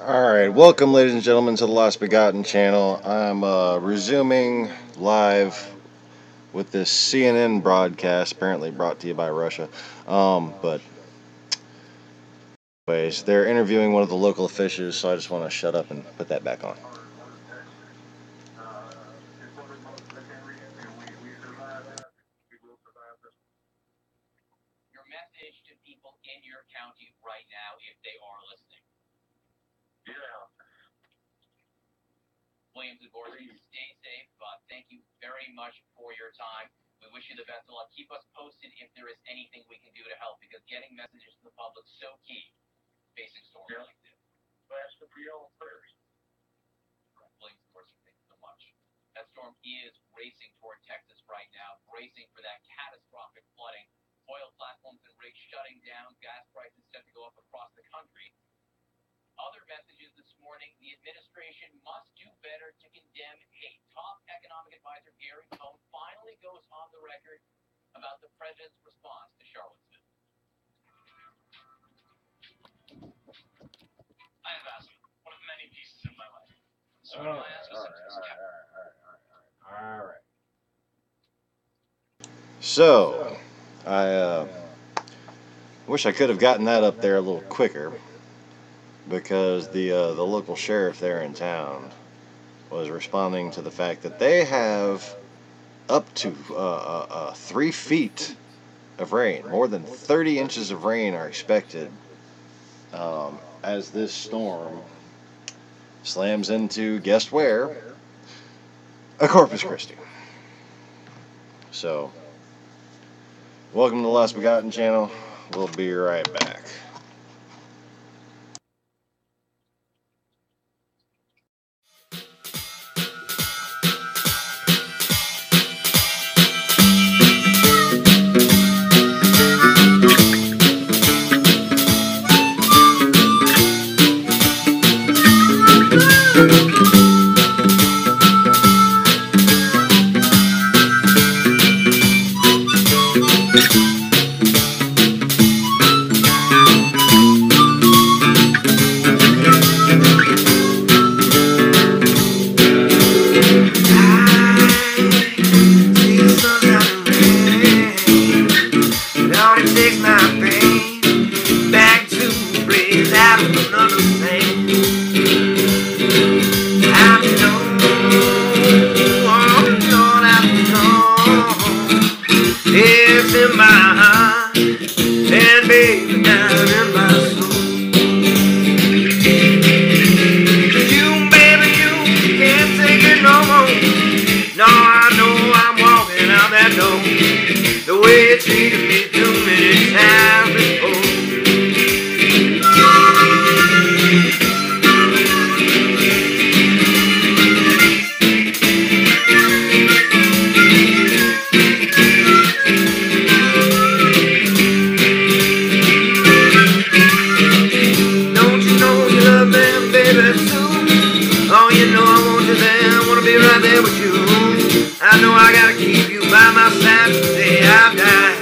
Alright, welcome ladies and gentlemen to the Lost Begotten channel. I'm resuming live with this CNN broadcast, apparently brought to you by Russia. But anyways, they're interviewing one of the local officials, so I just want to shut up and put that back on. Your message to people in your county right now, if they are listening. Yeah. Williams and Gorski, stay safe. Thank you very much for your time. We wish you the best of luck. Keep us posted if there is anything we can do to help, because getting messages to the public is so key facing storms like this. That's the real first. Williams and Gorski, thank you so much. That storm is racing toward Texas right now, bracing for that catastrophic flooding. Oil platforms and rigs shutting down. Gas prices set to go up across the country. Other messages this morning: the administration must do better to condemn hate. Top economic advisor Gary Cohn finally goes on the record about the president's response to Charlottesville. I have asked you, one of the many pieces in my life. So when I ask you something, Alright. So, I wish I could have gotten that up there a little quicker, because the local sheriff there in town was responding to the fact that they have up to 3 feet of rain. More than 30 inches of rain are expected as this storm slams into, guess where? A Corpus Christi. So, welcome to the Lost Begotten channel. We'll be right back. The way it treated me too many times before. Don't you know you love them, baby, too? Oh, you know I want you there, I wanna be right there with you. I know I gotta keep you by my side till the day I die.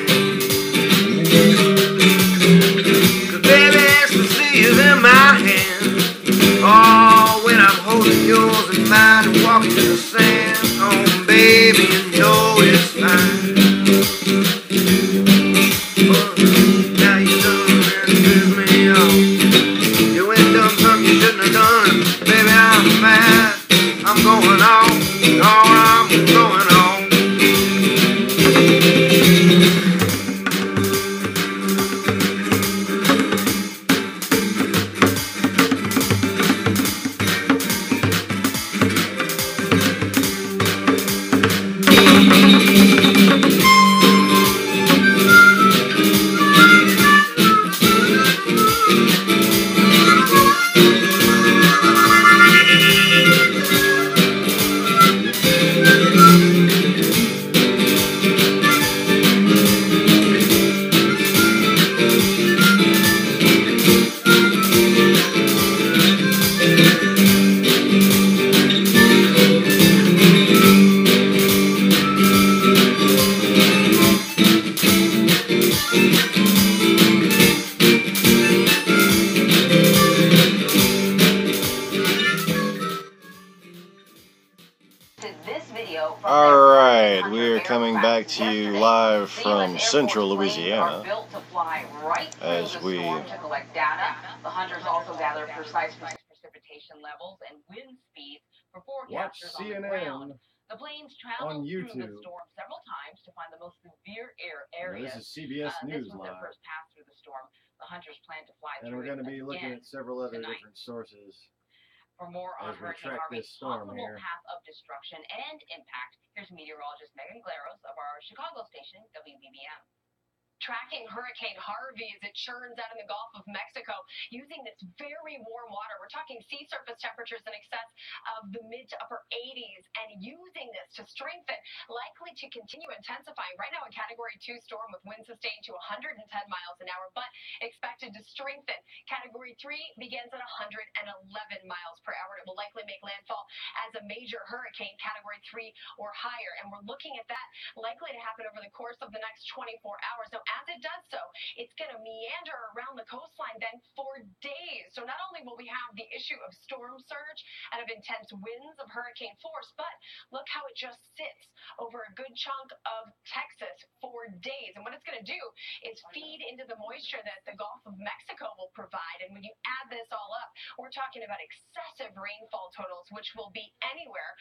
from central Louisiana are built to fly right through as the we storm to collect data. The hunters also gather precise precipitation levels and wind speeds for watch forecasters on the ground. CNN The planes on traveled through the YouTube. storm several times to find the most severe Now, areas. this is CBS News This was their Live, first pass through the storm. The hunters plan to fly and through we're going to be it looking again at several other tonight. different sources For more on as we Hurricane track Harvey's this storm possible here. path of destruction and impact, here's meteorologist Megan Glaros of our Chicago station, WBBM. Tracking Hurricane Harvey as it churns out in the Gulf of Mexico using this very warm water. We're talking sea surface temperatures in excess of the mid to upper 80s, and using this to strengthen, likely to continue intensifying. Right now, a Category 2 storm with winds sustained to 110 miles an hour, but expected to strengthen. Category 3 begins at 111 miles per hour. It will likely make landfall as a major hurricane, Category 3 or higher, and we're looking at that likely to happen over the course of the next 24 hours. Now, as it does so, it's going to meander around the coastline then for days. So not only will we have the issue of storm surge and of intense winds of hurricane force, but look how it just sits over a good chunk of Texas for days. And what it's going to do is feed into the moisture that the Gulf of Mexico will provide. And when you add this all up, we're talking about excessive rainfall totals, which will be anywhere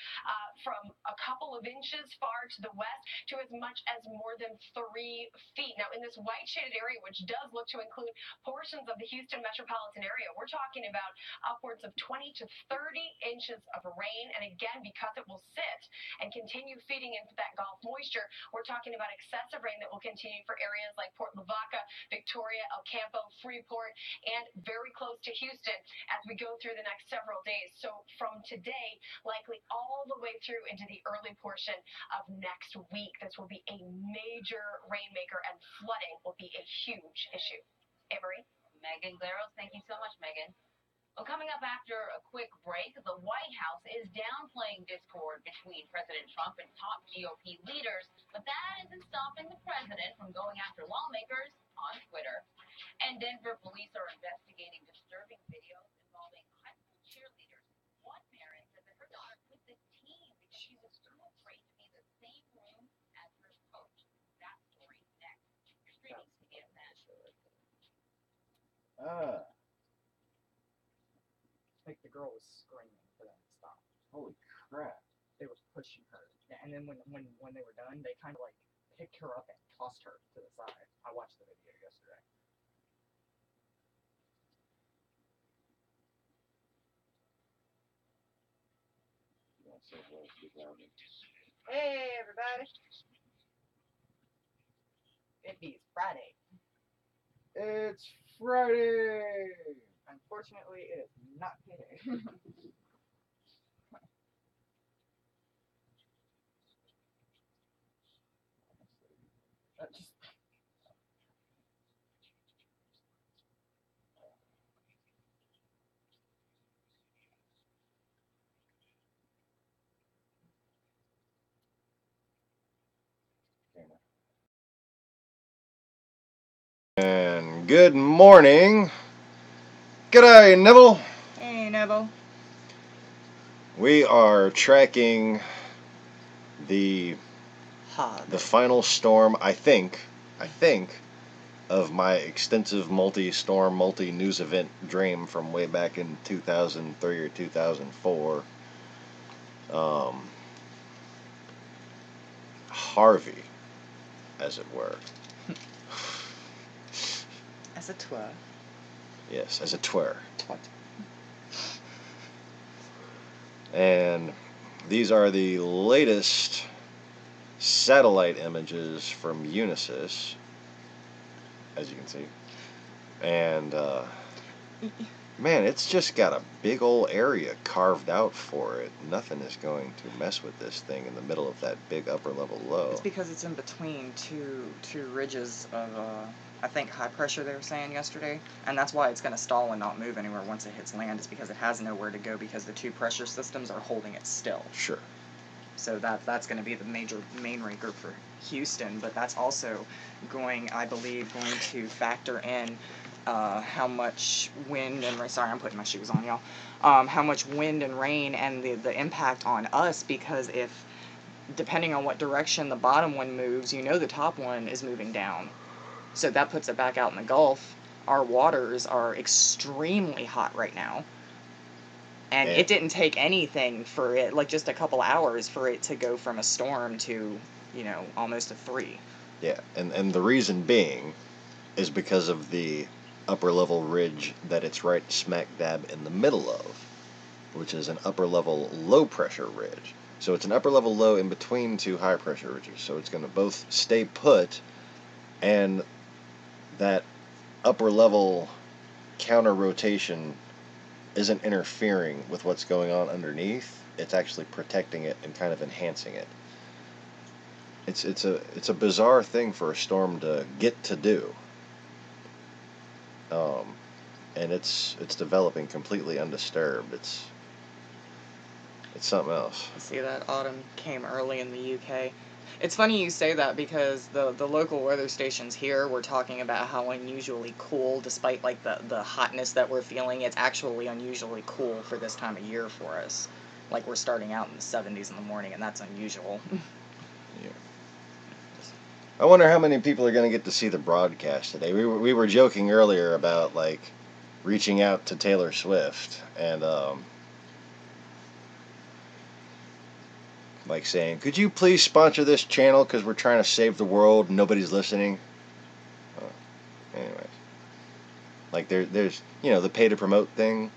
from a couple of inches far to the west to as much as more than 3 feet. Now, in this white shaded area, which does look to include portions of the Houston metropolitan area, we're talking about upwards of 20 to 30 inches of rain. And again, because it will sit and continue feeding into that Gulf moisture, we're talking about excessive rain that will continue for areas like Port Lavaca, Victoria, El Campo, Freeport, and very close to Houston as we go through the next several days. So from today, likely all the way through into the early portion of next week, this will be a major rainmaker, and flooding will be a huge issue. Avery? Megan Glaros, thank you so much, Megan. Well, coming up after a quick break, the White House is downplaying discord between President Trump and top GOP leaders, but that isn't stopping the president from going after lawmakers on Twitter. And Denver police are investigating disturbing videos involving high school cheerleaders. One parent said that her daughter quit the team because she was too afraid to be in the same room as her coach. That story next. You're streaming CBS Net. Like the girl was screaming for them to stop. Holy crap. They were pushing her. Yeah, and then when they were done, they kind of like picked her up and tossed her to the side. I watched the video yesterday. Hey everybody. It is Friday. It's Friday! Unfortunately, it is not payday. Just And good morning. G'day, Neville. hey Neville. We are tracking the final storm, I think, of my extensive multi-storm, multi-news event dream from way back in 2003 or 2004. Harvey, as it were. As a twir. Yes, as it were. Twat. And these are the latest satellite images from Unisys, as you can see. And man, it's just got a big old area carved out for it. Nothing is going to mess with this thing in the middle of that big upper level low. It's because it's in between two ridges of, I think, high pressure they were saying yesterday, and that's why it's going to stall and not move anywhere once it hits land, is because it has nowhere to go because the two pressure systems are holding it still. Sure. So that's going to be the main raker for Houston, but that's also I believe, going to factor in how much wind and rain, sorry, I'm putting my shoes on, y'all, how much wind and rain and the impact on us, because if depending on what direction the bottom one moves, you know the top one is moving down. So that puts it back out in the Gulf. Our waters are extremely hot right now. And it didn't take anything for it, like just a couple hours for it to go from a storm to, you know, almost a 3. Yeah, and the reason being is because of the upper level ridge that it's right smack dab in the middle of, which is an upper level low pressure ridge. So it's an upper level low in between 2 high pressure ridges. So it's going to both stay put, and that upper level counter rotation isn't interfering with what's going on underneath. It's actually protecting it and kind of enhancing it. It's a bizarre thing for a storm to get to do. And it's developing completely undisturbed. It's something else. See, that autumn came early in the UK. It's funny you say that because the local weather stations here were talking about how unusually cool, despite like the hotness that we're feeling, it's actually unusually cool for this time of year for us. Like we're starting out in the 70s in the morning, and that's unusual. Yeah. I wonder how many people are going to get to see the broadcast today. We were joking earlier about like reaching out to Taylor Swift and like saying, could you please sponsor this channel because we're trying to save the world and nobody's listening. Anyways, like there's the pay to promote thing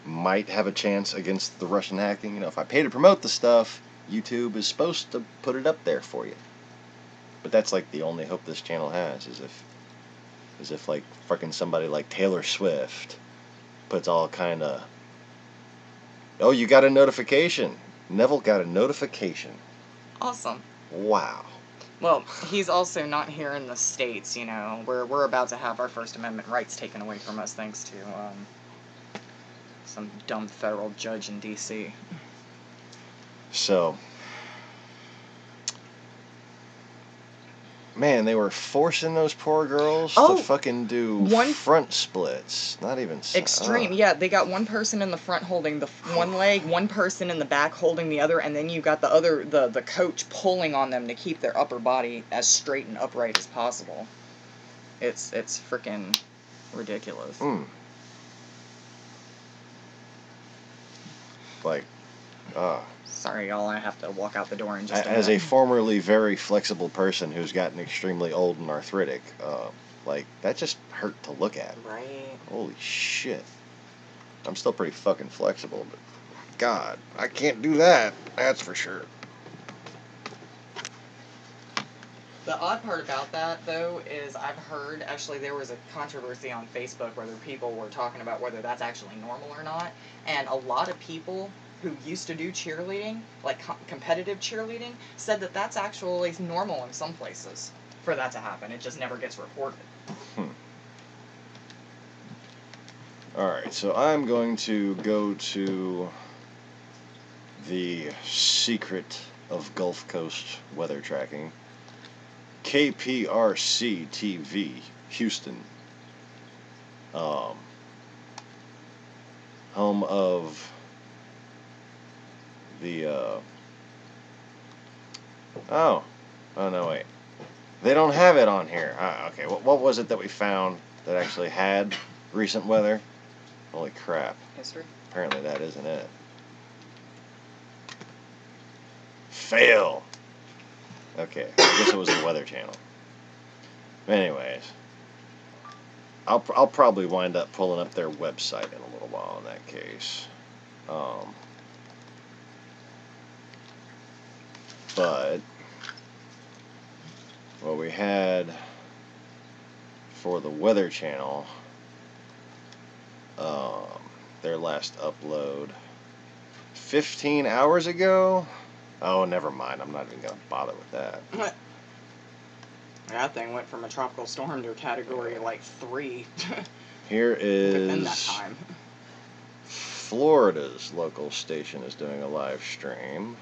might have a chance against the Russian hacking. If I pay to promote the stuff, YouTube is supposed to put it up there for you. But that's like the only hope this channel has, is if like fucking somebody like Taylor Swift puts all kind of, oh, you got a notification. Neville got a notification. Awesome. Wow. Well, he's also not here in the States, We're about to have our First Amendment rights taken away from us thanks to some dumb federal judge in D.C. So, man, they were forcing those poor girls to fucking do front splits. Not even extreme. Yeah, they got one person in the front holding the one leg, one person in the back holding the other, and then you got the coach pulling on them to keep their upper body as straight and upright as possible. It's freaking ridiculous. Like, sorry, y'all, I have to walk out the door in just a as minute. a formerly very flexible person who's gotten extremely old and arthritic, like, that just hurt to look at. Right. Holy shit. I'm still pretty fucking flexible, but God, I can't do that. That's for sure. The odd part about that, though, is I've heard, actually, there was a controversy on Facebook whether people were talking about whether that's actually normal or not, and a lot of people who used to do cheerleading, like competitive cheerleading, said that that's actually normal in some places for that to happen. It just never gets reported. Alright, so I'm going to go to the secret of Gulf Coast weather tracking. KPRC TV, Houston. Home of the, oh no, wait. They don't have it on here. Okay, what was it that we found that actually had recent weather? Holy crap. History? Apparently that isn't it. Fail! Okay, I guess it was the Weather Channel. Anyways, I'll probably wind up pulling up their website in a little while in that case. But what we had for the Weather Channel, their last upload 15 hours ago. Oh, never mind. I'm not even going to bother with that. That thing went from a tropical storm to a category like 3. Here is within that time. Florida's local station is doing a live stream.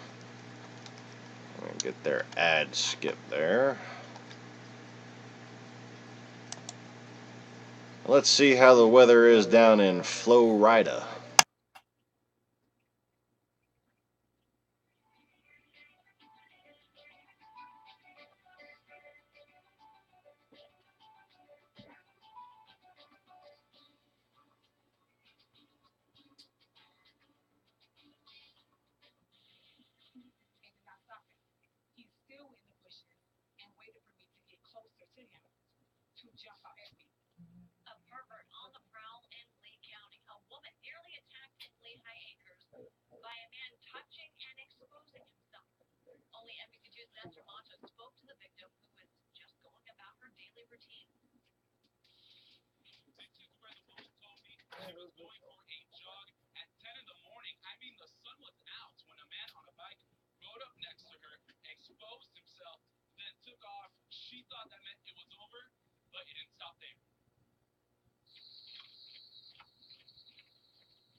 Let me get their ad skip there. Let's see how the weather is down in Florida. to him to jump out at me. A pervert on the prowl in Lee County. A woman nearly attacked in Lehigh Acres by a man touching and exposing himself. Only NBC2's Nestor Mato spoke to the victim, who was just going about her daily routine. This is where the woman told me she was going for a jog at 10 in the morning. I mean, the sun was out when a man on a bike rode up next to her, exposed himself, then took off. She thought that meant it was over, but it didn't stop there.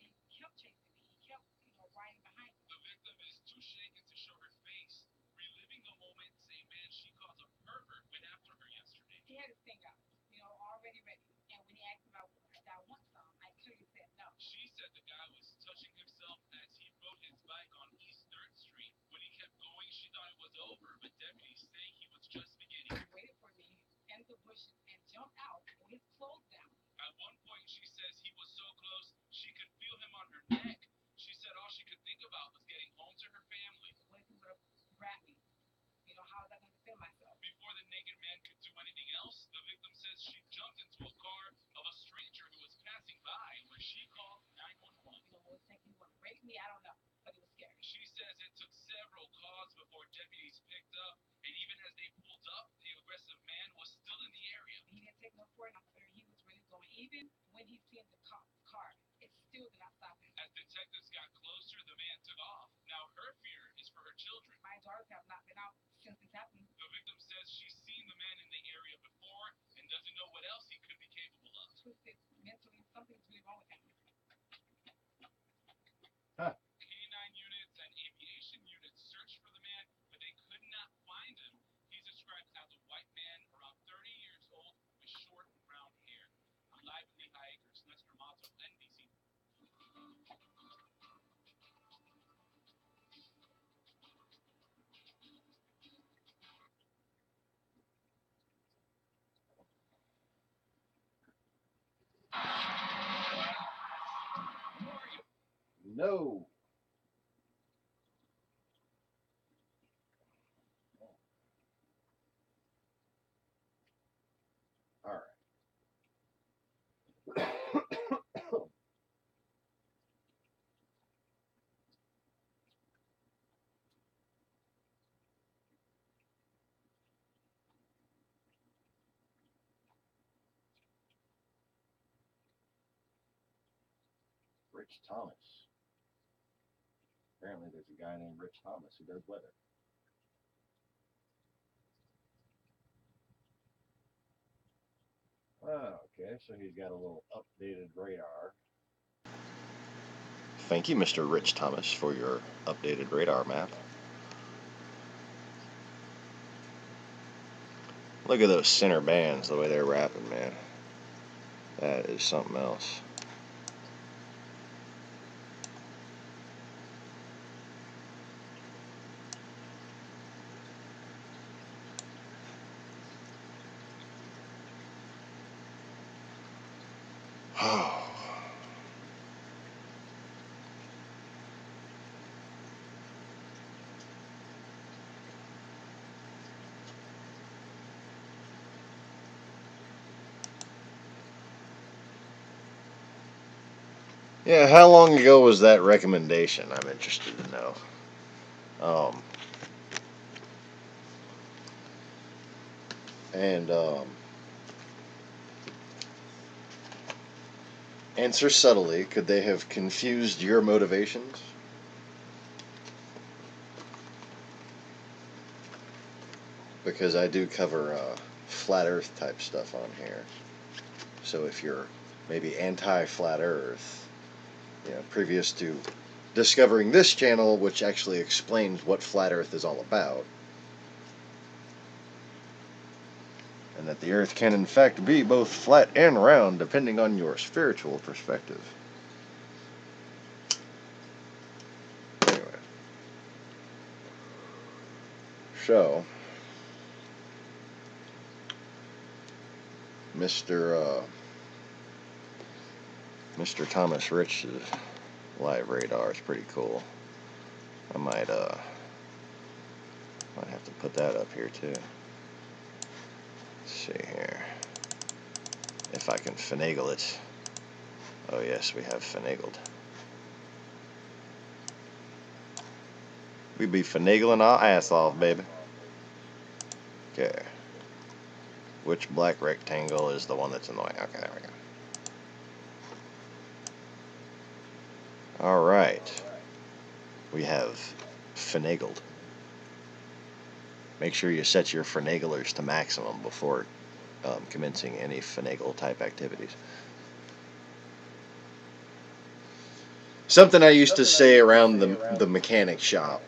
He kept chasing me. He kept, riding behind me. The victim is too shaken to show her face, reliving the moment. Same man she calls a pervert went after her yesterday. He had his thing out, already ready. And when he asked me about if I want some, I clearly said no. She said the guy was touching himself as he rode his bike on East 3rd Street. When he kept going, she thought it was over, but deputies say he was just beginning. He waited for me in the bushes and jumped out with his clothes down. At one point, she says he was so close, she could feel him on her neck. She said all she could think about was getting home to her family. What if he would have grabbed me? How was I going to defend myself? Before the naked man could do anything else, the victim says she jumped into a car of a stranger who was passing by, where she called 911. Was thinking he would rape me? I don't know, but it was scary. She says it took several calls before deputies picked up, and even as they pulled up, the aggressive man was still in the area. He didn't take no for it. I'm clear he was really going. Even when he seen the car, it still did not stop him. As detectives got closer, the man took off. Now her fear is for her children. My daughters have not been out since this happened. The victim says she's seen the man in the area before and doesn't know what else he could be capable of. Twisted mentally, something's really wrong with him. Canine units and aviation units searched for the man, but they could not find him. He's described as a white man, around 30 years old, with short brown hair. I'm live in Lehigh Acres. Nestor Mato, NBC. No. All right. Rich Thomas. Apparently there's a guy named Rich Thomas who does weather. Okay, so he's got a little updated radar. Thank you, Mr. Rich Thomas, for your updated radar map. Look at those center bands, the way they're wrapping, man. That is something else. Yeah, how long ago was that recommendation? I'm interested to know. Answer subtly. Could they have confused your motivations? Because I do cover flat Earth type stuff on here. So if you're maybe anti-flat Earth, previous to discovering this channel, which actually explains what flat Earth is all about, and that the Earth can in fact be both flat and round depending on your spiritual perspective. Anyway, so Mr. Thomas Rich's live radar is pretty cool. I might have to put that up here too. see here. If I can finagle it. Oh yes, we have finagled. We be finagling our ass off, baby. Okay. Which black rectangle is the one that's in the way? Okay, there we go. Alright. We have finagled. Make sure you set your finaglers to maximum before commencing any finagle type activities. Something I used to say around the mechanic shop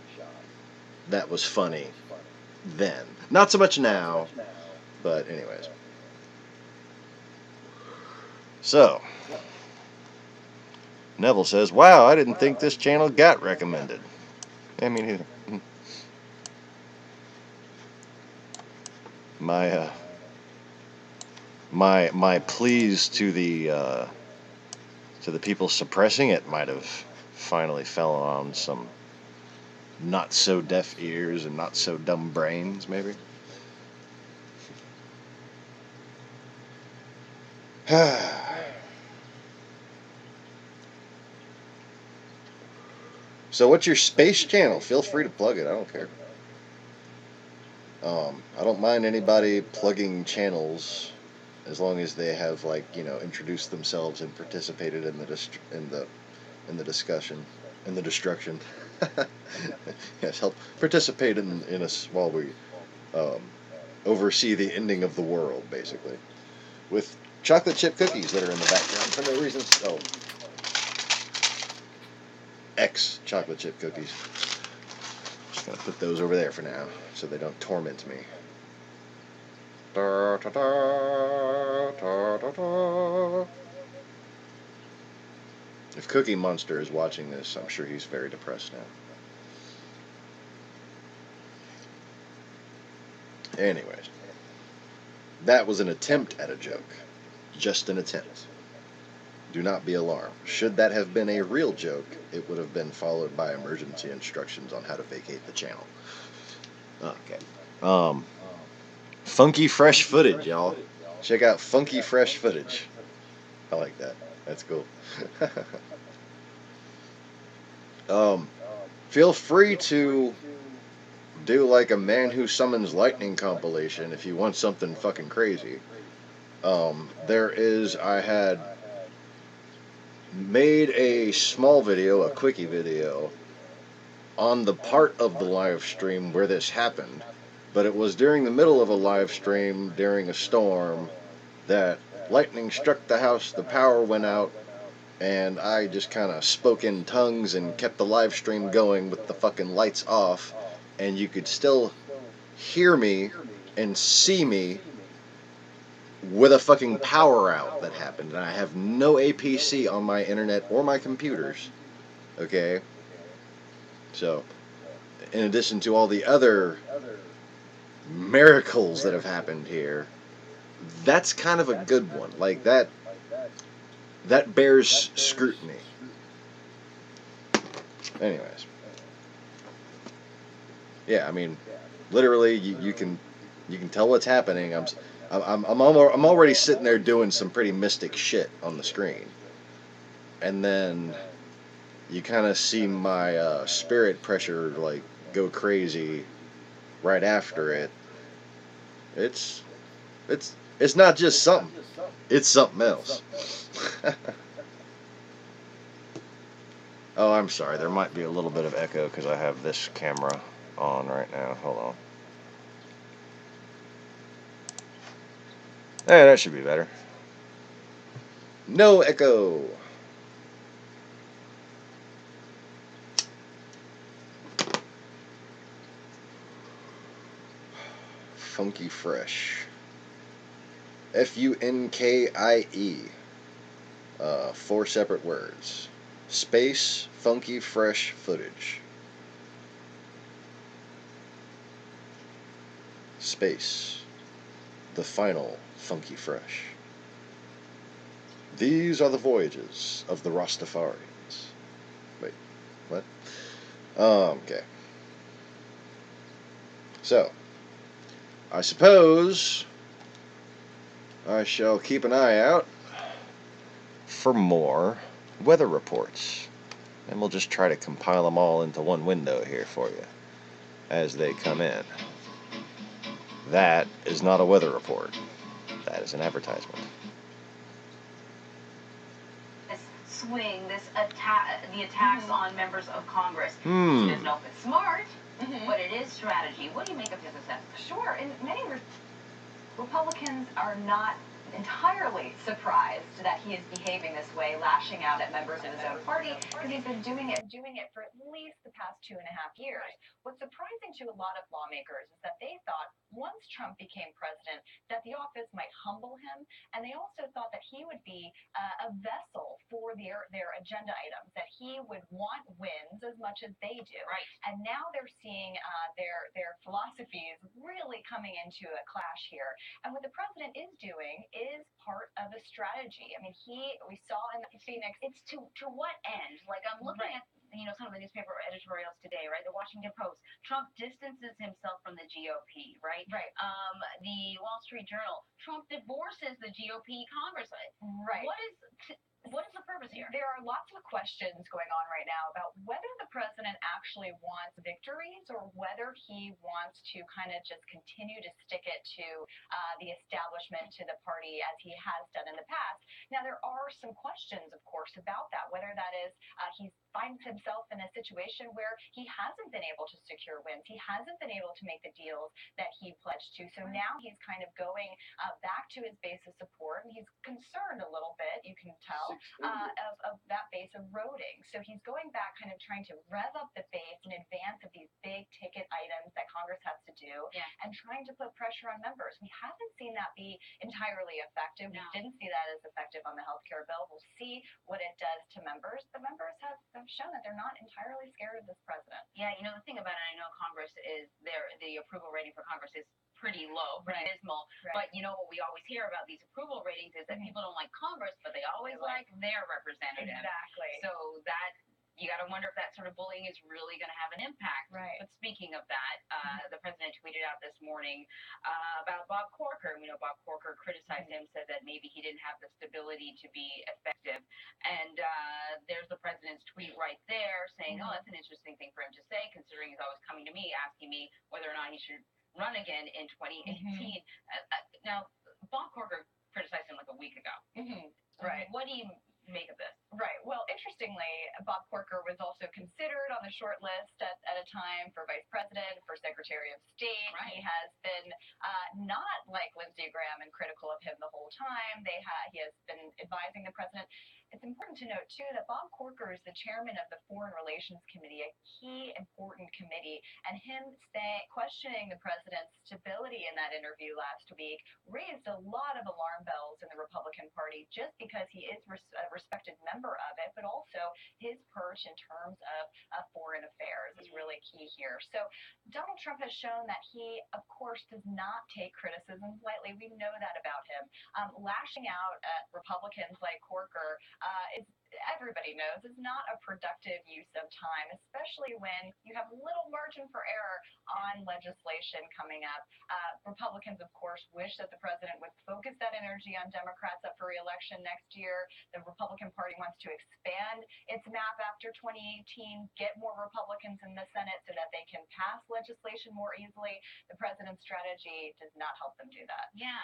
that was funny then. Not so much now, but anyways. So, Neville says, wow, I didn't think this channel got recommended. I mean, neither. My pleas to the people suppressing it might have finally fell on some not so deaf ears and not so dumb brains, maybe. So what's your space channel? Feel free to plug it. I don't care. I don't mind anybody plugging channels as long as they have, like, you know, introduced themselves and participated in the discussion, in the destruction. Yes, help participate in us while we oversee the ending of the world, basically, with chocolate chip cookies that are in the background for no reason. Oh, X chocolate chip cookies. Just gonna put those over there for now, so they don't torment me. Da, da, da, da, da, da. If Cookie Monster is watching this, I'm sure he's very depressed now. Anyways, that was an attempt at a joke. Just an attempt. Do not be alarmed. Should that have been a real joke, it would have been followed by emergency instructions on how to vacate the channel. Okay. Funky fresh footage, y'all. Check out funky fresh footage. I like that. That's cool. Feel free to do like a Man Who Summons Lightning compilation if you want something fucking crazy. I had made a small video, a quickie video, on the part of the live stream where this happened, but it was during the middle of a live stream during a storm that lightning struck the house, the power went out, and I just kind of spoke in tongues and kept the live stream going with the fucking lights off, and you could still hear me and see me with a fucking power out that happened, and I have no APC on my internet or my computers. Okay? So, in addition to all the other miracles that have happened here, that's kind of a good one. Like, that bears scrutiny. Anyways. Yeah, I mean, literally, you can tell what's happening. I'm already sitting there doing some pretty mystic shit on the screen, and then you kind of see my spirit pressure like go crazy right after it. It's not just something. It's something else. Oh, I'm sorry. There might be a little bit of echo because I have this camera on right now. Hold on. Hey, that should be better. No echo. Funky Fresh. Funkie. 4 separate words. Space Funky Fresh Footage. Space. The final Funky Fresh. These are the voyages of the Rastafarians. Wait, what? Okay. So, I suppose I shall keep an eye out for more weather reports. And we'll just try to compile them all into one window here for you as they come in. That is not a weather report. That is an advertisement. This swing, this attack, the attacks on members of Congress. Hmm. He doesn't know if it's smart, but it is strategy. What do you make of his assessment? Sure, and many Republicans are not entirely surprised that he is behaving this way, lashing out at members of his own party, because he's been doing it for at least the past 2.5 years. What's surprising to a lot of lawmakers is that they thought once Trump became president that the office might humble him, and they also thought that he would be a vessel for their agenda items, that he would want wins as much as they do. Right. And now they're seeing their philosophies really coming into a clash here. And what the president is doing is part of a strategy. I mean, we saw in Phoenix. It's to what end? Like, I'm looking at, some of the newspaper editorials today, right? The Washington Post. Trump distances himself from the GOP, right? Right. The Wall Street Journal. Trump divorces the GOP Congress. Right. What is the purpose here? There are lots of questions going on right now about whether the president actually wants victories or whether he wants to kind of just continue to stick it to the establishment, to the party, as he has done in the past. Now, there are some questions, of course, about that, whether that is he finds himself in a situation where he hasn't been able to secure wins. He hasn't been able to make the deals that he pledged to. So now he's kind of going back to his base of support, and he's concerned a little bit, you can tell, of that base eroding. So he's going back, kind of trying to rev up the base in advance of these big ticket items that Congress has to do, and trying to put pressure on members. We haven't seen that be entirely effective. No. We didn't see that as effective on the healthcare bill. We'll see what it does to members. The members have shown that they're not entirely scared of this president. Yeah, the thing about it, I know Congress is the approval rating for Congress is pretty low, pretty dismal. Right. But what we always hear about these approval ratings is that people don't like Congress, but they always like their representative. Exactly. So that you got to wonder if that sort of bullying is really going to have an impact. Right. But speaking of that, the president tweeted out this morning about Bob Corker. Bob Corker criticized him, said that maybe he didn't have the stability to be effective. And there's the president's tweet right there saying, oh, that's an interesting thing for him to say, considering he's always coming to me, asking me whether or not he should run again in 2018. Now, Bob Corker criticized him like a week ago. Right. What do you make of this? Right. Well, interestingly, Bob Corker was also considered on the short list at a time for vice president, for secretary of state. Right. He has been not like Lindsey Graham and critical of him the whole time. He has been advising the president. It's important to note, too, that Bob Corker is the chairman of the Foreign Relations Committee, a key, important committee, and him questioning the president's stability in that interview last week raised a lot of alarm bells in the Republican Party, just because he is a respected member of it, but also his perch in terms of foreign affairs is really key here. So Donald Trump has shown that he, of course, does not take criticism lightly. We know that about him. Lashing out at Republicans like Corker everybody knows is not a productive use of time, especially when you have little margin for error on legislation coming up. Republicans, of course, wish that the president would focus that energy on Democrats up for re-election next year. The Republican Party wants to expand its map after 2018, get more Republicans in the Senate so that they can pass legislation more easily. The president's strategy does not help them do that. Yeah.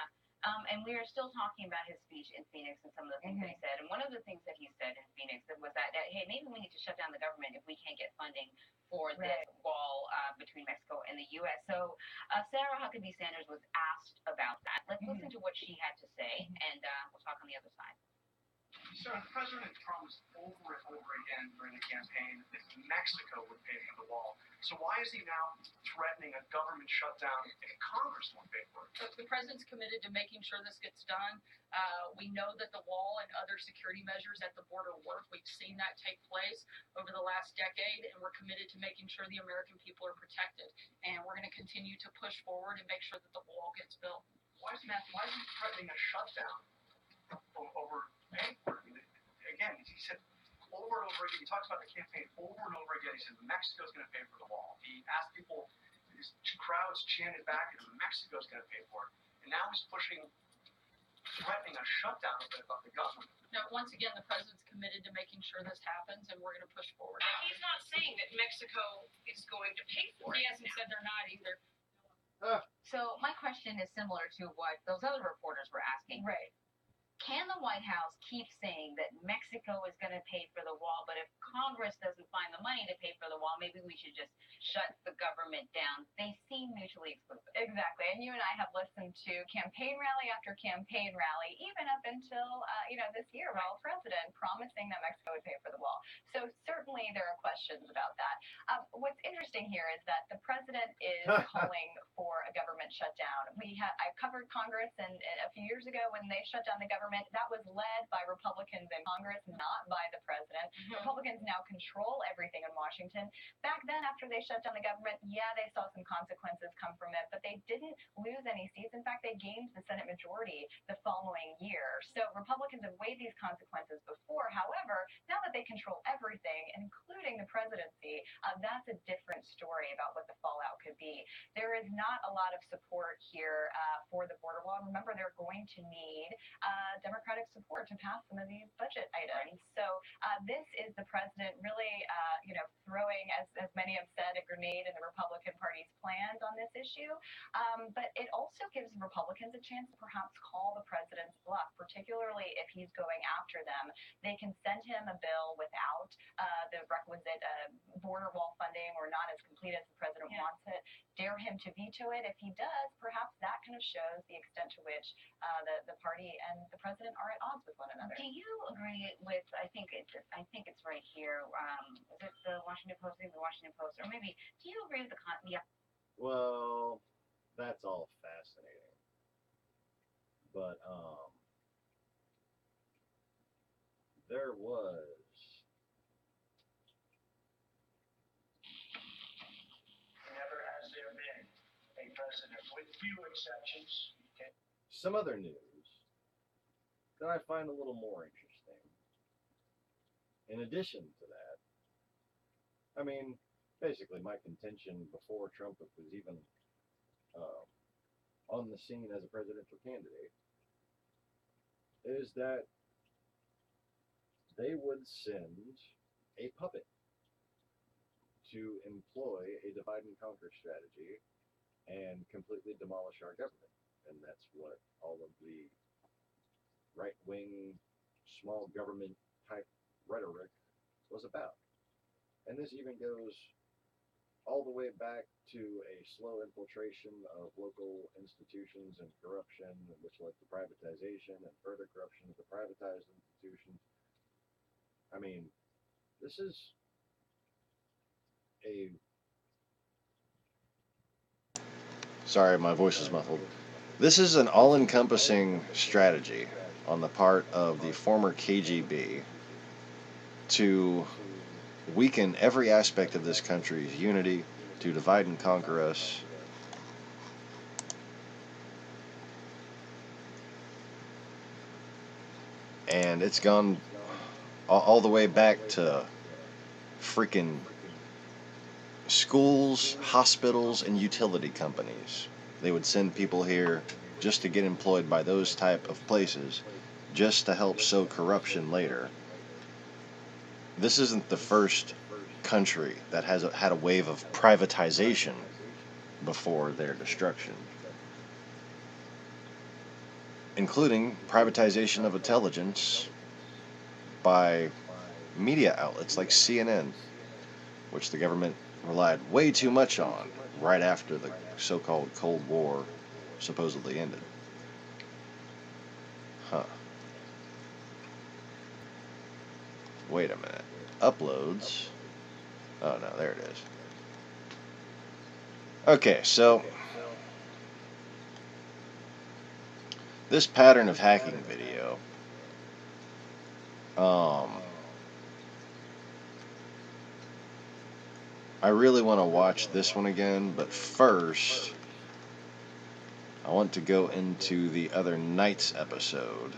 And we are still talking about his speech in Phoenix and some of the things that he said. And one of the things that he said in Phoenix was that, hey, maybe we need to shut down the government if we can't get funding for this wall between Mexico and the U.S. So Sarah Huckabee Sanders was asked about that. Let's listen to what she had to say, and we'll talk on the other side. So President Trump was over and over again during the campaign that Mexico would pay for the wall. So why is he now threatening a government shutdown if Congress won't pay for it? The president's committed to making sure this gets done. We know that the wall and other security measures at the border work. We've seen that take place over the last decade, and we're committed to making sure the American people are protected. And we're going to continue to push forward and make sure that the wall gets built. Why is he threatening a shutdown over paying for it? Again, he said over and over again, he talks about the campaign over and over again. He said Mexico's going to pay for the wall. He asked people, his crowds chanted back, and Mexico's going to pay for it. And now he's pushing threatening a shutdown of the government. Now, once again, the president's committed to making sure this happens, and we're going to push forward. He's not saying that Mexico is going to pay for it. He hasn't said they're not either. So my question is similar to what those other reporters were asking. Right. Can the White House keep saying that Mexico is going to pay for the wall, but if Congress doesn't find the money to pay for the wall, maybe we should just shut the government down? They seem mutually exclusive. Exactly. And you and I have listened to campaign rally after campaign rally, even up until, this year, while president promising that Mexico would pay for the wall. So certainly there are questions about that. What's interesting here is that the president is calling for a government shutdown. I covered Congress and a few years ago when they shut down the government. That was led by Republicans in Congress, not by the president. Republicans now control everything in Washington. Back then, after they shut down the government, they saw some consequences come from it, but they didn't lose any seats. In fact, they gained the Senate majority the following year. So Republicans have weighed these consequences before. However, now that they control everything, including the presidency, that's a different story about what the fallout could be. There is not a lot of support here for the border wall. Remember, they're going to need Democratic support to pass some of these budget items. So this is the president really, throwing, as many have said, a grenade in the Republican Party's plans on this issue. But it also gives Republicans a chance to perhaps call the president's bluff, particularly if he's going after them. They can send him a bill without the requisite border wall funding, or not as complete as the president wants it, dare him to veto it. If he does, perhaps that kind of shows the extent to which the party and the president are at odds with one another. Do you agree with? I think it's right here. Is it the Washington Post? The Washington Post, or maybe? Do you agree with the? Well, that's all fascinating, but there was. Never has there been a president, with few exceptions. Some other news that I find a little more interesting. In addition to that, basically my contention before Trump was even on the scene as a presidential candidate is that they would send a puppet to employ a divide and conquer strategy and completely demolish our government. And that's what all of the right-wing, small government type rhetoric was about. And this even goes all the way back to a slow infiltration of local institutions and corruption, which led to privatization and further corruption of the privatized institutions. This is a... Sorry, my voice is muffled. This is an all-encompassing strategy on the part of the former KGB to weaken every aspect of this country's unity, to divide and conquer us. And it's gone all the way back to freaking schools, hospitals, and utility companies. They would send people here just to get employed by those type of places, just to help sow corruption later. This isn't the first country that has had a wave of privatization before their destruction, including privatization of intelligence by media outlets like CNN, which the government relied way too much on right after the so-called Cold War supposedly ended. Wait a minute. Uploads. Oh no, there it is. Okay, so this pattern of hacking video, I really want to watch this one again, but first I want to go into the other night's episode.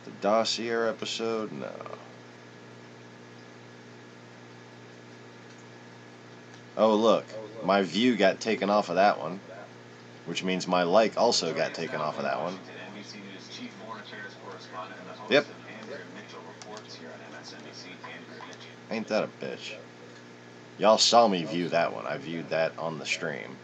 The dossier episode? No. Oh, look. my view got taken off of that one, which means my like also got taken off of that one. Yep. Ain't that a bitch? Y'all saw me view that one. I viewed that on the stream.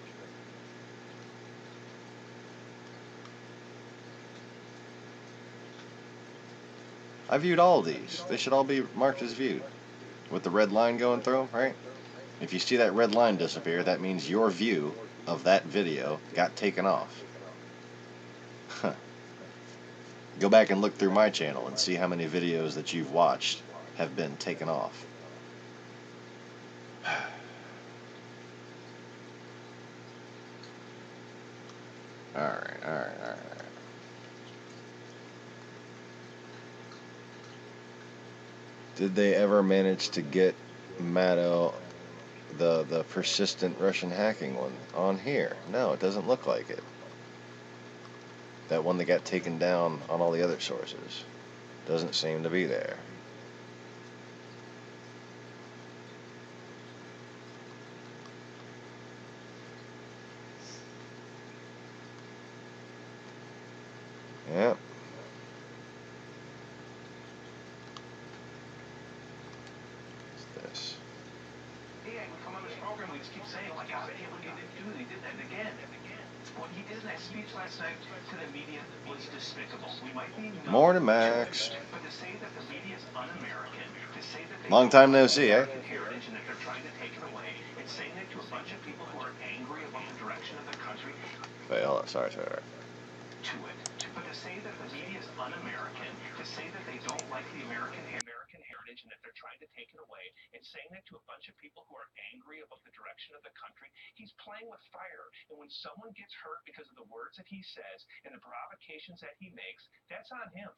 I viewed all of these. They should all be marked as viewed. With the red line going through, right? If you see that red line disappear, that means your view of that video got taken off. Go back and look through my channel and see how many videos that you've watched have been taken off. Alright. Did they ever manage to get Maddow, the persistent Russian hacking one, on here? No, it doesn't look like it. That one that got taken down on all the other sources doesn't seem to be there. Yep. What's this? Yeah, we come on this program, we just keep saying, like, I can't believe he didn't do it. He did that again. What he did in that speech last night to the media was despicable. We might be Morning, Max. but to say that the media is un-American, to say that they Long time no see, eh? American heritage and that they're trying to take it away, and saying that to a bunch of people who are angry about the direction of the country. Wait, hold on. Sorry. To it. But to say that the media is un-American, to say that they don't like the American heritage and that they're trying to take it away, and saying that to a bunch of people who are angry about the direction of the country, he's playing with fire. And when someone gets hurt because of the words that he says and the provocations that he makes, that's on him.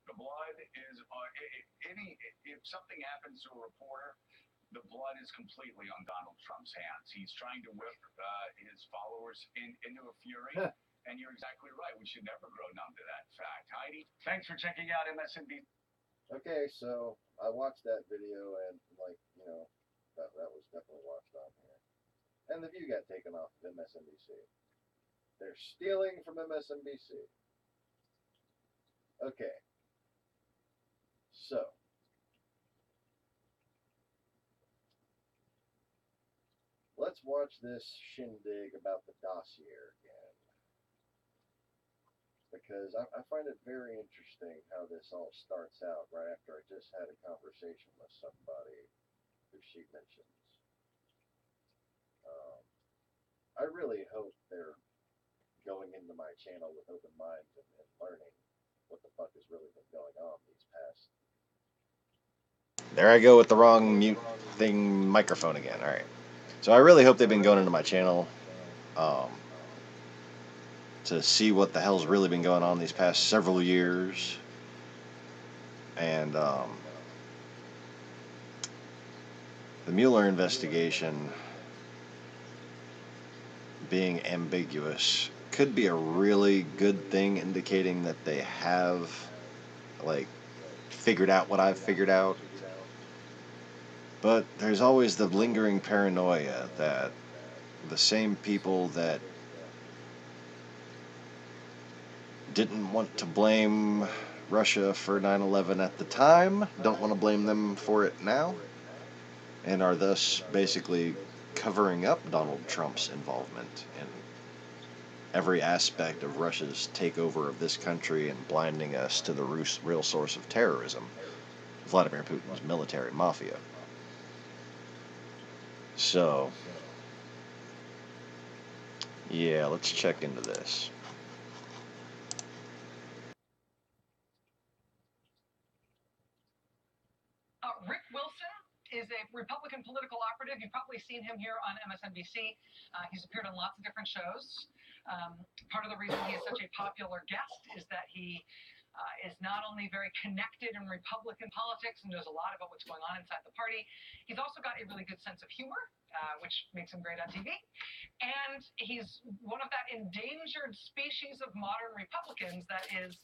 The blood is if something happens to a reporter, the blood is completely on Donald Trump's hands. He's trying to whip his followers into a fury. And you're exactly right. We should never grow numb to that fact. Heidi, thanks for checking out MSNBC. Okay, so I watched that video and, like, you know, that was definitely watched on here. And the view got taken off of MSNBC. They're stealing from MSNBC. Okay. So. Let's watch this shindig about the dossier again. Because I find it very interesting how this all starts out right after I just had a conversation with somebody who she mentions. I really hope they're going into my channel with open minds and learning what the fuck has really been going on these past. There I go with the wrong mute thing microphone again. Alright. So I really hope they've been going into my channel to see what the hell's really been going on these past several years. And the Mueller investigation being ambiguous could be a really good thing, indicating that they have, like, figured out what I've figured out. But there's always the lingering paranoia that the same people that didn't want to blame Russia for 9/11 at the time don't want to blame them for it now, and are thus basically covering up Donald Trump's involvement in every aspect of Russia's takeover of this country and blinding us to the real source of terrorism, Vladimir Putin's military mafia. So, yeah, let's check into this. Rick Wilson is a Republican political operative. You've probably seen him here on MSNBC. He's appeared on lots of different shows. Part of the reason he is such a popular guest is that he is not only very connected in Republican politics and knows a lot about what's going on inside the party, he's also got a really good sense of humor, which makes him great on TV. And he's one of that endangered species of modern Republicans that is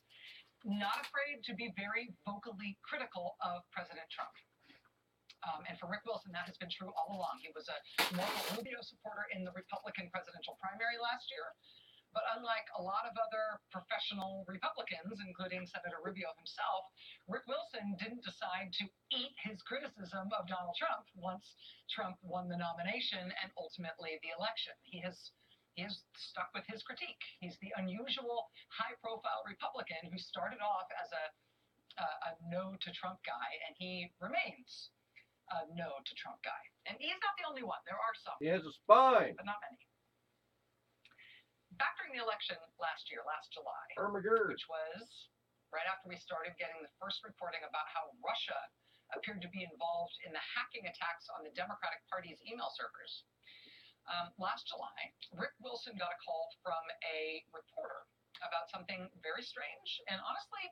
not afraid to be very vocally critical of President Trump. And for Rick Wilson, that has been true all along. He was a Marco Rubio supporter in the Republican presidential primary last year. But unlike a lot of other professional Republicans, including Senator Rubio himself, Rick Wilson didn't decide to eat his criticism of Donald Trump once Trump won the nomination and ultimately the election. He has stuck with his critique. He's the unusual high-profile Republican who started off as a no to Trump guy, and he remains a no to Trump guy. And he's not the only one. There are some. He has a spine. But not many. Back during the election last year, last July, which was right after we started getting the first reporting about how Russia appeared to be involved in the hacking attacks on the Democratic Party's email servers. Last July, Rick Wilson got a call from a reporter about something very strange and honestly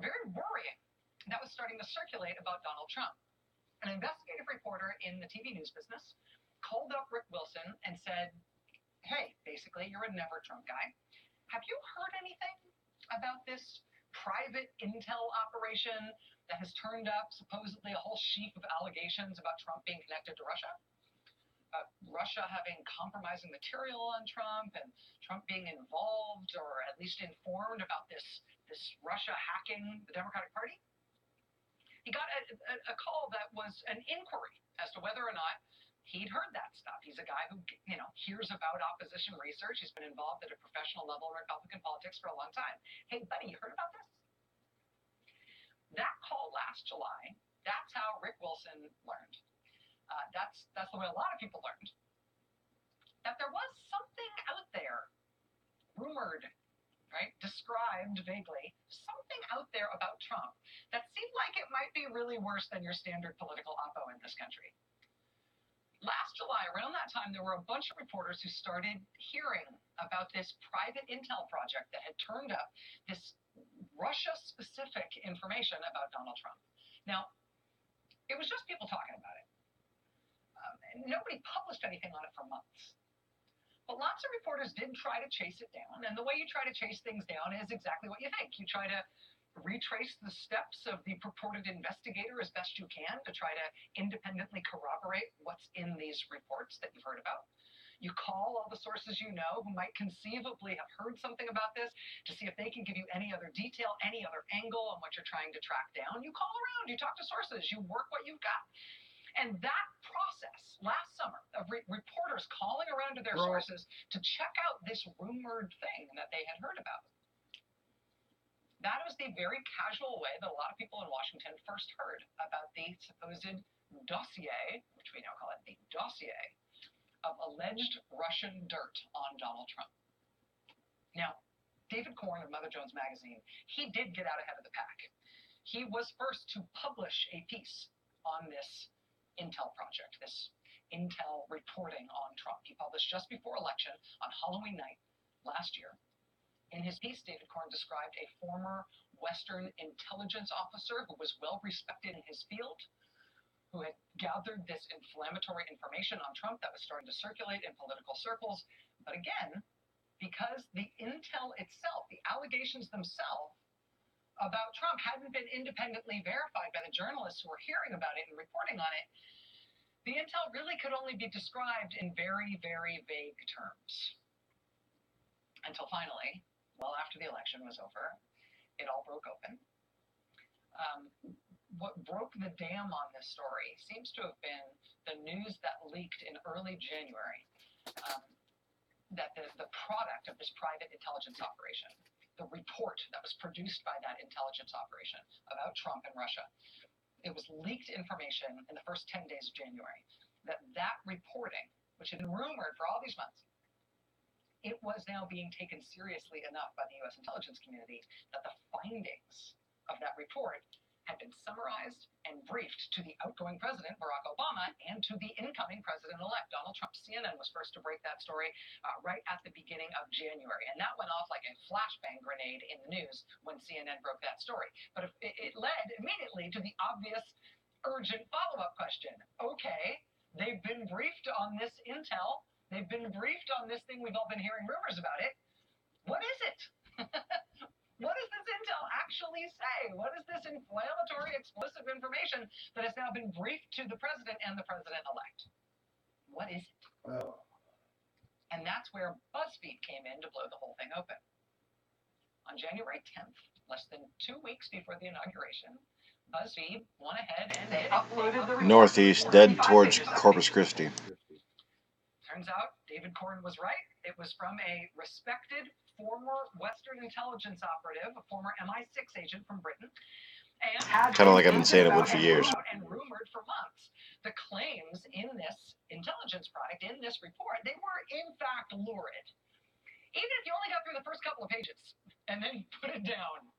very worrying that was starting to circulate about Donald Trump. An investigative reporter in the TV news business called up Rick Wilson and said, hey, basically, you're a never Trump guy. Have you heard anything about this private intel operation that has turned up supposedly a whole sheaf of allegations about Trump being connected to Russia? Russia having compromising material on Trump and Trump being involved or at least informed about this Russia hacking the Democratic Party? He got a call that was an inquiry as to whether or not he'd heard that stuff. He's a guy who, hears about opposition research. He's been involved at a professional level in Republican politics for a long time. Hey, buddy, you heard about this? That call last July, that's how Rick Wilson learned. That's the way a lot of people learned. That there was something out there, rumored, right, described vaguely, something out there about Trump that seemed like it might be really worse than your standard political oppo in this country. Last July, around that time, there were a bunch of reporters who started hearing about this private intel project that had turned up this Russia-specific information about Donald Trump. Now, it was just people talking about it. Nobody published anything on it for months. But lots of reporters did try to chase it down, and the way you try to chase things down is exactly what you think. You try to retrace the steps of the purported investigator as best you can to try to independently corroborate what's in these reports that you've heard about. You call all the sources you know who might conceivably have heard something about this to see if they can give you any other detail, any other angle on what you're trying to track down. You call around, you talk to sources, you work what you've got. And that process last summer of reporters calling around to their sources to check out this rumored thing that they had heard about, that was the very casual way that a lot of people in Washington first heard about the supposed dossier, which we now call it the dossier, of alleged Russian dirt on Donald Trump. Now, David Corn of Mother Jones Magazine, he did get out ahead of the pack. He was first to publish a piece on this intel project, this intel reporting on Trump. He published just before election on Halloween night last year. In his piece, David Corn described a former Western intelligence officer who was well respected in his field, who had gathered this inflammatory information on Trump that was starting to circulate in political circles. But again, because the intel itself, the allegations themselves about Trump hadn't been independently verified by the journalists who were hearing about it and reporting on it, the intel really could only be described in very, very vague terms. Until finally, well after the election was over, it all broke open. What broke the dam on this story seems to have been the news that leaked in early January, that the product of this private intelligence operation, the report that was produced by that intelligence operation about Trump and Russia, it was leaked information in the first 10 days of January, that reporting, which had been rumored for all these months, it was now being taken seriously enough by the U.S. intelligence community that the findings of that report had been summarized and briefed to the outgoing president, Barack Obama, and to the incoming president-elect, Donald Trump. CNN was first to break that story right at the beginning of January, and that went off like a flashbang grenade in the news when CNN broke that story. But it led immediately to the obvious, urgent follow-up question. Okay, they've been briefed on this intel. They've been briefed on this thing we've all been hearing rumors about it. What is it? What does this intel actually actually say? What is this inflammatory, explosive information that has now been briefed to the president and the president-elect? What is it? Oh. And that's where BuzzFeed came in to blow the whole thing open. On January 10th, less than 2 weeks before the inauguration, BuzzFeed went ahead and they uploaded the report. Northeast, dead towards Corpus Christi. Turns out David Corn was right. It was from a respected former Western intelligence operative, a former MI6 agent from Britain. And Kind of like I've been saying it would for years. And rumored for months. The claims in this intelligence product, in this report, they were in fact lurid. Even if you only got through the first couple of pages and then put it down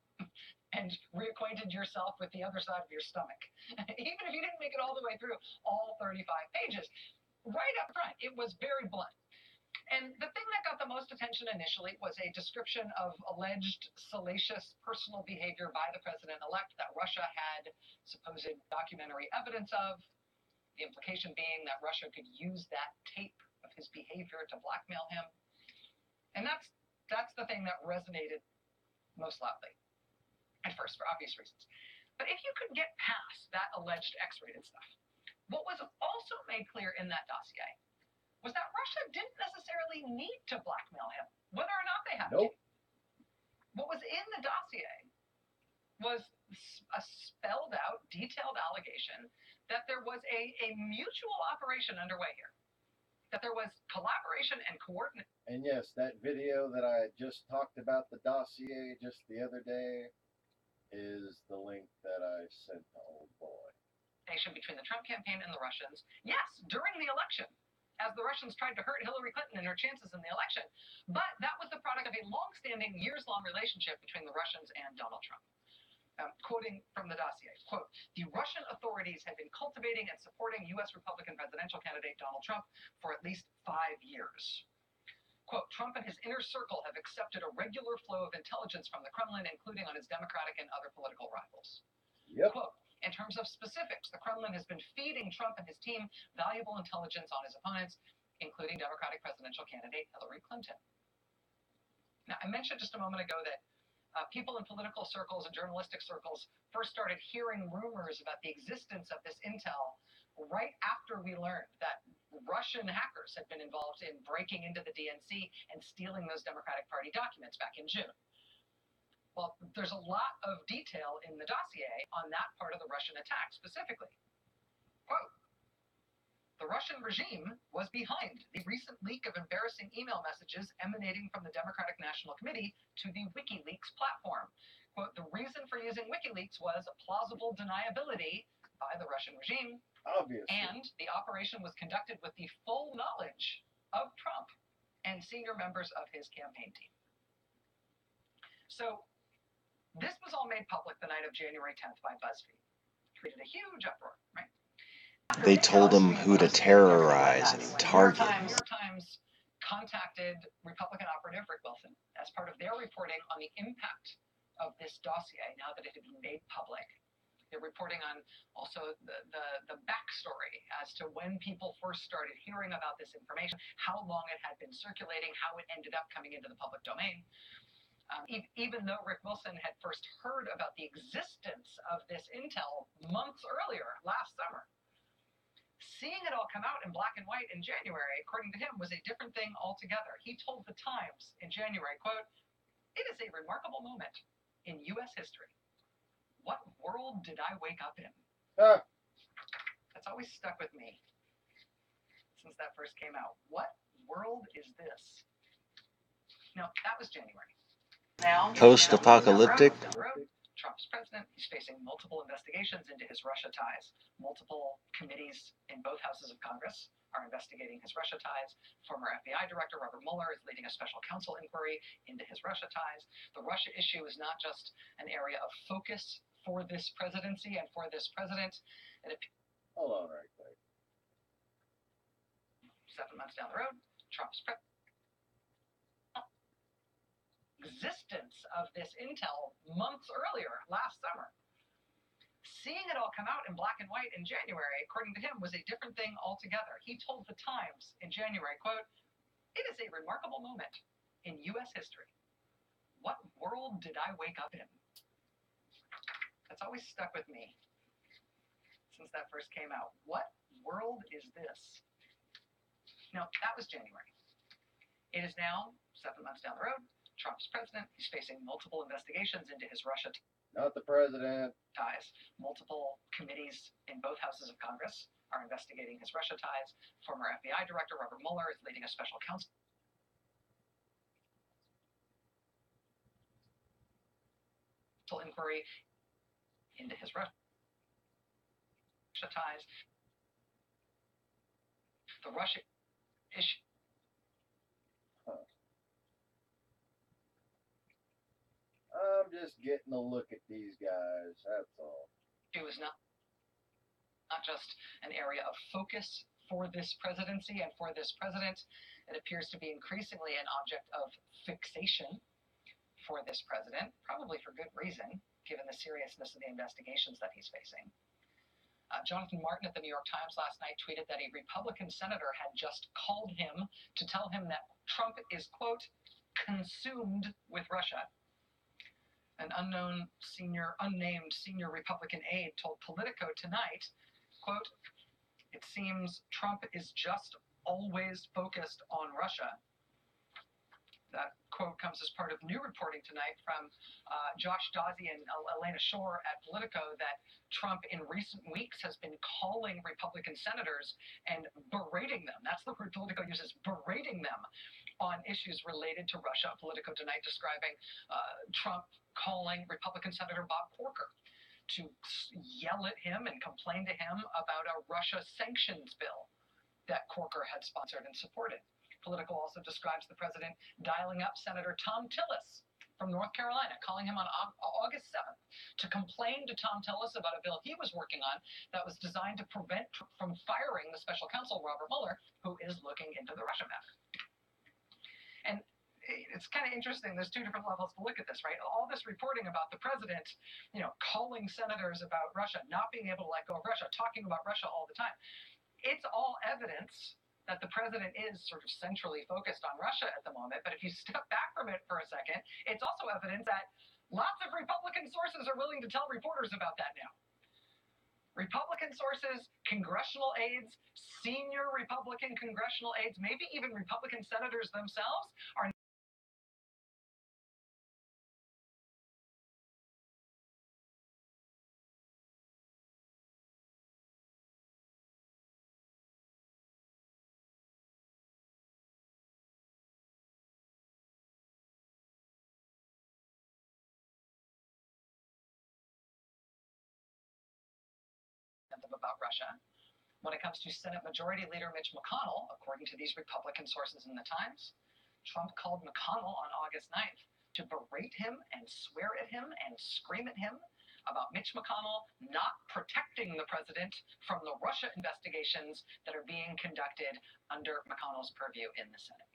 and reacquainted yourself with the other side of your stomach, even if you didn't make it all the way through all 35 pages, right up front, it was very blunt. And the thing that got the most attention initially was a description of alleged salacious personal behavior by the president-elect that Russia had supposed documentary evidence of, the implication being that Russia could use that tape of his behavior to blackmail him. And that's the thing that resonated most loudly at first, for obvious reasons. But if you could get past that alleged X-rated stuff, what was also made clear in that dossier was that Russia didn't necessarily need to blackmail him, whether or not they had to. What was in the dossier was a spelled out, detailed allegation that there was a mutual operation underway here, that there was collaboration and coordination. And yes, that video that I just talked about, the dossier just the other day, is the link that I sent to old boy. Between the Trump campaign and the Russians. Yes, during the election, as the Russians tried to hurt Hillary Clinton and her chances in the election. But that was the product of a long-standing, years-long relationship between the Russians and Donald Trump. Quoting from the dossier, quote, "The Russian authorities have been cultivating and supporting U.S. Republican presidential candidate Donald Trump for at least 5 years. Quote, Trump and his inner circle have accepted a regular flow of intelligence from the Kremlin, including on his Democratic and other political rivals." Yep. Quote, "In terms of specifics, the Kremlin has been feeding Trump and his team valuable intelligence on his opponents, including Democratic presidential candidate Hillary Clinton." Now, I mentioned just a moment ago that people in political circles and journalistic circles first started hearing rumors about the existence of this intel right after we learned that Russian hackers had been involved in breaking into the DNC and stealing those Democratic Party documents back in June. Well, there's a lot of detail in the dossier on that part of the Russian attack specifically. Quote, "The Russian regime was behind the recent leak of embarrassing email messages emanating from the Democratic National Committee to the WikiLeaks platform. Quote, the reason for using WikiLeaks was plausible deniability by the Russian regime. Obviously. And the operation was conducted with the full knowledge of Trump and senior members of his campaign team." So this was all made public the night of January 10th by BuzzFeed. Created a huge uproar, right? They told him who to terrorize and target. The New York Times contacted Republican operative Rick Wilson as part of their reporting on the impact of this dossier now that it had been made public. They're reporting on also the backstory as to when people first started hearing about this information, how long it had been circulating, how it ended up coming into the public domain. Even though Rick Wilson had first heard about the existence of this intel months earlier, last summer, seeing it all come out in black and white in January, according to him, was a different thing altogether. He told the Times in January, quote, "It is a remarkable moment in U.S. history. What world did I wake up in?" That's always stuck with me since that first came out. What world is this? No, that was January. Now, Post-apocalyptic? Trump's president. He's facing multiple investigations into his Russia ties. Multiple committees in both houses of Congress are investigating his Russia ties. Former FBI Director Robert Mueller is leading a special counsel inquiry into his Russia ties. The Russia issue is not just an area of focus for this presidency and for this president. Hold on right quick. 7 months down the road, Trump's existence of this intel months earlier, last summer. Seeing it all come out in black and white in January, according to him, was a different thing altogether. He told the Times in January, quote, "It is a remarkable moment in U.S. history. What world did I wake up in?" That's always stuck with me since that first came out. What world is this? Now, that was January. It is now 7 months down the road. Trump's president. He's facing multiple investigations into his Russia Not the president. ties. Multiple committees in both houses of Congress are investigating his Russia ties. Former FBI Director Robert Mueller is leading a special counsel inquiry into his Russia ties. The Russia issue. I'm just getting a look at these guys, that's all. It was not just an area of focus for this presidency and for this president. It appears to be increasingly an object of fixation for this president, probably for good reason, given the seriousness of the investigations that he's facing. Jonathan Martin at the New York Times last night tweeted that a Republican senator had just called him to tell him that Trump is, quote, consumed with Russia. An unnamed senior Republican aide told Politico tonight, quote, it seems Trump is just always focused on Russia. That quote comes as part of new reporting tonight from Josh Dawsey and Elena Shore at Politico that Trump in recent weeks has been calling Republican senators and berating them. That's the word Politico uses, berating them on issues related to Russia. Politico tonight describing Trump calling Republican Senator Bob Corker to yell at him and complain to him about a Russia sanctions bill that Corker had sponsored and supported. Politico also describes the president dialing up Senator Tom Tillis from North Carolina, calling him on August 7th to complain to Tom Tillis about a bill he was working on that was designed to prevent Trump from firing the special counsel, Robert Mueller, who is looking into the Russia matter. And it's kind of interesting. There's two different levels to look at this, right? All this reporting about the president, calling senators about Russia, not being able to let go of Russia, talking about Russia all the time. It's all evidence that the president is sort of centrally focused on Russia at the moment. But if you step back from it for a second, it's also evidence that lots of Republican sources are willing to tell reporters about that now. Republican sources, congressional aides, senior Republican congressional aides, maybe even Republican senators themselves are about Russia. When it comes to Senate Majority Leader Mitch McConnell, according to these Republican sources in the Times, Trump called McConnell on August 9th to berate him and swear at him and scream at him about Mitch McConnell not protecting the president from the Russia investigations that are being conducted under McConnell's purview in the Senate.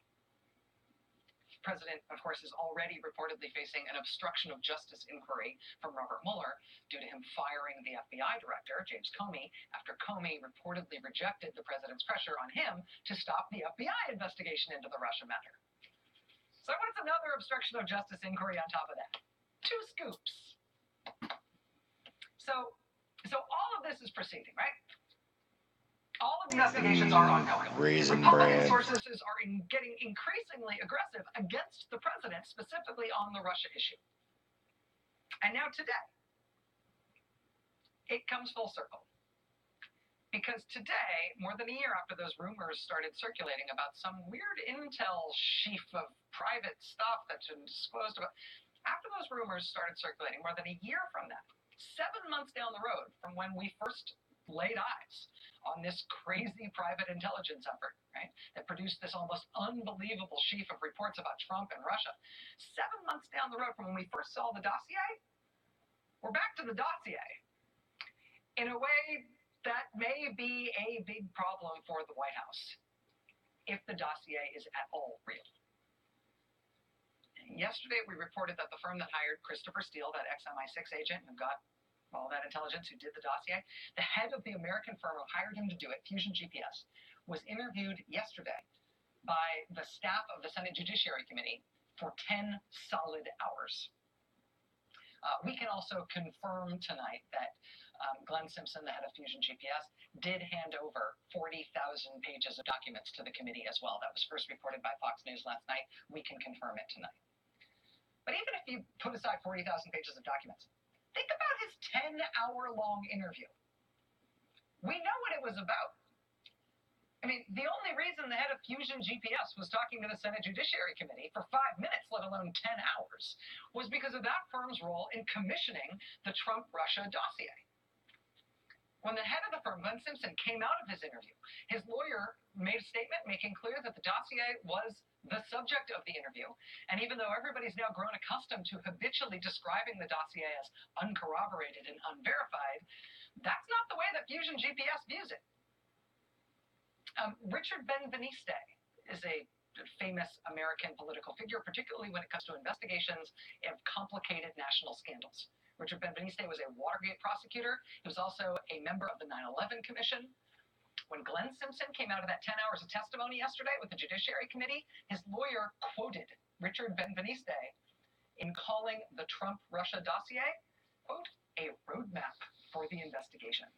The president, of course, is already reportedly facing an obstruction of justice inquiry from Robert Mueller due to him firing the FBI director, James Comey, after Comey reportedly rejected the president's pressure on him to stop the FBI investigation into the Russia matter. So what's another obstruction of justice inquiry on top of that? 2 scoops. So all of this is proceeding, right? All of the investigations are ongoing. Republican sources are getting increasingly aggressive against the president, specifically on the Russia issue. And now today, it comes full circle. Because today, more than a year after those rumors started circulating about some weird intel sheaf of private stuff that's been disclosed about, after those rumors started circulating, more than a year from that, 7 months down the road from when we first laid eyes on this crazy private intelligence effort, right, that produced this almost unbelievable sheaf of reports about Trump and Russia. 7 months down the road from when we first saw the dossier, we're back to the dossier in a way that may be a big problem for the White House if the dossier is at all real. Yesterday, we reported that the firm that hired Christopher Steele, that ex-MI6 agent who got all that intelligence, who did the dossier, the head of the American firm who hired him to do it, Fusion GPS, was interviewed yesterday by the staff of the Senate Judiciary Committee for 10 solid hours. We can also confirm tonight that Glenn Simpson, the head of Fusion GPS, did hand over 40,000 pages of documents to the committee as well. That was first reported by Fox News last night. We can confirm it tonight. But even if you put aside 40,000 pages of documents, think about his 10-hour-long interview. We know what it was about. I mean, the only reason the head of Fusion GPS was talking to the Senate Judiciary Committee for 5 minutes, let alone 10 hours, was because of that firm's role in commissioning the Trump-Russia dossier. When the head of the firm, Glenn Simpson, came out of his interview, his lawyer made a statement making clear that the dossier was the subject of the interview. And even though everybody's now grown accustomed to habitually describing the dossier as uncorroborated and unverified, that's not the way that Fusion GPS views it. Richard Benveniste is a famous American political figure, particularly when it comes to investigations of complicated national scandals. Richard Benveniste was a Watergate prosecutor. He was also a member of the 9/11 Commission. When Glenn Simpson came out of that 10 hours of testimony yesterday with the Judiciary Committee, his lawyer quoted Richard Benveniste in calling the Trump-Russia dossier, quote, a roadmap for the investigation.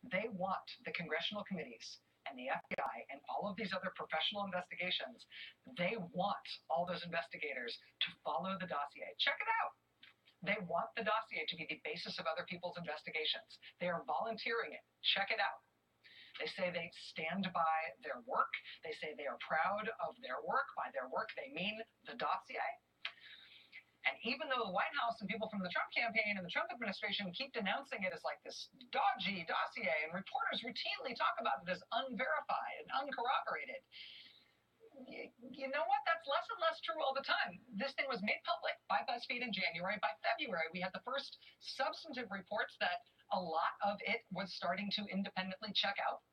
They want the congressional committees and the FBI and all of these other professional investigations, they want all those investigators to follow the dossier. Check it out. They want the dossier to be the basis of other people's investigations. They are volunteering it. Check it out. They say they stand by their work. They say they are proud of their work. By their work, they mean the dossier. And even though the White House and people from the Trump campaign and the Trump administration keep denouncing it as like this dodgy dossier, and reporters routinely talk about it as unverified and uncorroborated, you know what? That's less and less true all the time. This thing was made public by BuzzFeed in January. By February, we had the first substantive reports that a lot of it was starting to independently check out.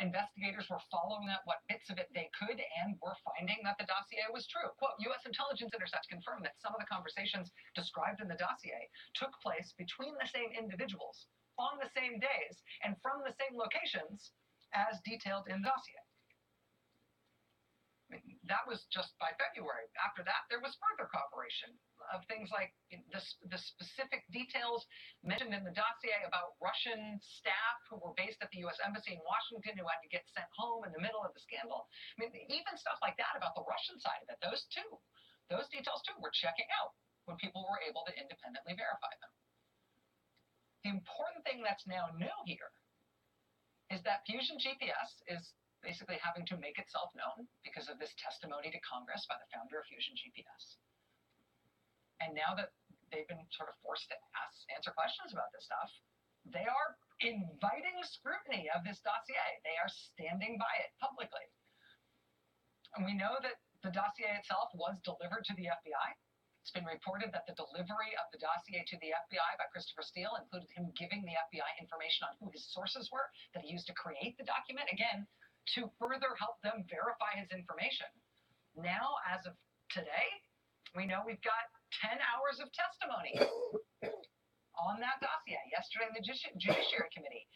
Investigators were following up what bits of it they could and were finding that the dossier was true. Quote, U.S. intelligence intercepts confirmed that some of the conversations described in the dossier took place between the same individuals on the same days and from the same locations as detailed in the dossier. That was just by February. After that, there was further corroboration of things like the specific details mentioned in the dossier about Russian staff who were based at the U.S. Embassy in Washington who had to get sent home in the middle of the scandal. I mean, even stuff like that about the Russian side of it, those details too were checking out when people were able to independently verify them. The important thing that's now new here is that Fusion GPS is basically having to make itself known because of this testimony to Congress by the founder of Fusion GPS. And now that they've been sort of forced to answer questions about this stuff, they are inviting scrutiny of this dossier. They are standing by it publicly. And we know that the dossier itself was delivered to the FBI. It's been reported that the delivery of the dossier to the FBI by Christopher Steele included him giving the FBI information on who his sources were that he used to create the document, again, to further help them verify his information. Now, as of today, we know we've got 10 hours of testimony on that dossier yesterday in the Judiciary Committee.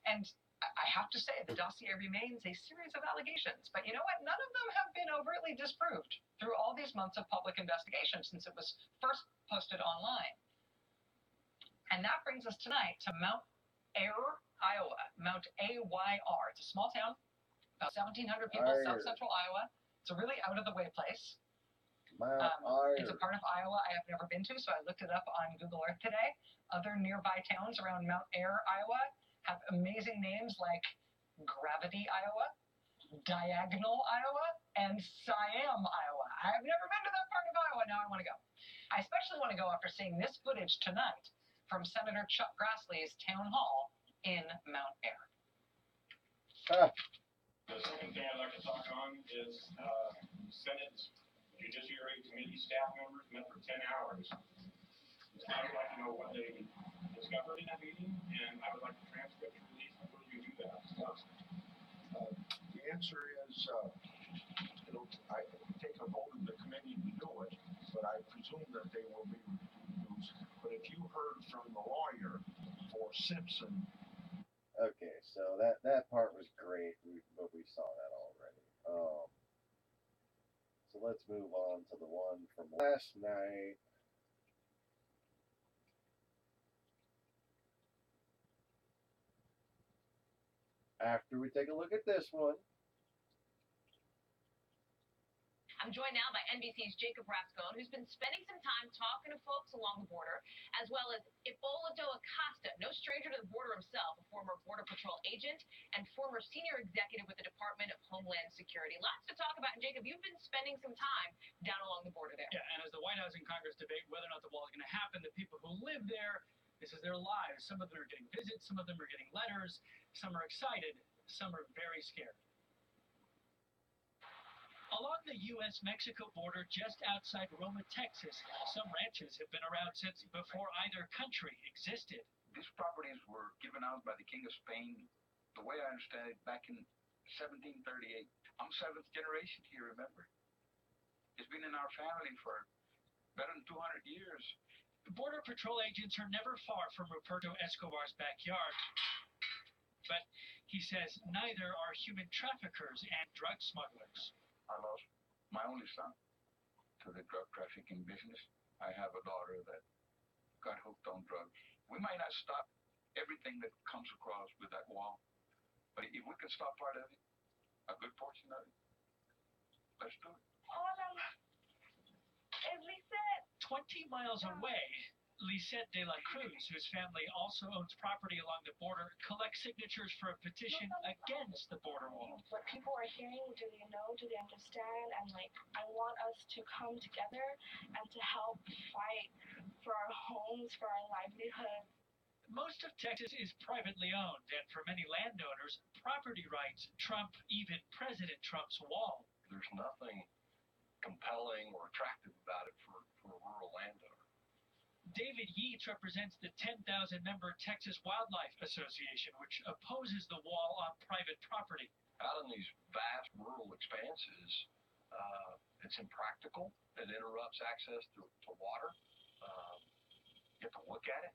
And I have to say, the dossier remains a series of allegations. But you know what? None of them have been overtly disproved through all these months of public investigation since it was first posted online. And that brings us tonight to Mount Ayr, Iowa. Mount A-Y-R. It's a small town, about 1,700 people, south central Iowa. It's a really out-of-the-way place. It's a part of Iowa I have never been to, so I looked it up on Google Earth today. Other nearby towns around Mount Ayr, Iowa, have amazing names like Gravity, Iowa, Diagonal, Iowa, and Siam, Iowa. I have never been to that part of Iowa. Now I want to go. I especially want to go after seeing this footage tonight from Senator Chuck Grassley's town hall in Mount Ayr. The second thing I'd like to talk on is Senate Judiciary Committee staff members met for 10 hours. I would like to know what they discovered in that meeting, and I would like the transcript released before you do that. The answer is, I take a vote of the committee to do it, but I presume that they will be used. But if you heard from the lawyer for Simpson. Okay, so that part was great, but we saw that already. So let's move on to the one from last night. after we take a look at this one. I'm joined now by NBC's Jacob Rascone, who's been spending some time talking to folks along the border, as well as Hipólito Acosta, no stranger to the border himself, a former Border Patrol agent and former senior executive with the Department of Homeland Security. Lots to talk about. And Jacob, you've been spending some time down along the border there. Yeah, and as the White House and Congress debate whether or not the wall is going to happen, the people who live there, this is their lives. Some of them are getting visits, some of them are getting letters, some are excited, some are very scared. Along the U.S.-Mexico border just outside Roma, Texas, some ranches have been around since before either country existed. These properties were given out by the King of Spain, the way I understand it, back in 1738. I'm seventh generation here, remember? It's been in our family for better than 200 years. Border Patrol agents are never far from Ruperto Escobar's backyard. But he says neither are human traffickers and drug smugglers. I lost my only son to the drug trafficking business. I have a daughter that got hooked on drugs. We might not stop everything that comes across with that wall, but if we can stop part of it, a good portion of it, let's do it. Hola, es Lisette. 20 miles away, Lisette de la Cruz, whose family also owns property along the border, collects signatures for a petition against the border wall. What people are hearing, do they know, do they understand? And I want us to come together and to help fight for our homes, for our livelihood. Most of Texas is privately owned, and for many landowners, property rights trump even President Trump's wall. There's nothing compelling or attractive about it for a rural landowner. David Yeats represents the 10,000-member Texas Wildlife Association, which opposes the wall on private property. Out in these vast rural expanses, it's impractical. It interrupts access to water. You have to look at it.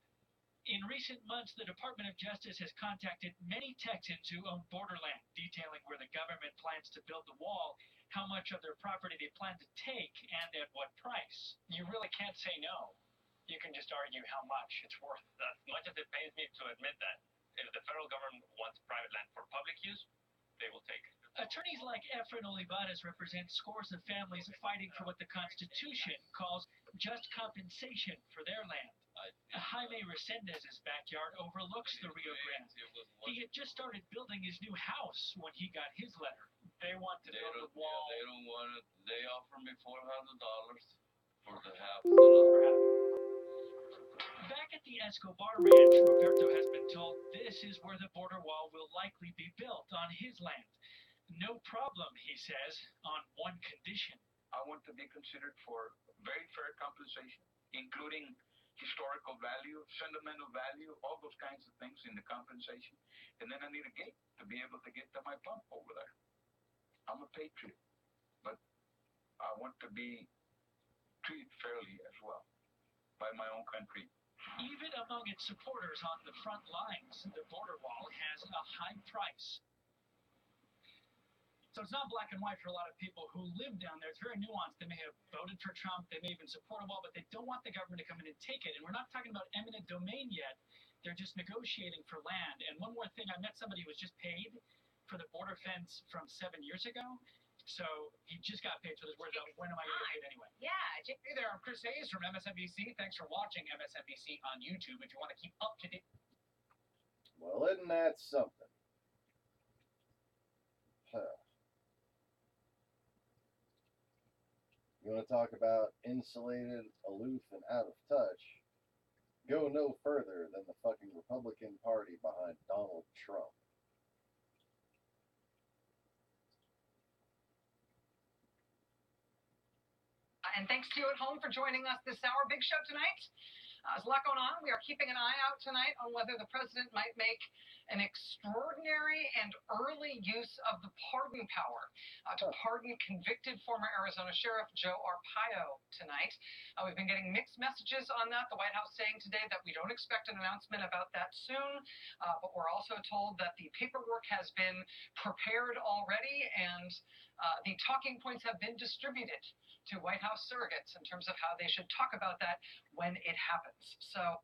In recent months, the Department of Justice has contacted many Texans who own borderland, detailing where the government plans to build the wall, how much of their property they plan to take, and at what price. You really can't say no. You can just argue how much it's worth. As much as it pains me to admit that, if the federal government wants private land for public use, they will take it. Attorneys like Efren Olivares represent scores of families fighting for what the Constitution calls just compensation for their land. Jaime Resendez's backyard overlooks the Rio Grande. He had just started building his new house when he got his letter. They want to build the wall. Yeah, they don't want it. They offer me $400 for the house that Back at the Escobar Ranch, Roberto has been told this is where the border wall will likely be built on his land. No problem, he says, on one condition. I want to be considered for very fair compensation, including historical value, sentimental value, all those kinds of things in the compensation. And then I need a gate to be able to get to my pump over there. I'm a patriot, but I want to be treated fairly as well by my own country. Even among its supporters on the front lines, the border wall has a high price. So it's not black and white for a lot of people who live down there. It's very nuanced. They may have voted for Trump. They may even support a wall, but they don't want the government to come in and take it. And we're not talking about eminent domain yet. They're just negotiating for land. And one more thing, I met somebody who was just paid for the border fence from 7 years ago. So he just got paid, so there's words about when am I going to get paid anyway? Yeah. Hey there, I'm Chris Hayes from MSNBC. Thanks for watching MSNBC on YouTube. If you want to keep up to date. Well, isn't that something? Huh. You want to talk about insulated, aloof, and out of touch? Go no further than the fucking Republican Party behind Donald Trump. And thanks to you at home for joining us this hour. Big show tonight. There's a lot going on. We are keeping an eye out tonight on whether the president might make an extraordinary and early use of the pardon power to pardon convicted former Arizona Sheriff Joe Arpaio tonight. We've been getting mixed messages on that. The White House saying today that we don't expect an announcement about that soon, but we're also told that the paperwork has been prepared already and the talking points have been distributed to White House surrogates in terms of how they should talk about that when it happens. So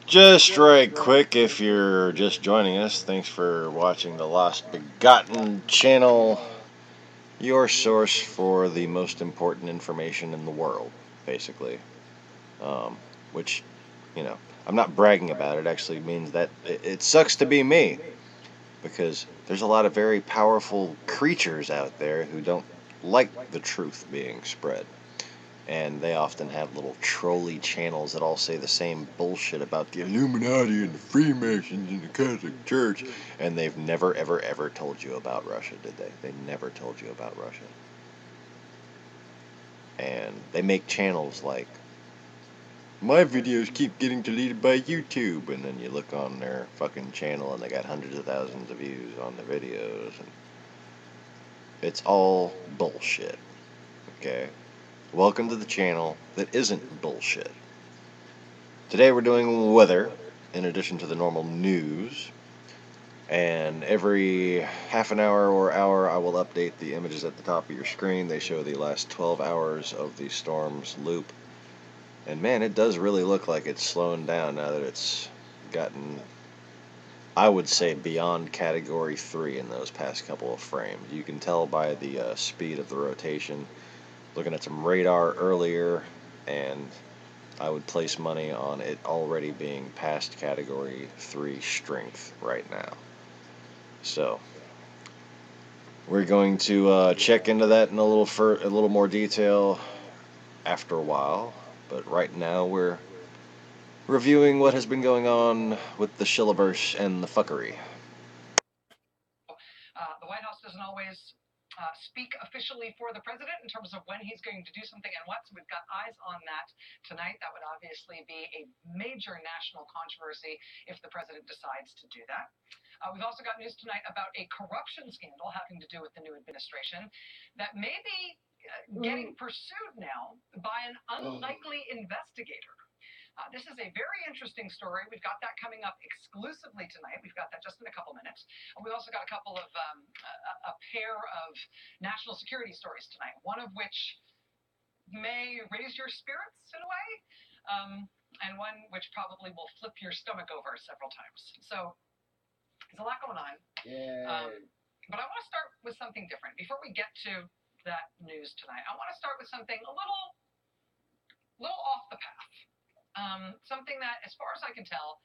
Just right quick, if you're just joining us, thanks for watching the Lost Begotten channel, your source for the most important information in the world, basically. Which, you know, I'm not bragging about it, actually means that it sucks to be me, because there's a lot of very powerful creatures out there who don't like the truth being spread. And they often have little trolly channels that all say the same bullshit about the Illuminati and the Freemasons and the Catholic Church. And they've never, ever, ever told you about Russia, did they? They never told you about Russia. And they make channels like, my videos keep getting deleted by YouTube. And then you look on their fucking channel and they got hundreds of thousands of views on the videos. And it's all bullshit. Okay? Welcome to the channel that isn't bullshit. Today we're doing weather, in addition to the normal news. And every half an hour or hour I will update the images at the top of your screen. They show the last 12 hours of the storm's loop. And man, it does really look like it's slowing down now that it's gotten, I would say, beyond Category 3 in those past couple of frames. You can tell by the speed of the rotation. Looking at some radar earlier, and I would place money on it already being past Category 3 strength right now. So we're going to check into that in a little more detail after a while. But right now we're reviewing what has been going on with the Shillaverse and the fuckery. The White House doesn't always speak officially for the president in terms of when he's going to do something and what. So we've got eyes on that tonight. That would obviously be a major national controversy if the president decides to do that. We've also got news tonight about a corruption scandal having to do with the new administration that may be getting pursued now by an unlikely investigator. This is a very interesting story. We've got that coming up exclusively tonight. We've got that just in a couple minutes. We also got a couple of a pair of national security stories tonight, one of which may raise your spirits in a way, and one which probably will flip your stomach over several times. So there's a lot going on. But I want to start with something different. Before we get to that news tonight, I want to start with something a little off the path. Something that, as far as I can tell,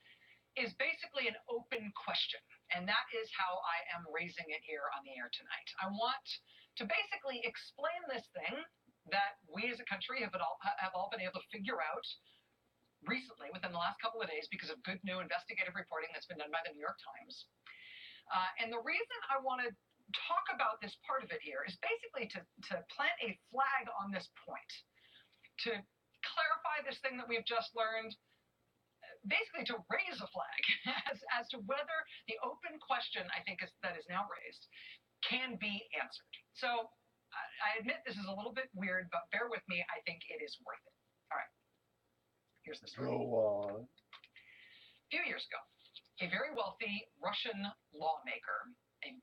is basically an open question. And that is how I am raising it here on the air tonight. I want to basically explain this thing that we as a country have all been able to figure out recently, within the last couple of days, because of good new investigative reporting that's been done by the New York Times. And the reason I want to talk about this part of it here is basically to plant a flag on this point, to clarify this thing that we've just learned, basically to raise a flag as to whether the open question, I think, that is now raised can be answered. So I admit this is a little bit weird, but bear with me. I think it is worth it. All right. Here's the story. Go on. A few years ago, a very wealthy Russian lawmaker, a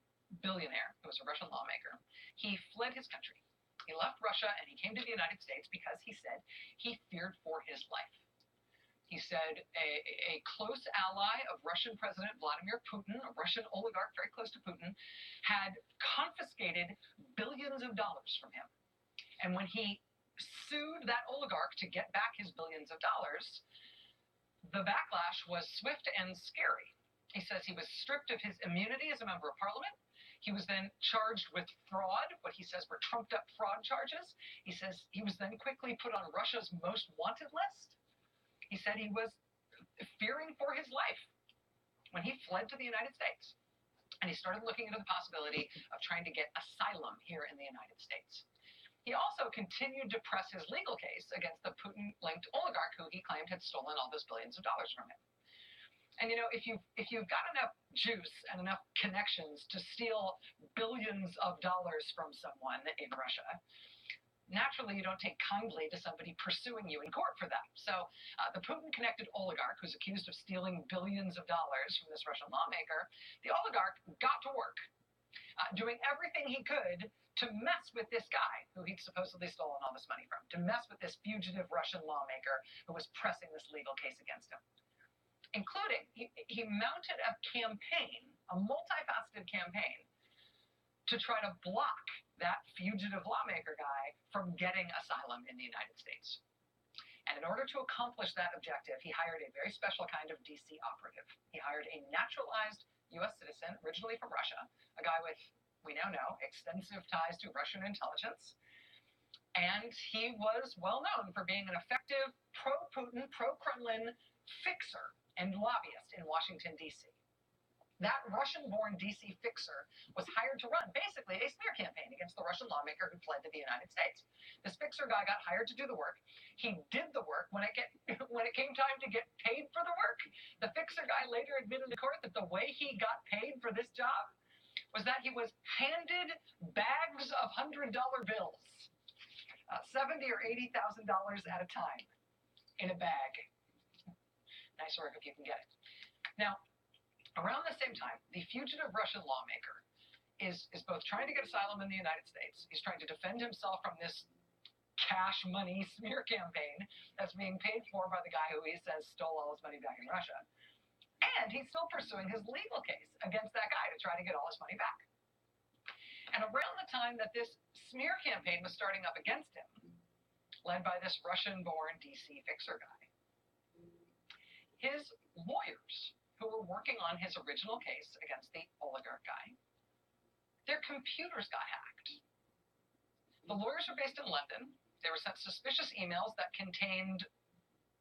billionaire who was a Russian lawmaker, he fled his country. He left Russia and he came to the United States because he said he feared for his life. He said a close ally of Russian President Vladimir Putin, a Russian oligarch very close to Putin, had confiscated billions of dollars from him. And when he sued that oligarch to get back his billions of dollars, the backlash was swift and scary. He says he was stripped of his immunity as a member of parliament. He was then charged with fraud, what he says were trumped-up fraud charges. He says he was then quickly put on Russia's most wanted list. He said he was fearing for his life when he fled to the United States. And he started looking into the possibility of trying to get asylum here in the United States. He also continued to press his legal case against the Putin-linked oligarch who he claimed had stolen all those billions of dollars from him. And you know, if you've got enough juice and enough connections to steal billions of dollars from someone in Russia, naturally you don't take kindly to somebody pursuing you in court for that. So the Putin-connected oligarch who's accused of stealing billions of dollars from this Russian lawmaker, the oligarch got to work doing everything he could to mess with this guy who he'd supposedly stolen all this money from, to mess with this fugitive Russian lawmaker who was pressing this legal case against him. including he mounted a campaign, a multifaceted campaign, to try to block that fugitive lawmaker guy from getting asylum in the United States. And in order to accomplish that objective, he hired a very special kind of DC operative. He hired a naturalized U.S. citizen, originally from Russia, a guy with, we now know, extensive ties to Russian intelligence. And he was well known for being an effective pro-Putin, pro-Kremlin fixer and lobbyist in Washington, D.C. That Russian-born D.C. fixer was hired to run basically a smear campaign against the Russian lawmaker who fled to the United States. This fixer guy got hired to do the work. He did the work. When it came time to get paid for the work, the fixer guy later admitted to court that the way he got paid for this job was that he was handed bags of $100 bills, $70,000 or $80,000 at a time, in a bag. Nice work if you can get it. Now, around the same time, the fugitive Russian lawmaker is both trying to get asylum in the United States. He's trying to defend himself from this cash money smear campaign that's being paid for by the guy who he says stole all his money back in Russia. And he's still pursuing his legal case against that guy to try to get all his money back. And around the time that this smear campaign was starting up against him, led by this Russian-born DC fixer guy, his lawyers, who were working on his original case against the oligarch guy, their computers got hacked. The lawyers were based in London. They were sent suspicious emails that contained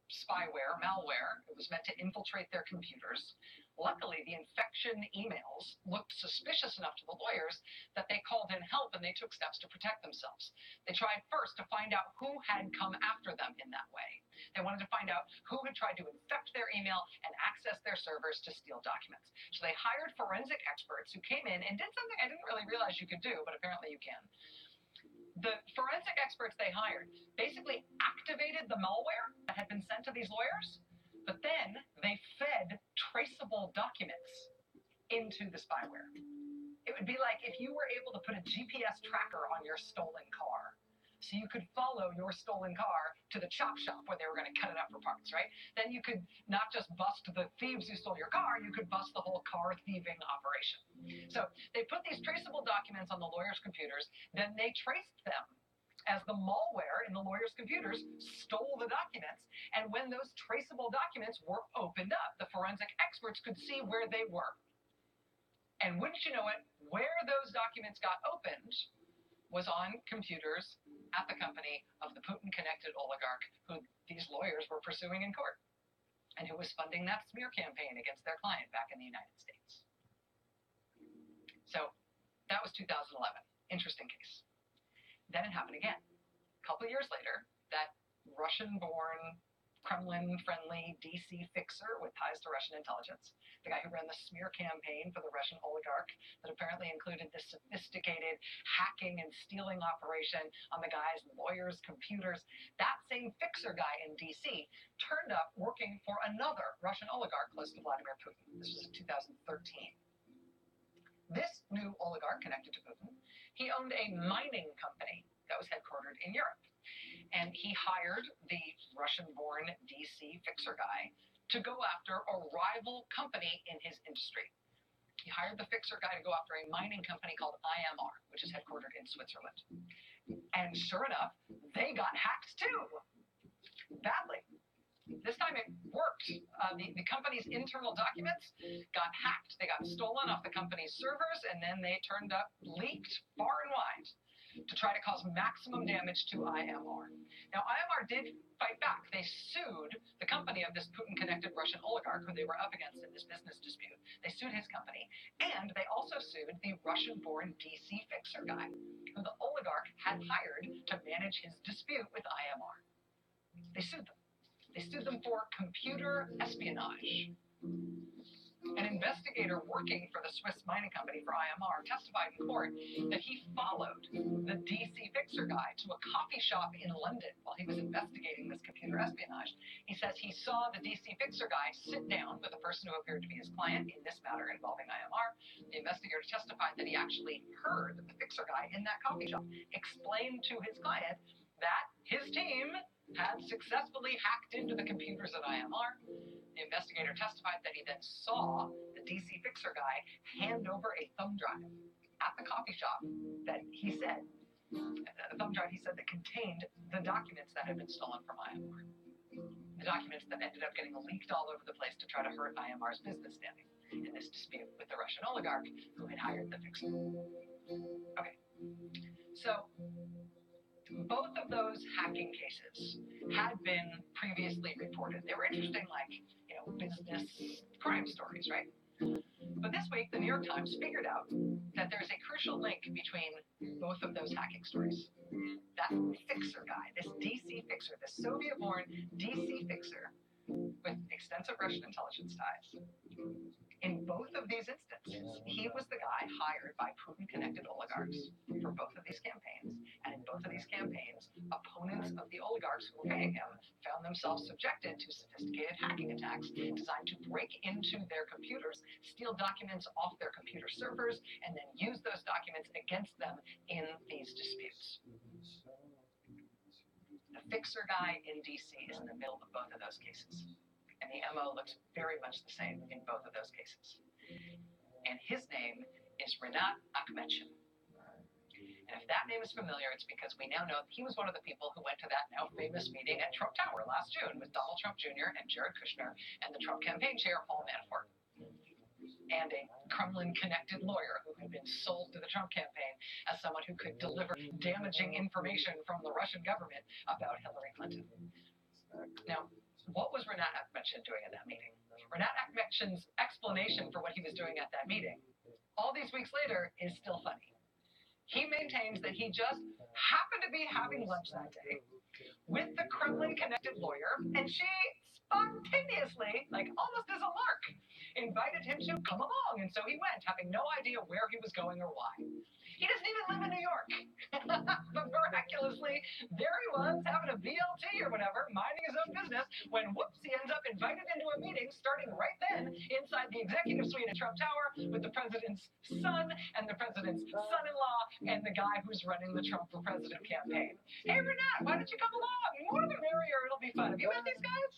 spyware, malware. It was meant to infiltrate their computers. Luckily, the infection emails looked suspicious enough to the lawyers that they called in help and they took steps to protect themselves. They tried first to find out who had come after them in that way. They wanted to find out who had tried to infect their email and access their servers to steal documents. So they hired forensic experts who came in and did something I didn't really realize you could do, but apparently you can. The forensic experts they hired basically activated the malware that had been sent to these lawyers, but then they fed traceable documents into the spyware. It would be like if you were able to put a GPS tracker on your stolen car, so you could follow your stolen car to the chop shop where they were going to cut it up for parts, right? Then you could not just bust the thieves who stole your car, you could bust the whole car thieving operation. So they put these traceable documents on the lawyers' computers, then they traced them as the malware in the lawyers' computers stole the documents. And when those traceable documents were opened up, the forensic experts could see where they were. And wouldn't you know it, where those documents got opened was on computers at the company of the Putin-connected oligarch who these lawyers were pursuing in court and who was funding that smear campaign against their client back in the United States. So that was 2011. Interesting case. Then it happened again. A couple of years later, that Russian-born, Kremlin-friendly DC fixer with ties to Russian intelligence, the guy who ran the smear campaign for the Russian oligarch that apparently included this sophisticated hacking and stealing operation on the guy's lawyers' computers, that same fixer guy in DC turned up working for another Russian oligarch close to Vladimir Putin. This was in 2013. This new oligarch connected to Putin, he owned a mining company that was headquartered in Europe. And he hired the Russian-born DC fixer guy to go after a rival company in his industry. He hired the fixer guy to go after a mining company called IMR, which is headquartered in Switzerland. And sure enough, they got hacked too, badly. This time it worked. The company's internal documents got hacked. They got stolen off the company's servers, and then they turned up leaked far and wide to try to cause maximum damage to IMR. Now, IMR did fight back. They sued the company of this Putin-connected Russian oligarch who they were up against in this business dispute. They sued his company, and they also sued the Russian-born DC fixer guy who the oligarch had hired to manage his dispute with IMR. They sued them. They sued them for computer espionage. An investigator working for the Swiss mining company for IMR testified in court that he followed the DC fixer guy to a coffee shop in London while he was investigating this computer espionage. He says he saw the DC fixer guy sit down with a person who appeared to be his client in this matter involving IMR. The investigator testified that he actually heard the fixer guy in that coffee shop explain to his client that his team had successfully hacked into the computers at IMR, The investigator testified that he then saw the DC fixer guy hand over a thumb drive at the coffee shop that he said, a thumb drive he said that contained the documents that had been stolen from IMR. The documents that ended up getting leaked all over the place to try to hurt IMR's business standing in this dispute with the Russian oligarch who had hired the fixer. Okay, so both of those hacking cases had been previously reported. They were interesting, like, business crime stories, right? But this week, the New York Times figured out that there's a crucial link between both of those hacking stories. That fixer guy, this DC fixer, this Soviet-born DC fixer with extensive Russian intelligence ties. In both of these instances, he was the guy hired by Putin-connected oligarchs for both of these campaigns. And in both of these campaigns, opponents of the oligarchs who were paying him found themselves subjected to sophisticated hacking attacks designed to break into their computers, steal documents off their computer servers, and then use those documents against them in these disputes. The fixer guy in DC is in the middle of both of those cases. And the MO looks very much the same in both of those cases. And his name is Rinat Akhmetshin. And if that name is familiar, it's because we now know that he was one of the people who went to that now famous meeting at Trump Tower last June with Donald Trump Jr. and Jared Kushner and the Trump campaign chair, Paul Manafort. And a Kremlin-connected lawyer who had been sold to the Trump campaign as someone who could deliver damaging information from the Russian government about Hillary Clinton. Now, what was Rinat Akhmetshin doing at that meeting? Rinat Akhmetshin's explanation for what he was doing at that meeting, all these weeks later, is still funny. He maintains that he just happened to be having lunch that day with the Kremlin-connected lawyer, and she spontaneously, like almost as a lark, invited him to come along, and so he went, having no idea where he was going or why. He doesn't even live in New York. But miraculously, there he was, having a BLT or whatever, minding his own business, when whoops, he ends up invited into a meeting starting right then inside the executive suite at Trump Tower with the president's son and the president's son-in-law and the guy who's running the Trump for President campaign. Hey, Rinat, why don't you come along? More the merrier, it'll be fun. Have you met these guys?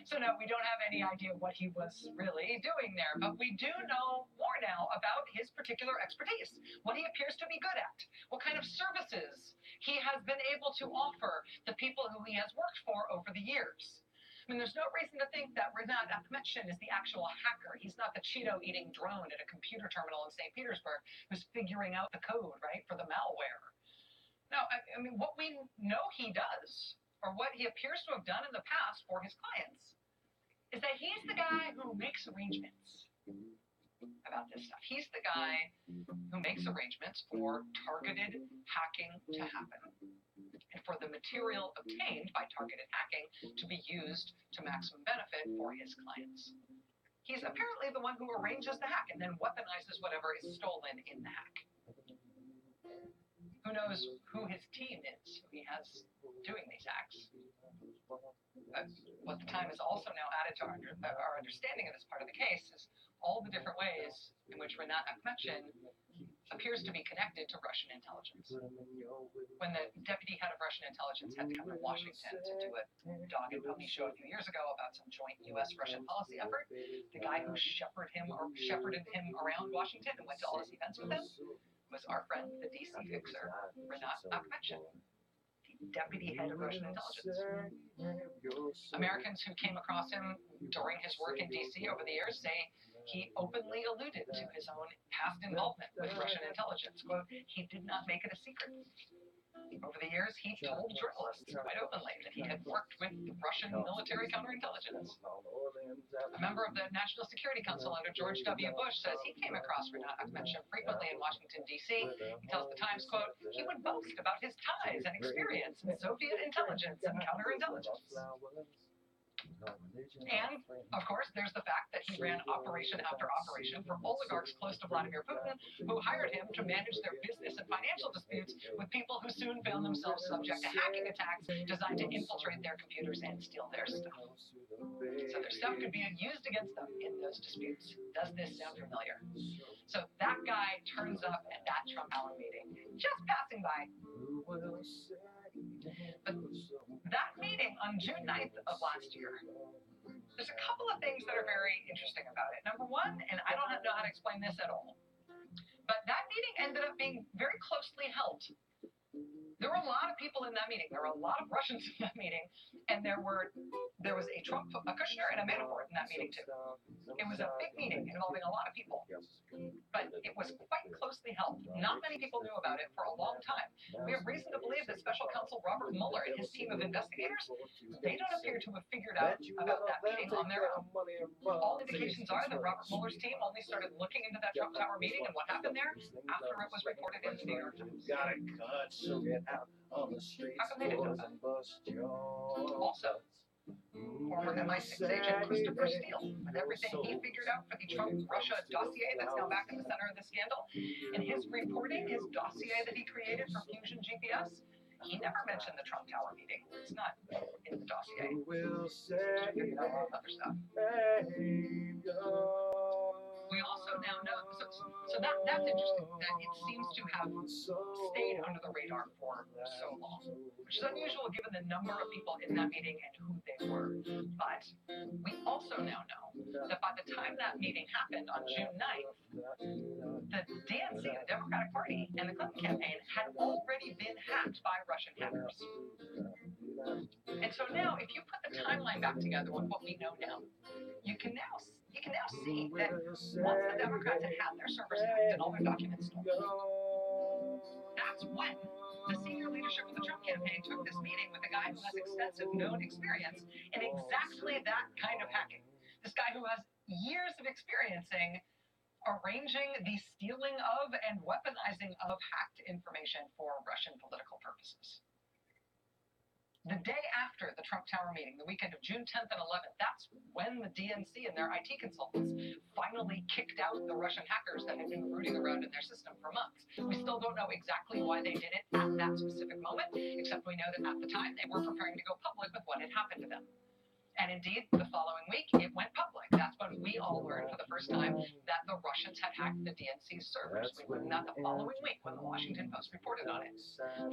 So no, we don't have any idea what he was really doing there, but we do know more now about his particular expertise, what he appears to be good at, what kind of services he has been able to offer the people who he has worked for over the years. I mean, there's no reason to think that Rinat Akhmetshin is the actual hacker. He's not the Cheeto-eating drone at a computer terminal in St. Petersburg who's figuring out the code, right, for the malware. No, I mean, what we know he does, or what he appears to have done in the past for his clients, is that he's the guy who makes arrangements about this stuff. He's the guy who makes arrangements for targeted hacking to happen, and for the material obtained by targeted hacking to be used to maximum benefit for his clients. He's apparently the one who arranges the hack and then weaponizes whatever is stolen in the hack. Who knows who his team is, who he has doing these hacks. What the Time has also now added to our understanding of this part of the case is all the different ways in which Rinat Akhmetshin appears to be connected to Russian intelligence. When the deputy head of Russian intelligence had to come to Washington to do a dog and pony show a few years ago about some joint U.S.-Russian policy effort, the guy who shepherded him around Washington and went to all his events with him was our friend, the DC fixer, Rinat Akhmetshin, the deputy head of Russian intelligence. Americans who came across him during his work in DC over the years say he openly alluded to his own past involvement with Russian intelligence. Quote, he did not make it a secret. Over the years, he told journalists quite openly that he had worked with Russian military counterintelligence. A member of the National Security Council under George W. Bush says he came across Rinat Akhmetshin frequently in Washington, D.C. He tells the Times, quote, he would boast about his ties and experience in Soviet intelligence and counterintelligence. And, of course, there's the fact that he ran operation after operation for oligarchs close to Vladimir Putin, who hired him to manage their business and financial disputes with people who soon found themselves subject to hacking attacks designed to infiltrate their computers and steal their stuff. So their stuff could be used against them in those disputes. Does this sound familiar? So that guy turns up at that Trump Tower meeting, just passing by. But that meeting on June 9th of last year, there's a couple of things that are very interesting about it. Number one, and I don't know how to explain this at all, but that meeting ended up being very closely held. There were a lot of people in that meeting. There were a lot of Russians in that meeting, and there was a Trump, a Kushner, and a Manafort in that meeting too. It was a big meeting involving a lot of people, but it was quite closely held. Not many people knew about it for a long time. We have reason to believe that Special Counsel Robert Mueller and his team of investigators, they don't appear to have figured out about that meeting on their own. All indications are that Robert Mueller's team only started looking into that Trump Tower meeting and what happened there after it was reported in the New York Times. How come they didn't know that? Also, former MI6 agent Christopher Steele, with everything he figured out for the Trump-Russia dossier that's now back in the center of the scandal, in his reporting, his dossier that he created for Fusion GPS, he never mentioned the Trump Tower meeting. It's not in the dossier. He figured out a lot of other stuff. We also now know, so that's interesting, that it seems to have stayed under the radar for so long, which is unusual given the number of people in that meeting and who they were. But we also now know that by the time that meeting happened on June 9th, the DNC, the Democratic Party, and the Clinton campaign had already been hacked by Russian hackers. And so now, if you put the timeline back together with what we know now, you can now see that once the Democrats had their servers hacked and all their documents stolen, that's when the senior leadership of the Trump campaign took this meeting with a guy who has extensive known experience in exactly that kind of hacking. This guy who has years of experiencing arranging the stealing of and weaponizing of hacked information for Russian political purposes. The day after the Trump Tower meeting, the weekend of June 10th and 11th, that's when the DNC and their IT consultants finally kicked out the Russian hackers that had been rooting around in their system for months. We still don't know exactly why they did it at that specific moment, except we know that at the time they were preparing to go public with what had happened to them. And indeed, the following week, it went public. That's when we all learned for the first time that the Russians had hacked the DNC's servers. We learned that the following week when the Washington Post reported on it.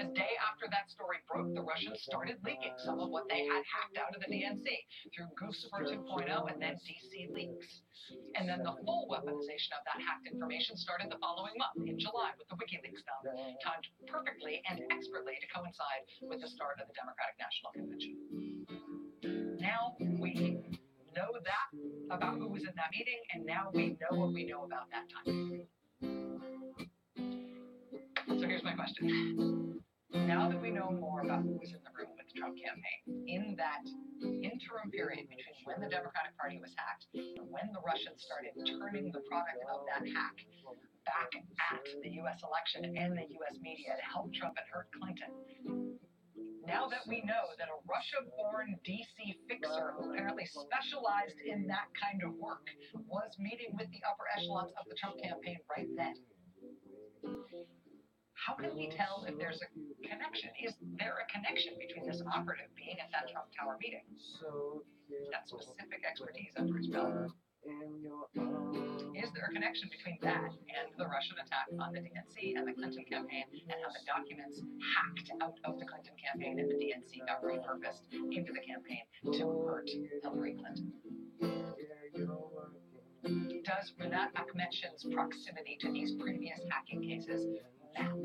The day after that story broke, the Russians started leaking some of what they had hacked out of the DNC through Gooseper 2.0 and then DC leaks. And then the full weaponization of that hacked information started the following month, in July, with the WikiLeaks dump, timed perfectly and expertly to coincide with the start of the Democratic National Convention. Now we know that about who was in that meeting, and now we know what we know about that time. So here's my question. Now that we know more about who was in the room with the Trump campaign, in that interim period between when the Democratic Party was hacked and when the Russians started turning the product of that hack back at the U.S. election and the U.S. media to help Trump and hurt Clinton, now that we know that a Russia-born DC fixer who apparently specialized in that kind of work was meeting with the upper echelons of the Trump campaign right then, how can we tell if there's a connection? Is there a connection between this operative being at that Trump Tower meeting, that specific expertise under his belt? Is there a connection between that and the Russian attack on the DNC and the Clinton campaign, and how the documents hacked out of the Clinton campaign and the DNC got repurposed into the campaign to hurt Hillary Clinton? Does Renat Akhmetshin's proximity to these previous hacking cases map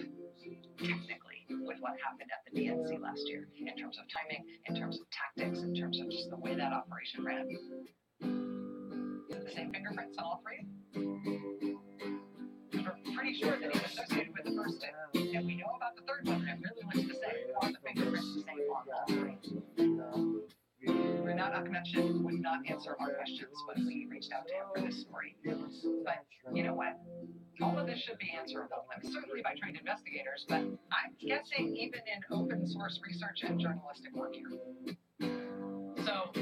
technically with what happened at the DNC last year in terms of timing, in terms of tactics, in terms of just the way that operation ran? The same fingerprints on all three? We're pretty sure that he's associated with the first two, and we know about the third one, and it really looks the same. Are the fingerprints the same on all three? Renat Akhmetshin would not answer our questions when we reached out to him for this story. But you know what? All of this should be answerable, certainly by trained investigators, but I'm guessing even in open source research and journalistic work here. So,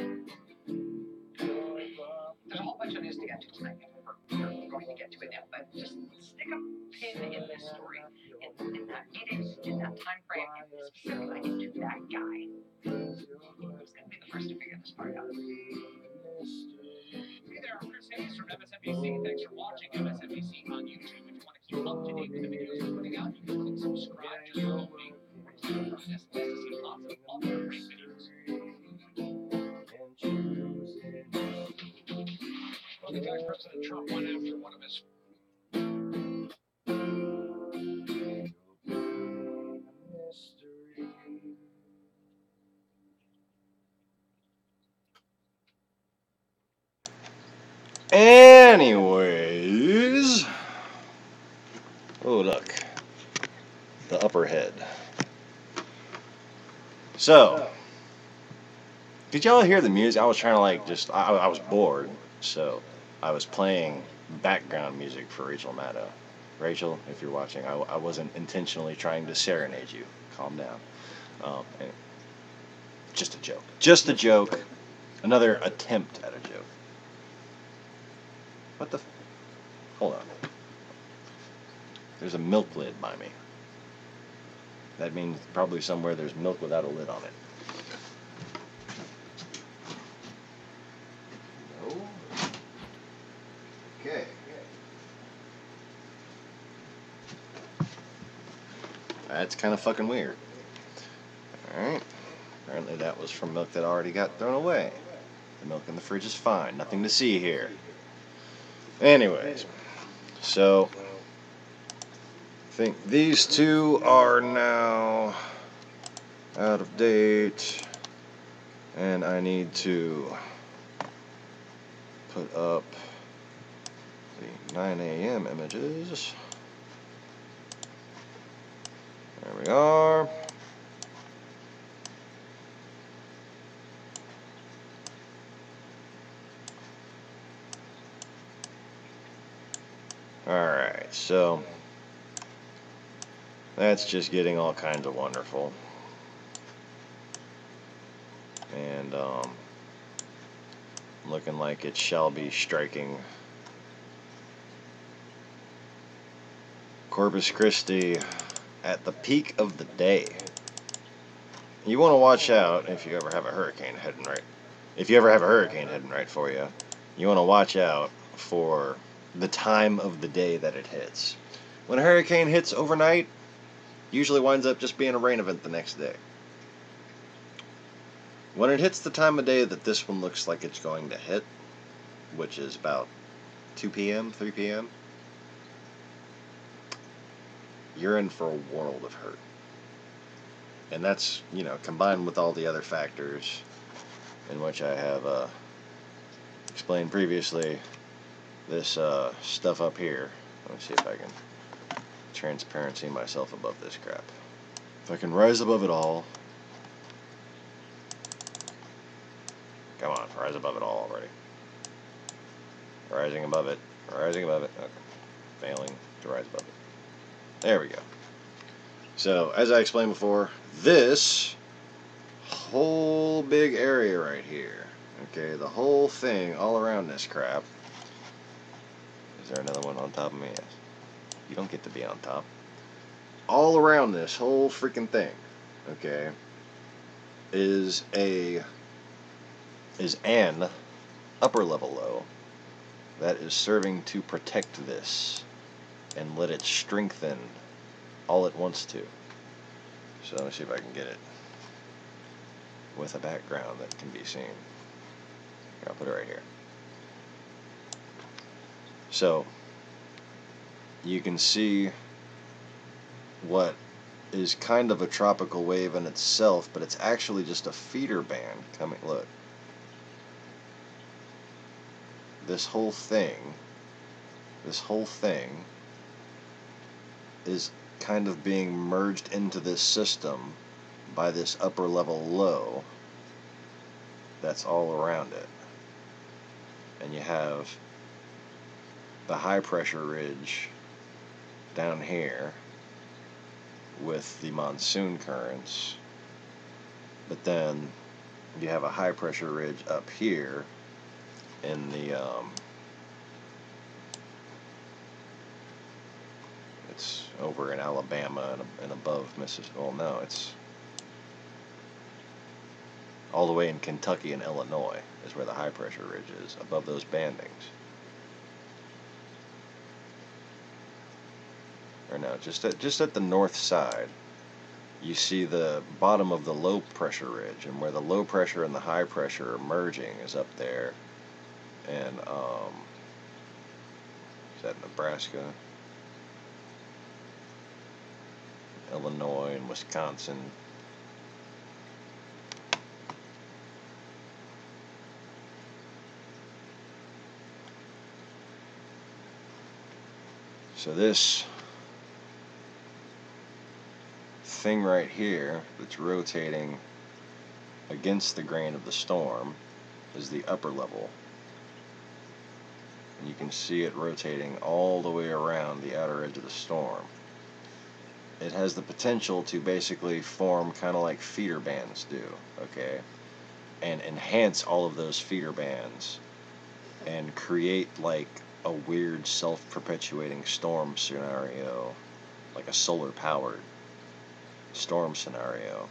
there's a whole bunch of news to get to tonight. We're going to get to it now, but just stick a pin in this story, in that meeting, in that time frame, and specifically into that guy who's going to be the first to figure this part out. Hey there, I'm Chris Hayes from MSNBC. Thanks for watching MSNBC on YouTube. If you want to keep up to date with the videos we're putting out, you can click subscribe just below me. From this list to see lots of other great videos. President Trump went after one of his Anyways, oh look, the upper head. So, did y'all hear the music? I was trying to like just, I was bored, so I was playing background music for Rachel Maddow. Rachel, if you're watching, I wasn't intentionally trying to serenade you. Calm down. And just a joke. Just a joke. Another attempt at a joke. What the? Hold on. There's a milk lid by me. That means probably somewhere there's milk without a lid on it. No. Okay. That's kind of fucking weird. Alright. Apparently that was from milk that already got thrown away. The milk in the fridge is fine. Nothing to see here. Anyways. So, I think these two are now out of date. And I need to put up the 9 a.m. images. There we are. Alright, so that's just getting all kinds of wonderful. And looking like it shall be striking Corpus Christi at the peak of the day. You want to watch out if you ever have a hurricane heading right. If you ever have a hurricane heading right for you, you want to watch out for the time of the day that it hits. When a hurricane hits overnight, usually winds up just being a rain event the next day. When it hits the time of day that this one looks like it's going to hit, which is about 2 p.m., 3 p.m., you're in for a world of hurt. And that's, you know, combined with all the other factors in which I have explained previously, this stuff up here. Let me see if I can transparency myself above this crap. If I can rise above it all. Come on, rise above it all already. Rising above it. Rising above it. Okay. Failing to rise above it. There we go. So, as I explained before, this whole big area right here, okay, the whole thing all around this crap. Is there another one on top of me? Yes. You don't get to be on top. All around this whole freaking thing, okay, is an upper level low that is serving to protect this and let it strengthen all it wants to. So let me see if I can get it with a background that can be seen. Here, I'll put it right here. So you can see what is kind of a tropical wave in itself, but it's actually just a feeder band coming. Look, this whole thing is kind of being merged into this system by this upper level low that's all around it. And you have the high pressure ridge down here with the monsoon currents, but then you have a high pressure ridge up here in the it's over in Alabama and above Mississippi. Well, no, it's all the way in Kentucky and Illinois is where the high pressure ridge is, above those bandings. Or no, just at the north side, you see the bottom of the low pressure ridge, and where the low pressure and the high pressure are merging is up there, and that Nebraska, Illinois, and Wisconsin. So this thing right here that's rotating against the grain of the storm is the upper level. And you can see it rotating all the way around the outer edge of the storm. It has the potential to basically form kind of like feeder bands do, okay? And enhance all of those feeder bands and create like a weird self-perpetuating storm scenario, like a solar-powered storm scenario.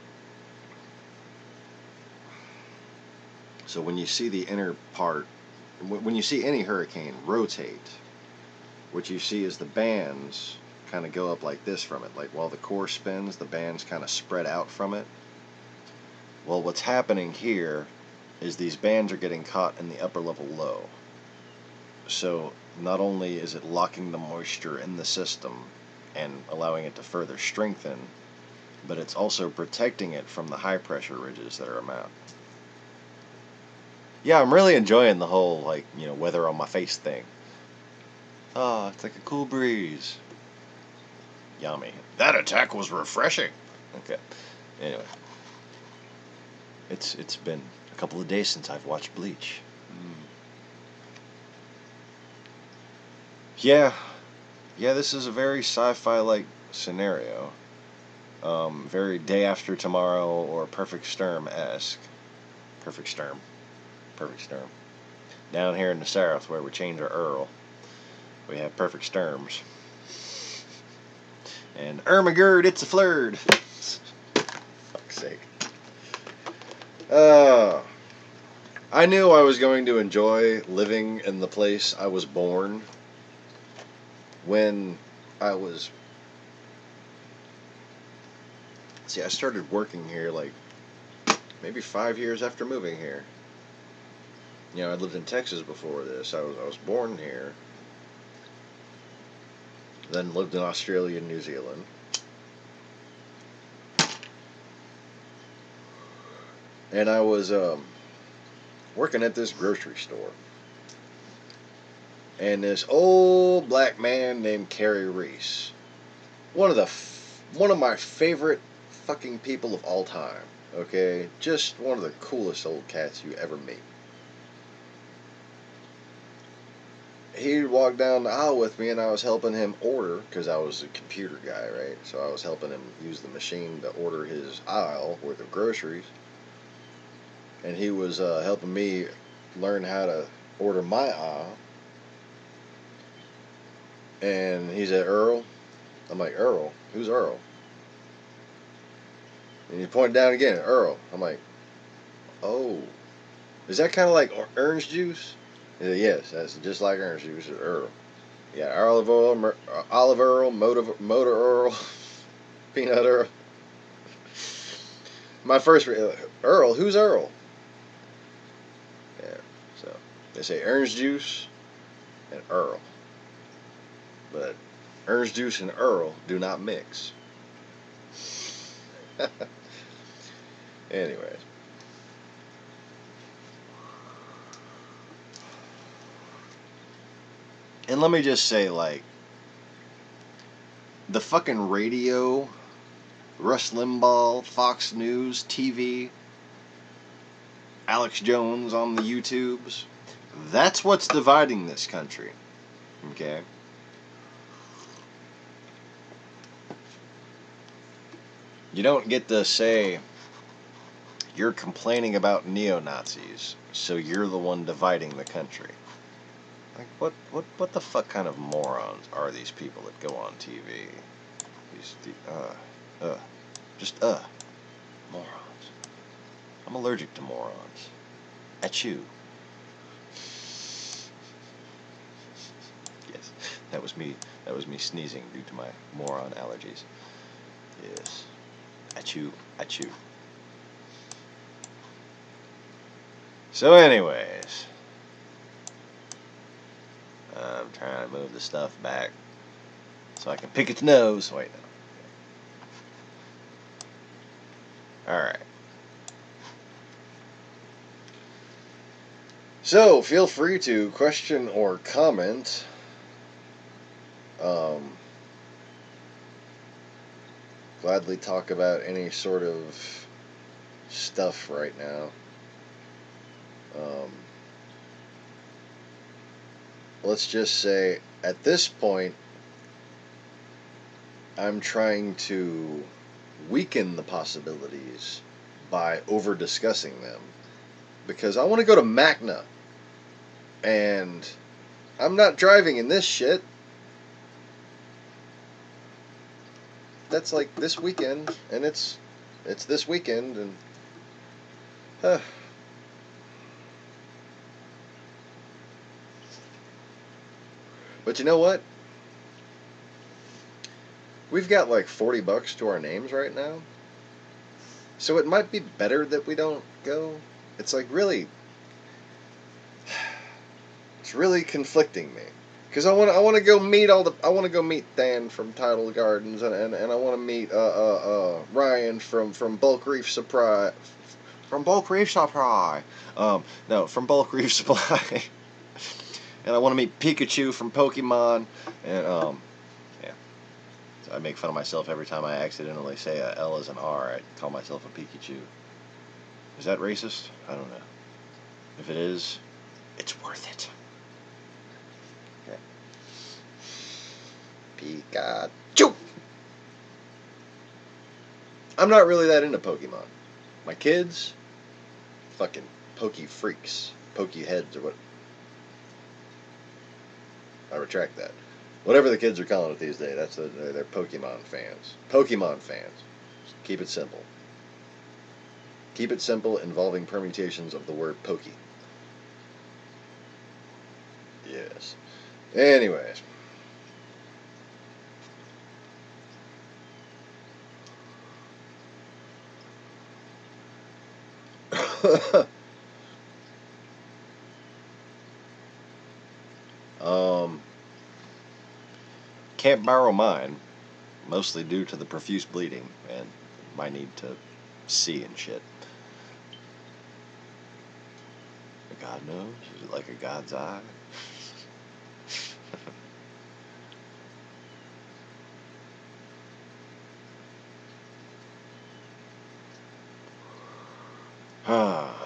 So when you see the inner part, when you see any hurricane rotate, what you see is the bands kind of go up like this from it. Like while the core spins, the bands kind of spread out from it. Well, what's happening here is these bands are getting caught in the upper level low. So not only is it locking the moisture in the system and allowing it to further strengthen, but it's also protecting it from the high pressure ridges that are around. Yeah, I'm really enjoying the whole, like, you know, weather on my face thing. Oh, it's like a cool breeze. Yummy. That attack was refreshing. Okay. Anyway. It's been a couple of days since I've watched Bleach. Yeah, this is a very sci-fi-like scenario. Very Day After Tomorrow or Perfect Storm-esque. Perfect Storm. Down here in the south where we change our Earl, we have perfect storms. And Ermagerd, it's a flurd. Fuck's sake. I knew I was going to enjoy living in the place I was born when I was... See, I started working here like maybe 5 years after moving here. You know, I lived in Texas before this. I was born here. Then lived in Australia and New Zealand. And I was working at this grocery store. And this old black man named Kerry Reese, one of my favorite fucking people of all time. Okay, just one of the coolest old cats you ever meet. He'd walk down the aisle with me, and I was helping him order, because I was a computer guy, right? So I was helping him use the machine to order his aisle worth of groceries. And he was helping me learn how to order my aisle. And he said, Earl? I'm like, Earl? Who's Earl? And he pointed down again, Earl. I'm like, oh. Is that kind of like orange juice? He said, yes, that's just like orange juice. Earl. You got olive Earl, motor Earl, peanut Earl. My first, Earl? Who's Earl? Yeah, so they say orange juice and Earl. But orange juice and Earl do not mix. Anyways. And let me just say, like, the fucking radio, Rush Limbaugh, Fox News, TV, Alex Jones on the YouTubes, that's what's dividing this country. Okay? You don't get to say you're complaining about neo-Nazis, so you're the one dividing the country. Like, what the fuck kind of morons are these people that go on TV? Morons. I'm allergic to morons. At you. Yes, that was me sneezing due to my moron allergies. Yes. At you. So anyways, I'm trying to move the stuff back so I can pick its nose. Wait, no. Alright. So, feel free to question or comment. Gladly talk about any sort of stuff right now. Let's just say, at this point, I'm trying to weaken the possibilities by over discussing them. Because I want to go to Magna. And I'm not driving in this shit. That's like this weekend, and it's this weekend, and but you know what? We've got like $40 to our names right now, so it might be better that we don't go. It's like really, it's really conflicting me. Because I want to go meet I want to go meet Dan from Tidal Gardens, and I want to meet Ryan from Bulk Reef Supply, from Bulk Reef Supply, no, from Bulk Reef Supply, and I want to meet Pikachu from Pokemon, and yeah, so I make fun of myself every time I accidentally say a L as an R. I call myself a Pikachu. Is that racist? I don't know. If it is, it's worth it. Pikachu! I'm not really that into Pokemon. My kids, fucking Poke freaks. Poke heads or what. I retract that. Whatever the kids are calling it these days, they're Pokemon fans. Pokemon fans. Just keep it simple. Keep it simple, involving permutations of the word Poke. Yes. Anyways. Can't borrow mine, mostly due to the profuse bleeding and my need to see and shit. God knows? Is it like a God's eye?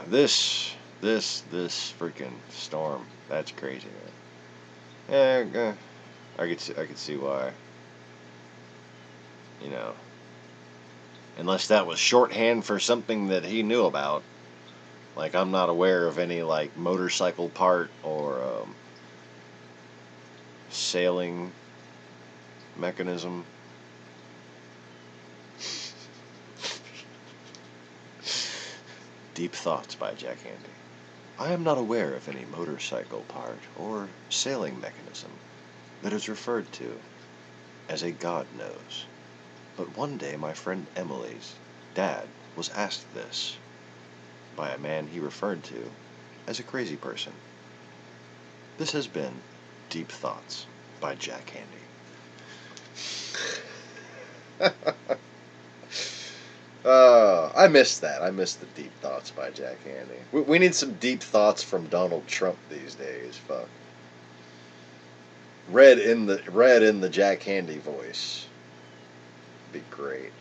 This freaking storm. That's crazy, man. Yeah, I could see why. You know, unless that was shorthand for something that he knew about. Like, I'm not aware of any like motorcycle part or sailing mechanism. Deep Thoughts by Jack Handy. I am not aware of any motorcycle part or sailing mechanism that is referred to as a God knows. But one day my friend Emily's dad was asked this by a man he referred to as a crazy person. This has been Deep Thoughts by Jack Handy. I missed that. I missed the Deep Thoughts by Jack Handy. We need some deep thoughts from Donald Trump these days. Fuck. Read in the Jack Handy voice. Be great.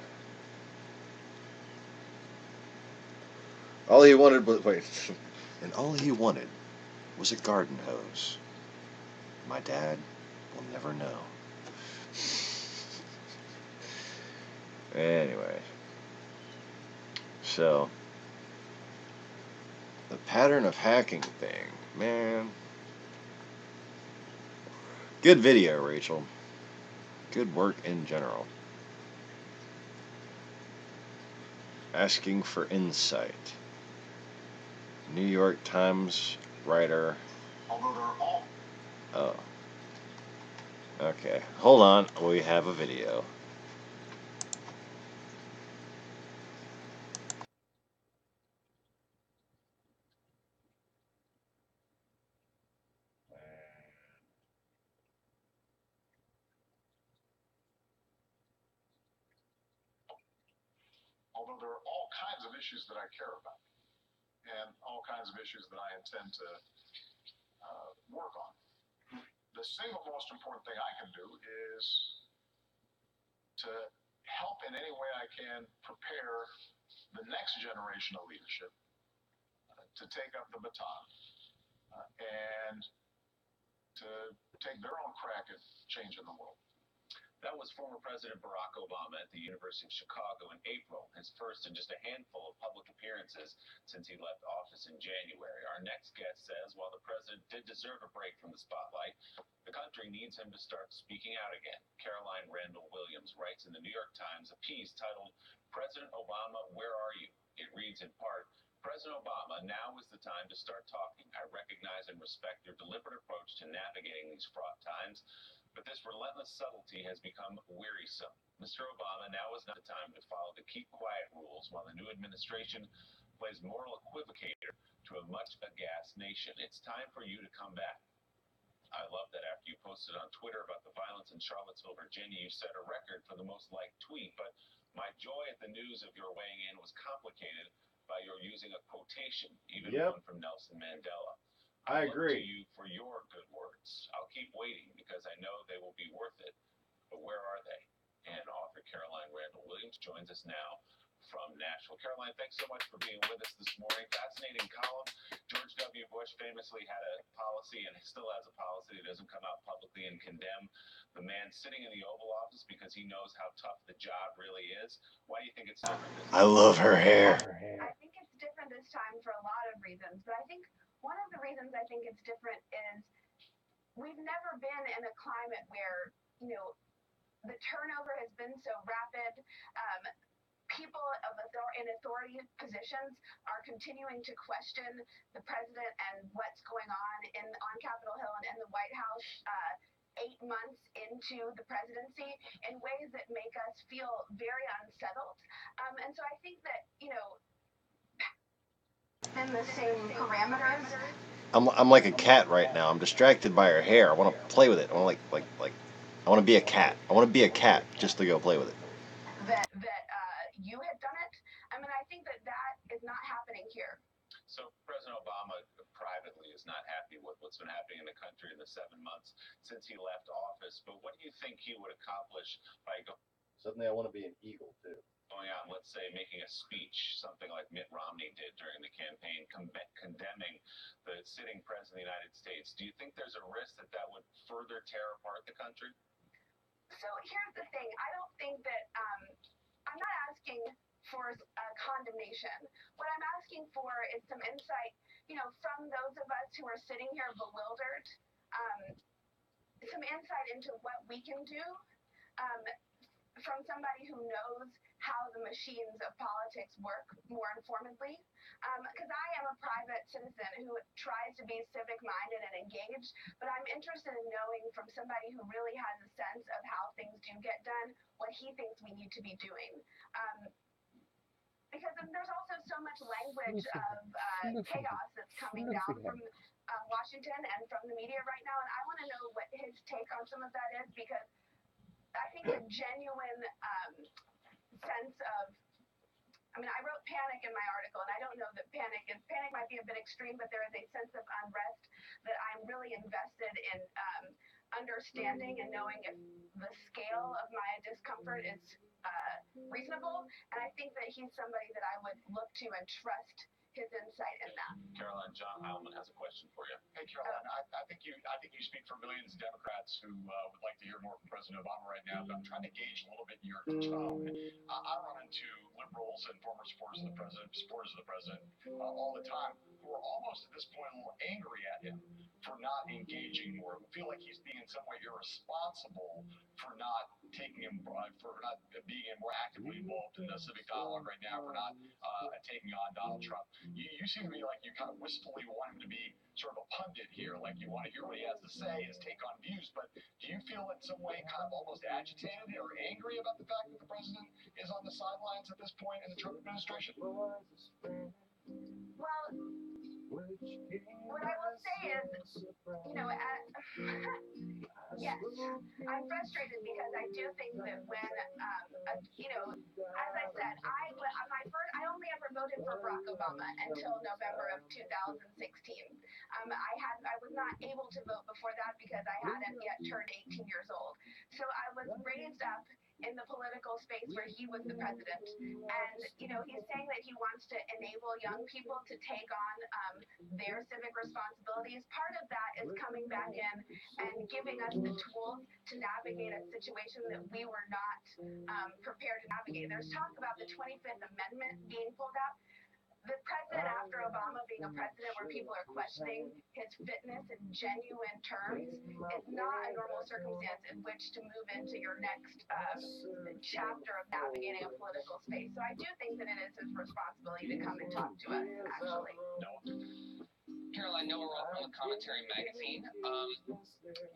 All he wanted was and all he wanted was a garden hose. My dad will never know. Anyway. So, the pattern of hacking thing, man. Good video, Rachel. Good work in general. Asking for insight. New York Times writer. Although they're all. Oh. Okay. Hold on. We have a video. kinds of issues that I care about and all kinds of issues that I intend to work on. The single most important thing I can do is to help in any way I can prepare the next generation of leadership to take up the baton and to take their own crack at changing the world. That was former President Barack Obama at the University of Chicago in April, his first in just a handful of public appearances since he left office in January. Our next guest says while the president did deserve a break from the spotlight, the country needs him to start speaking out again. Caroline Randall Williams writes in the New York Times a piece titled, "President Obama, Where Are You?" It reads in part, "President Obama, now is the time to start talking. I recognize and respect your deliberate approach to navigating these fraught times, but this relentless subtlety has become wearisome. Mr. Obama, now is not the time to follow the keep quiet rules while the new administration plays moral equivocator to a much aghast nation. It's time for you to come back." I love that after you posted on Twitter about the violence in Charlottesville, Virginia, you set a record for the most liked tweet, but my joy at the news of your weighing in was complicated by your using a quotation, even one from Nelson Mandela. I agree. Look to you for your good words. I'll keep waiting because I know they will be worth it. But where are they? And author Caroline Randall Williams joins us now from Nashville. Caroline, thanks so much for being with us this morning. Fascinating column. George W. Bush famously had a policy and still has a policy that doesn't come out publicly and condemn the man sitting in the Oval Office because he knows how tough the job really is. Why do you think it's different this time? I love her hair. I think it's different this time for a lot of reasons, but I think one of the reasons I think it's different is we've never been in a climate where, the turnover has been so rapid. People in authority positions are continuing to question the president and what's going on Capitol Hill and in the White House 8 months into the presidency in ways that make us feel very unsettled. And so I think that, in the same parameters. I'm like a cat right now. I'm distracted by her hair. I want to play with it. I want to I want to be a cat. I want to be a cat just to go play with it. That you had done it. I mean, I think that is not happening here. So President Obama privately is not happy with what's been happening in the country in the 7 months since he left office. But what do you think he would accomplish by Suddenly I want to be an eagle, too. Going out, let's say, making a speech, something like Mitt Romney did during the campaign, condemning the sitting president of the United States? Do you think there's a risk that would further tear apart the country? So here's the thing. I don't think that I'm not asking for condemnation. What I'm asking for is some insight, from those of us who are sitting here bewildered, some insight into what we can do, from somebody who knows how the machines of politics work more informedly. Because I am a private citizen who tries to be civic-minded and engaged, but I'm interested in knowing from somebody who really has a sense of how things do get done, what he thinks we need to be doing. Because there's also so much language of chaos that's coming down from Washington and from the media right now, and I want to know what his take on some of that is, because I think a genuine sense of, I wrote panic in my article, and I don't know that panic might be a bit extreme, but there is a sense of unrest that I'm really invested in understanding and knowing if the scale of my discomfort is reasonable, and I think that he's somebody that I would look to and trust his insight in that. Caroline, John Heilman has a question for you. Hey, Caroline, I think you speak for millions of Democrats who would like to hear more from President Obama right now, but I'm trying to gauge a little bit your tone. I run into liberals and former supporters of the president all the time who are almost at this point a little angry at him for not engaging more, who feel like he's being in some way irresponsible for not being more actively involved in the civic dialogue right now, for not taking on Donald Trump. You seem to me like you kind of wistfully want him to be sort of a pundit here, like you want to hear what he has to say, his take on views, but do you feel in some way kind of almost agitated or angry about the fact that the president is on the sidelines at this point in the Trump administration? Well, what I will say is, yes, I'm frustrated because I do think that when, as I said, I only ever voted voted for Barack Obama until November of 2016. I was not able to vote before that because I hadn't yet turned 18 years old. So I was raised up in the political space where he was the president. And, you know, he's saying that he wants to enable young people to take on their civic responsibilities. Part of that is coming back in and giving us the tools to navigate a situation that we were not prepared to navigate. There's talk about the 25th Amendment being pulled out. The president, after Obama being a president where people are questioning his fitness in genuine terms, is not a normal circumstance in which to move into your next chapter of navigating a political space. So I do think that it is his responsibility to come and talk to us, actually. Caroline, Noah Roth from the Commentary Magazine.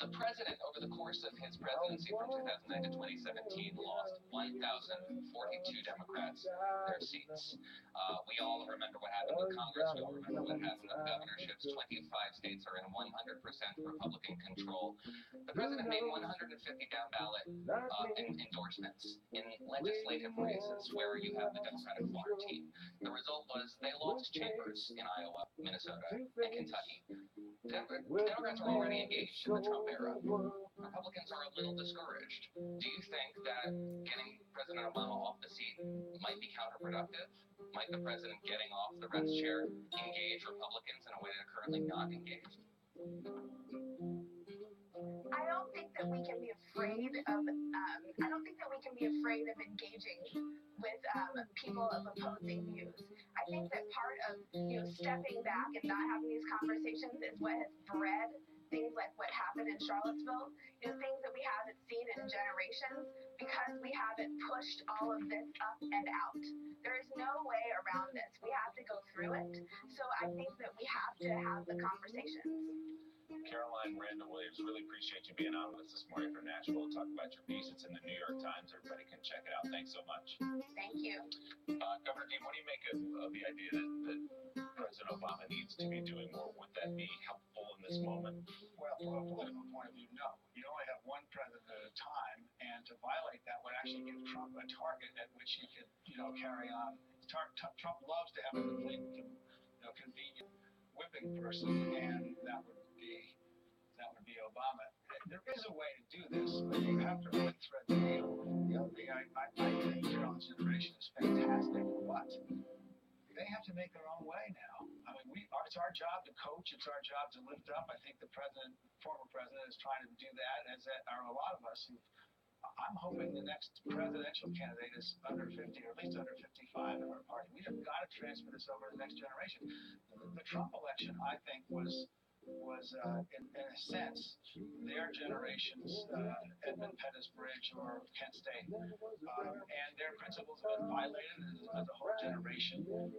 The president, over the course of his presidency from 2009 to 2017, lost 1,042 Democrats their seats. We all remember what happened with Congress. We all remember what happened with governorships. 25 states are in 100% Republican control. The president made 150 down-ballot endorsements in legislative races where you have the Democratic farm team. The result was they lost chambers in Iowa, Minnesota, and Kentucky. Democrats are already engaged in the Trump era. Republicans are a little discouraged. Do you think that getting President Obama off the seat might be counterproductive? Might the president getting off the Reds chair engage Republicans in a way they're currently not engaged? I don't think that we can be afraid of. I don't think that we can be afraid of engaging with people of opposing views. I think that part of stepping back and not having these conversations is what has bred things like what happened in Charlottesville, things that we haven't seen in generations because we haven't pushed all of this up and out. There is no way around this. We have to go through it. So I think that we have to have the conversations. Caroline Randall Williams, really appreciate you being on with us this morning from Nashville to talk about your piece. It's in the New York Times. Everybody can check it out. Thanks so much. Thank you. Governor Dean, what do you make of the idea that President Obama needs to be doing more? Would that be helpful in this moment? Well, from a political point of view, no. You only have one president at a time, and to violate that would actually give Trump a target at which he could, carry on. Trump loves to have a convenient whipping person, and that would be Obama. There is a way to do this, but you have to really thread the needle. The other thing, I think Carolyn's generation is fantastic, but they have to make their own way now. I mean, it's our job to coach. It's our job to lift up. I think the former president, is trying to do that, as are a lot of us. I'm hoping the next presidential candidate is under 50, or at least under 55 in our party. We have got to transfer this over to the next generation. The Trump election, I think, was in a sense their generation's Edmund Pettus Bridge or Kent State, and their principles have been violated as a whole generation. But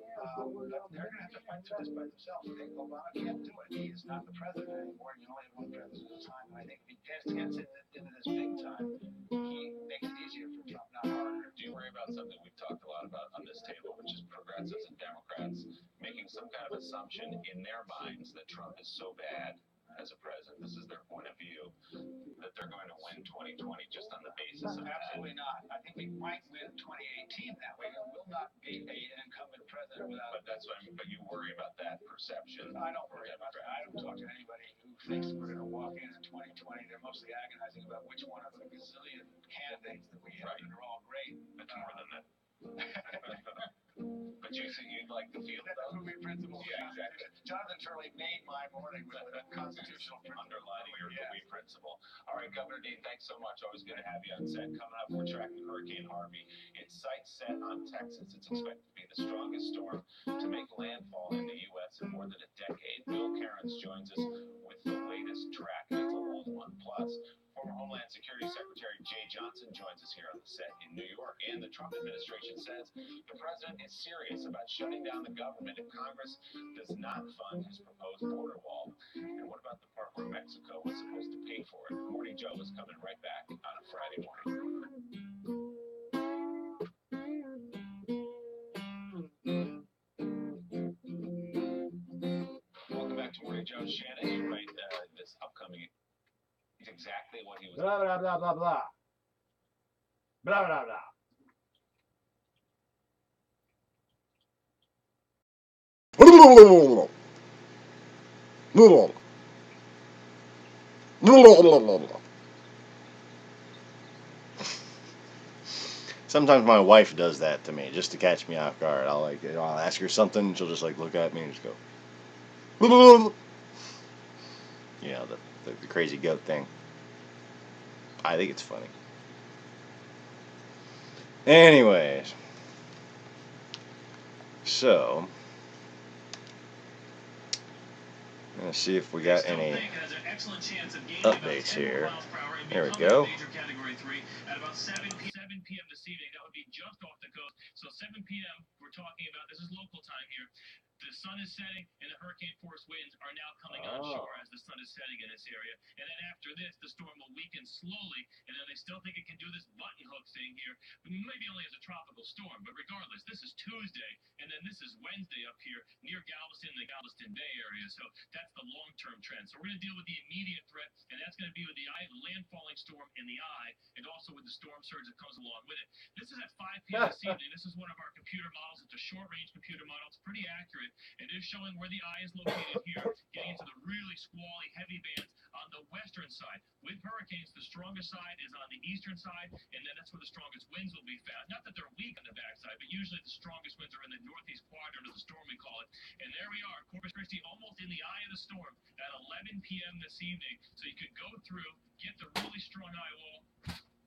they're going to have to fight through this by themselves. Obama can't do it. He is not the president anymore. You only have one president at a time. And I think if he gets into this big time, he makes it easier for Trump, not harder. Do you worry about something we've talked a lot about on this table, which is progressives and Democrats making some kind of assumption in their minds that Trump is so bad as a president, this is their point of view, that they're going to win 2020 just on the basis of Absolutely not. I think we might win 2018 that way. It will not be an incumbent president without. But that's what I mean. But you worry about that perception. I don't worry about that. I don't talk to anybody who thinks we're going to walk in 2020. They're mostly agonizing about which one of the gazillion candidates that we have, and they're all great. But more than that. But you think you'd like the field, though? Movie principles. Yeah, exactly. Jonathan Turley made my morning with a constitutional principle. Underlining your movie principle. All right, Governor Dean, thanks so much. Always good to have you on set. Coming up, we're tracking Hurricane Harvey. Its sight set on Texas. It's expected to be the strongest storm to make landfall in the U.S. in more than a decade. Bill Cairns joins us with the latest track. It's a old one. Plus, former Homeland Security Secretary Jay Johnson joins us here on the set in New York. And the Trump administration says the president is serious about shutting down the government if Congress does not fund his proposed border wall. And what about the part where Mexico was supposed to pay for it? Morning Joe is coming right back on a Friday morning. Welcome back to Morning Joe. Shannon, you write this upcoming. It's exactly what he was. Blah, blah, blah, blah, blah. Blah, blah, blah. Sometimes my wife does that to me just to catch me off guard. I'll ask her something, and she'll just like look at me and just go, you know, the crazy goat thing. I think it's funny. Anyways, so let's see if we got any updates here. There we go. At about 7 p.m. this evening, that would be just off the coast. So 7 p.m. we're talking about, this is local time here. The sun is setting and the hurricane force winds are now coming onshore as the sun is setting in this area. And then after this, the storm will weaken slowly, and then they still think it can do this button hook thing here, maybe only as a tropical storm. But regardless, this is Tuesday, and then this is Wednesday up here near Galveston, the Galveston Bay area. So that's the long-term trend. So we're going to deal with the immediate threat, and that's going to be with the landfalling storm in the eye, and also with the storm surge that comes along with it. This is at 5 p.m. this evening. This is one of our computer models. It's a short-range computer model. It's pretty accurate. It is showing where the eye is located here, getting into the really squally heavy bands on the western side. With hurricanes, the strongest side is on the eastern side, and then that's where the strongest winds will be found. Not that they're weak on the backside, but usually the strongest winds are in the northeast quadrant of the storm, we call it. And there we are, Corpus Christi, almost in the eye of the storm at 11 p.m. this evening. So you could go through, get the really strong eye wall.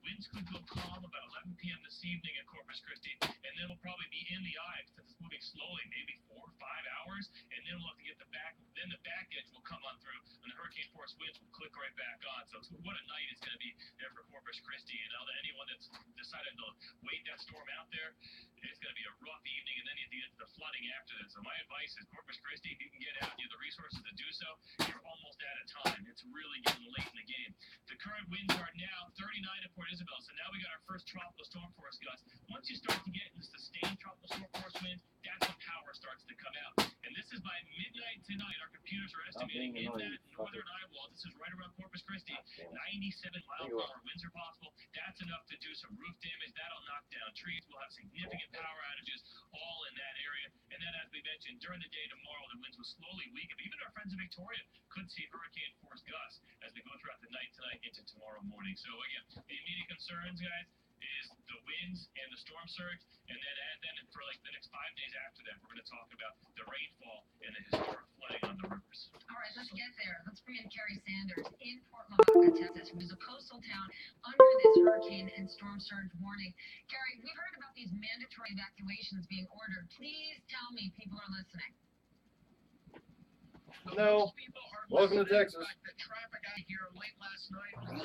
Winds could go calm about 11 p.m. this evening at Corpus Christi, and then we'll probably be in the eye since it's moving slowly, maybe 4 or 5 hours, and then we'll have to get the back. Then the back edge will come on through, and the hurricane force winds will click right back on. So what a night it's going to be there for Corpus Christi, and anyone that's decided to wait that storm out there, it's going to be a rough evening, and then you have to get to the flooding after that. So my advice is Corpus Christi, if you can get out, you have the resources to do so, you're almost out of time. It's really getting late in the game. The current winds are now 39 at Port Isabel, so now we got our first tropical storm force gusts. Once you start to get into sustained tropical storm force winds, that's when power starts to come out. And this is by midnight tonight. Our computers are estimating in that northern eye wall, this is right around Corpus Christi, 97 mile-per-hour winds are possible. That's enough to do some roof damage. That'll knock down trees. We'll have significant power outages all in that area. And then, as we mentioned, during the day tomorrow, the winds will slowly weaken. Even our friends in Victoria could see hurricane force gusts as we go throughout the night tonight into tomorrow morning. So again, the immediate concerns, guys, is the winds and the storm surge, and then for like the next 5 days after that, we're going to talk about the rainfall and the historic flooding on the rivers. All right, let's get there. Let's bring in Carrie Sanders in Port Lavaca, Texas, which is a coastal town under this hurricane and storm surge warning. Carrie, we've heard about these mandatory evacuations being ordered. Please tell me people are listening. No. Welcome to Texas. The traffic out here late last night was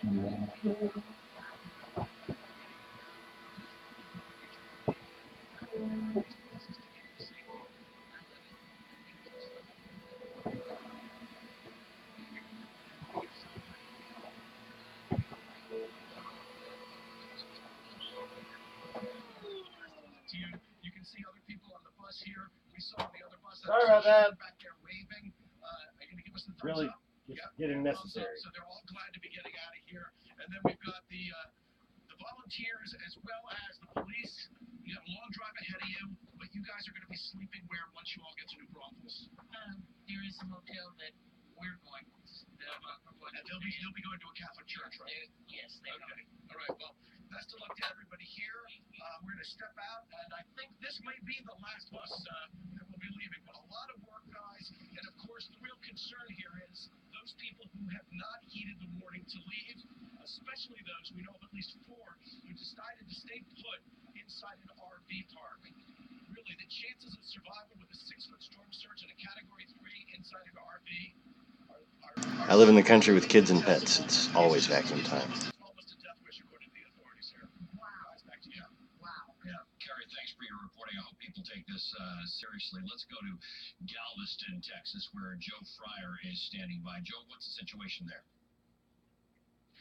You can see other people on the bus here. We saw the other bus. Sorry about that. Back there waving. Are you going to give us the thumbs Really up? getting necessary. So they're all glad to be getting out of here. And then we've got the volunteers as well as the police. You have a long drive ahead of you, but you guys are going to be sleeping where once you all get to New Braunfels? There is a motel that we're going to. And they'll be going to a Catholic church, right? Yes, they are. Okay. All right. Well, best of luck to everybody here. We're going to step out, and I think this may be the last bus that will be leaving. But a lot of work, guys. And of course, the real concern here is those people who have not heeded the warning to leave, especially those, we know of at least 4, who decided to stay put inside an RV park. Really, the chances of survival with a 6-foot storm surge and a Category 3 inside an RV I live in the country with kids and pets. It's always vacuum time. almost a death wish according to the authorities here. Wow. Back to you. Wow. Yeah, Carrie, thanks for your reporting. I hope people take this seriously. Let's go to Galveston, Texas, where Joe Fryer is standing by. Joe, what's the situation there?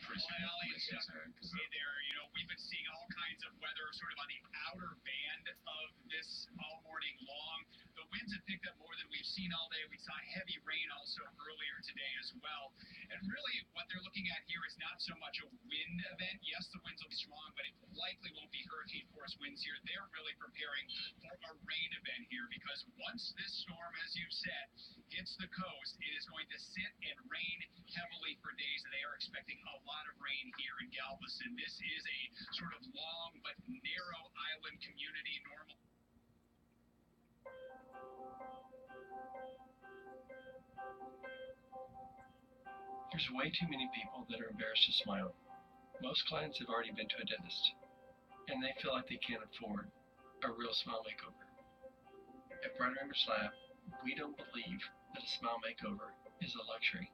Well, see there, we've been seeing all kinds of weather sort of on the outer band of this all morning long. The winds have picked up more than we've seen all day. We saw heavy rain also earlier today as well. And really what they're looking at here is not so much a wind event. Yes, the winds will be strong, but it likely won't be hurricane force winds here. They're really preparing for a rain event here because once this storm, as you've said, hits the coast, it is going to sit and rain heavily for days. And they are expecting a lot of rain here in Galveston. This is a sort of long but narrow island community. Normal. There's way too many people that are embarrassed to smile. Most clients have already been to a dentist, and they feel like they can't afford a real smile makeover. At Brighter Image Lab, we don't believe that a smile makeover is a luxury,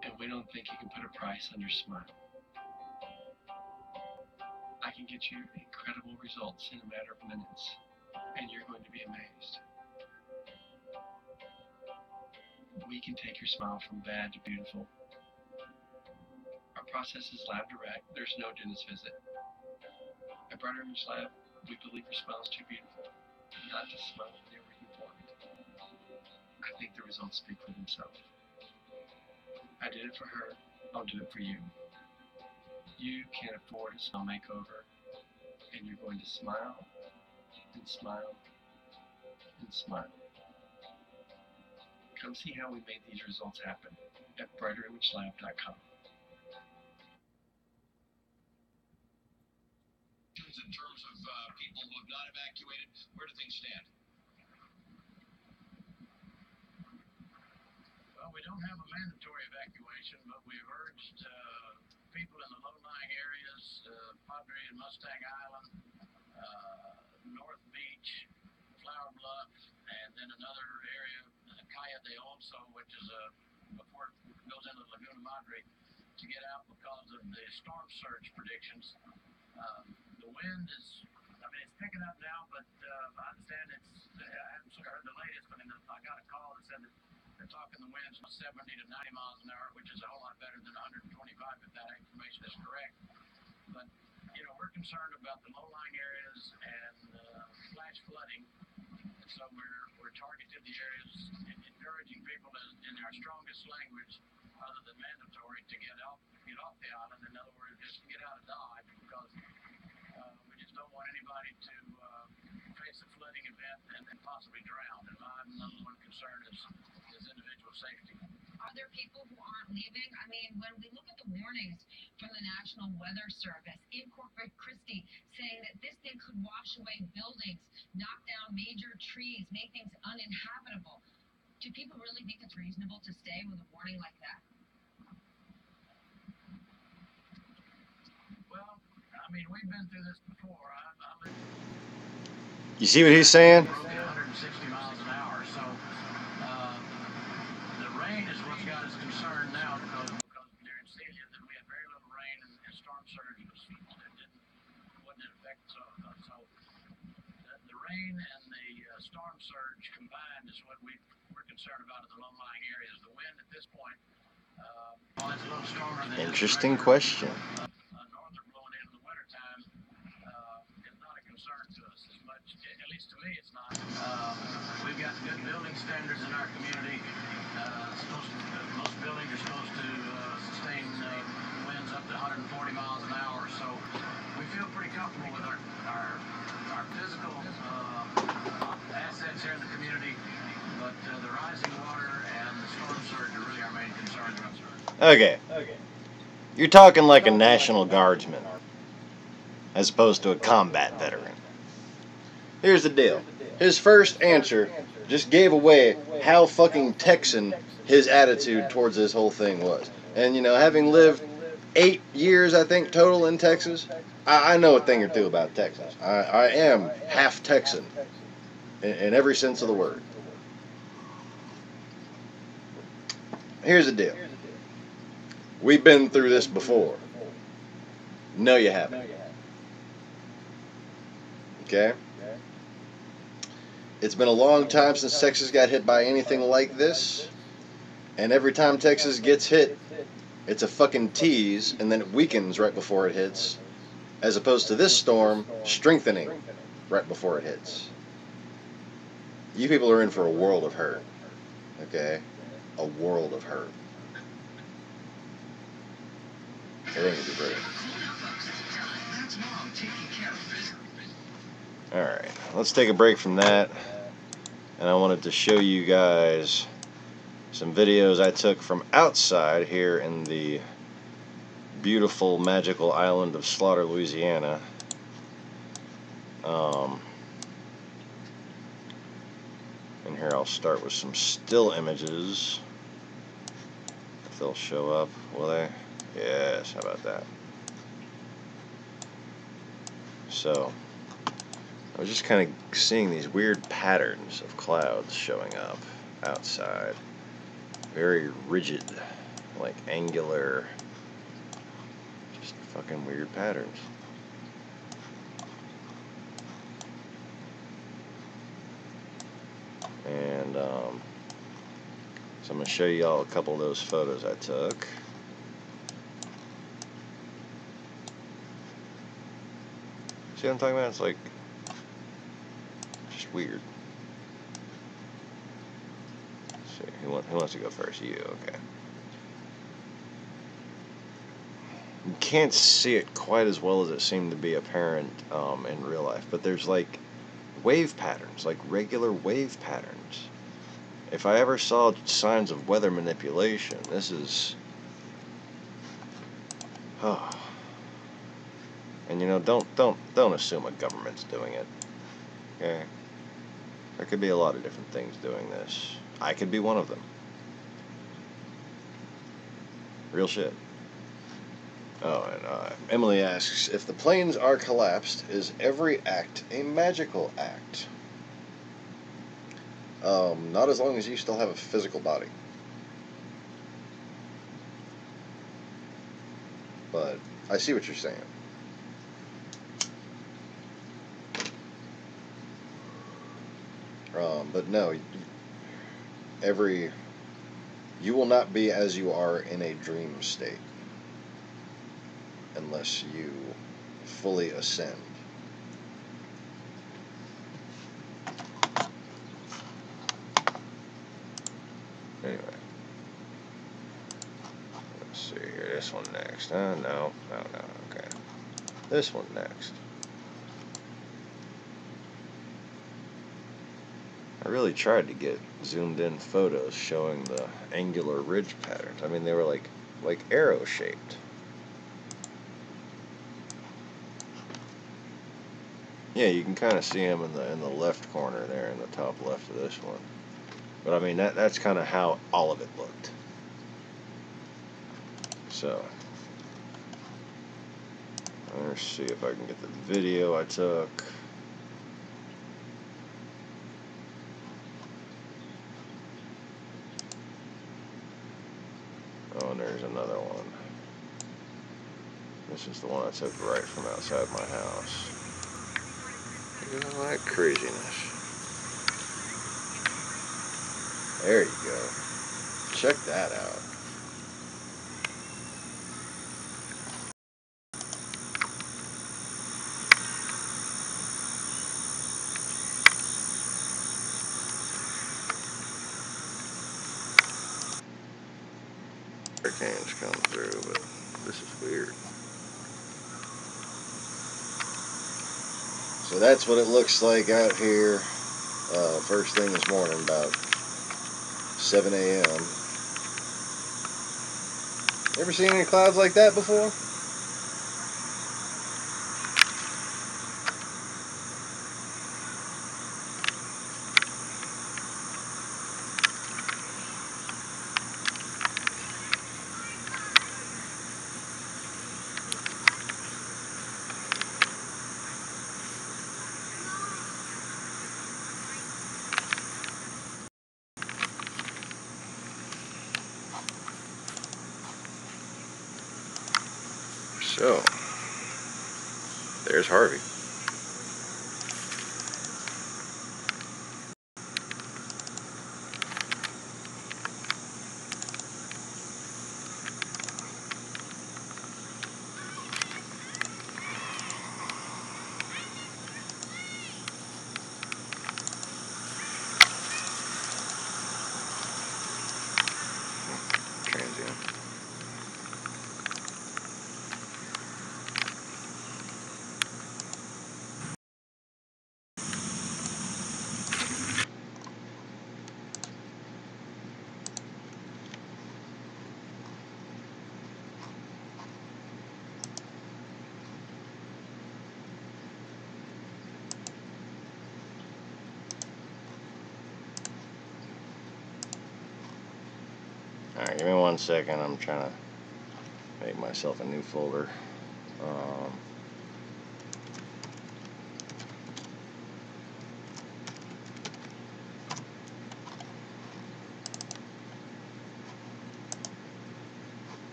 and we don't think you can put a price on your smile. I can get you incredible results in a matter of minutes, and you're going to be amazed. We can take your smile from bad to beautiful. Our process is lab direct. There's no dentist visit. At Brighter Image Lab, we believe your smile is too beautiful not to smile whenever you want it. I think the results speak for themselves. I did it for her. I'll do it for you. You can't afford a smile makeover, and you're going to smile and smile and smile. Come see how we made these results happen at brighterimagelab.com. In terms of people who have not evacuated, where do things stand? Well, we don't have a mandatory evacuation, but we've urged people in the low-lying areas, Padre and Mustang Island, North Beach, Flower Bluff, and then another area, Calle de Oso, which is before it goes into Laguna Madre, to get out because of the storm surge predictions. The wind is, it's picking up now, but I understand I haven't heard the latest, but I got a call that said that they're talking the winds from 70 to 90 miles an hour, which is a whole lot better than 125 if that information is correct. But, we're concerned about the low-lying areas and flash flooding. So we're targeting the areas and encouraging people in our strongest language, other than mandatory, to get off the island. In other words, just get out of Dodge, because we just don't want anybody to face a flooding event and possibly drown. And my number one concern is individual safety. Are there people who aren't leaving? When we look at the warnings from the National Weather Service in Corpus Christi saying that this thing could wash away buildings, knock down major trees, make things uninhabitable, do people really think it's reasonable to stay with a warning like that? Well, we've been through this before. You see what he's saying? 160 miles an hour, so the rain is what's got us concerned now, because during season, rain and the storm surge combined is what we're concerned about in the low-lying areas. The wind at this point, while it's a little stronger than Interesting question. northern blowing in the wintertime, is not a concern to us as much. At least to me, it's not. We've got good building standards in our community. Most buildings are supposed to sustain winds up to 140 miles an hour, so we feel pretty comfortable with our physical assets here in the community, but the rising water and the storm surge are really our main concerns. Okay. You're talking like a National Guardsman as opposed to a combat veteran. Here's the deal. His first answer just gave away how fucking Texan his attitude towards this whole thing was. And, you know, having lived 8 years, I think, total in Texas, I know a thing or two about Texas. I am half Texan in every sense of the word. Here's the deal. We've been through this before. No, you haven't. Okay? It's been a long time since Texas got hit by anything like this. And every time Texas gets hit, it's a fucking tease, and then it weakens right before it hits. As opposed to this storm strengthening right before it hits. You people are in for a world of hurt. Okay? A world of hurt. Everything will be great. Alright, let's take a break from that. And I wanted to show you guys some videos I took from outside here in the beautiful, magical island of Slaughter, Louisiana. And here I'll start with some still images. If they'll show up, will they? Yes, how about that? So, I was just kind of seeing these weird patterns of clouds showing up outside. Very rigid, like angular, just fucking weird patterns. And so I'm going to show you all a couple of those photos I took. See what I'm talking about? It's like just weird. Let's see, who wants to go first? You, okay. You can't see it quite as well as it seemed to be apparent in real life, but there's like wave patterns, like regular wave patterns. If I ever saw signs of weather manipulation, this is... Oh. And you know, don't assume a government's doing it. Okay? There could be a lot of different things doing this. I could be one of them. Real shit. Oh, and Emily asks, if the planes are collapsed, is every act a magical act? Not as long as you still have a physical body. But I see what you're saying. But no, you will not be as you are in a dream state unless you fully ascend. Anyway, let's see here. This one next. No, okay. This one next. I really tried to get zoomed in photos showing the angular ridge patterns. I mean, they were like arrow shaped. Yeah, you can kind of see them in the left corner there, in the top left of this one. But I mean, that's kind of how all of it looked. So, let's see if I can get the video I took. Oh, and there's another one. This is the one I took right from outside my house. Look at all that craziness. There you go. Check that out. Hurricanes come through, but this is weird. So that's what it looks like out here first thing this morning, about 7 a.m. Ever seen any clouds like that before? So, there's Harvey. Transient. Alright, give me 1 second. I'm trying to make myself a new folder.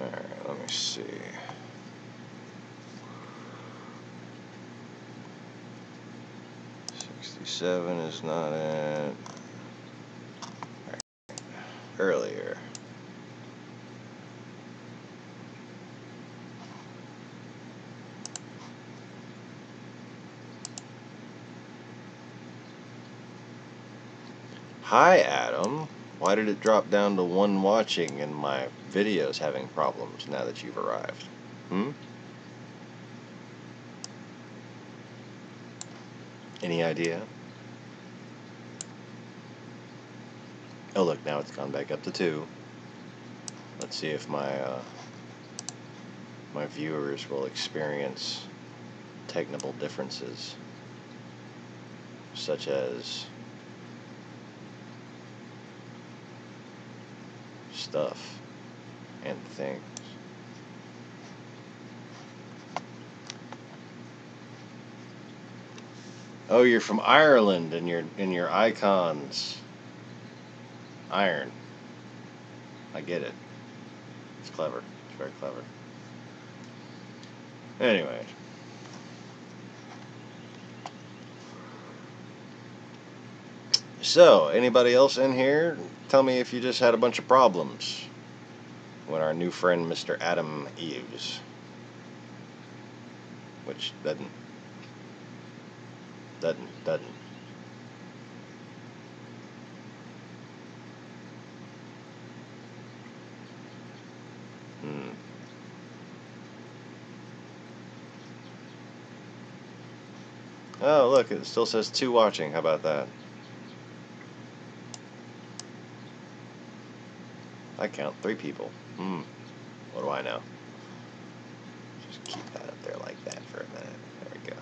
Alright, let me see. 67 is not it. Right. Earlier. Hi, Adam. Why did it drop down to 1 watching and my video's having problems now that you've arrived? Any idea? Oh, look, now it's gone back up to 2. Let's see if my my viewers will experience technical differences, such as stuff and things. Oh, you're from Ireland, and your icons iron. I get it. It's clever. It's very clever. Anyway. So, anybody else in here? Tell me if you just had a bunch of problems when our new friend Mr. Adam Eves, which doesn't. Oh, look, it still says 2 watching. How about that? I count 3 people. What do I know? Just keep that up there like that for a minute. There we go.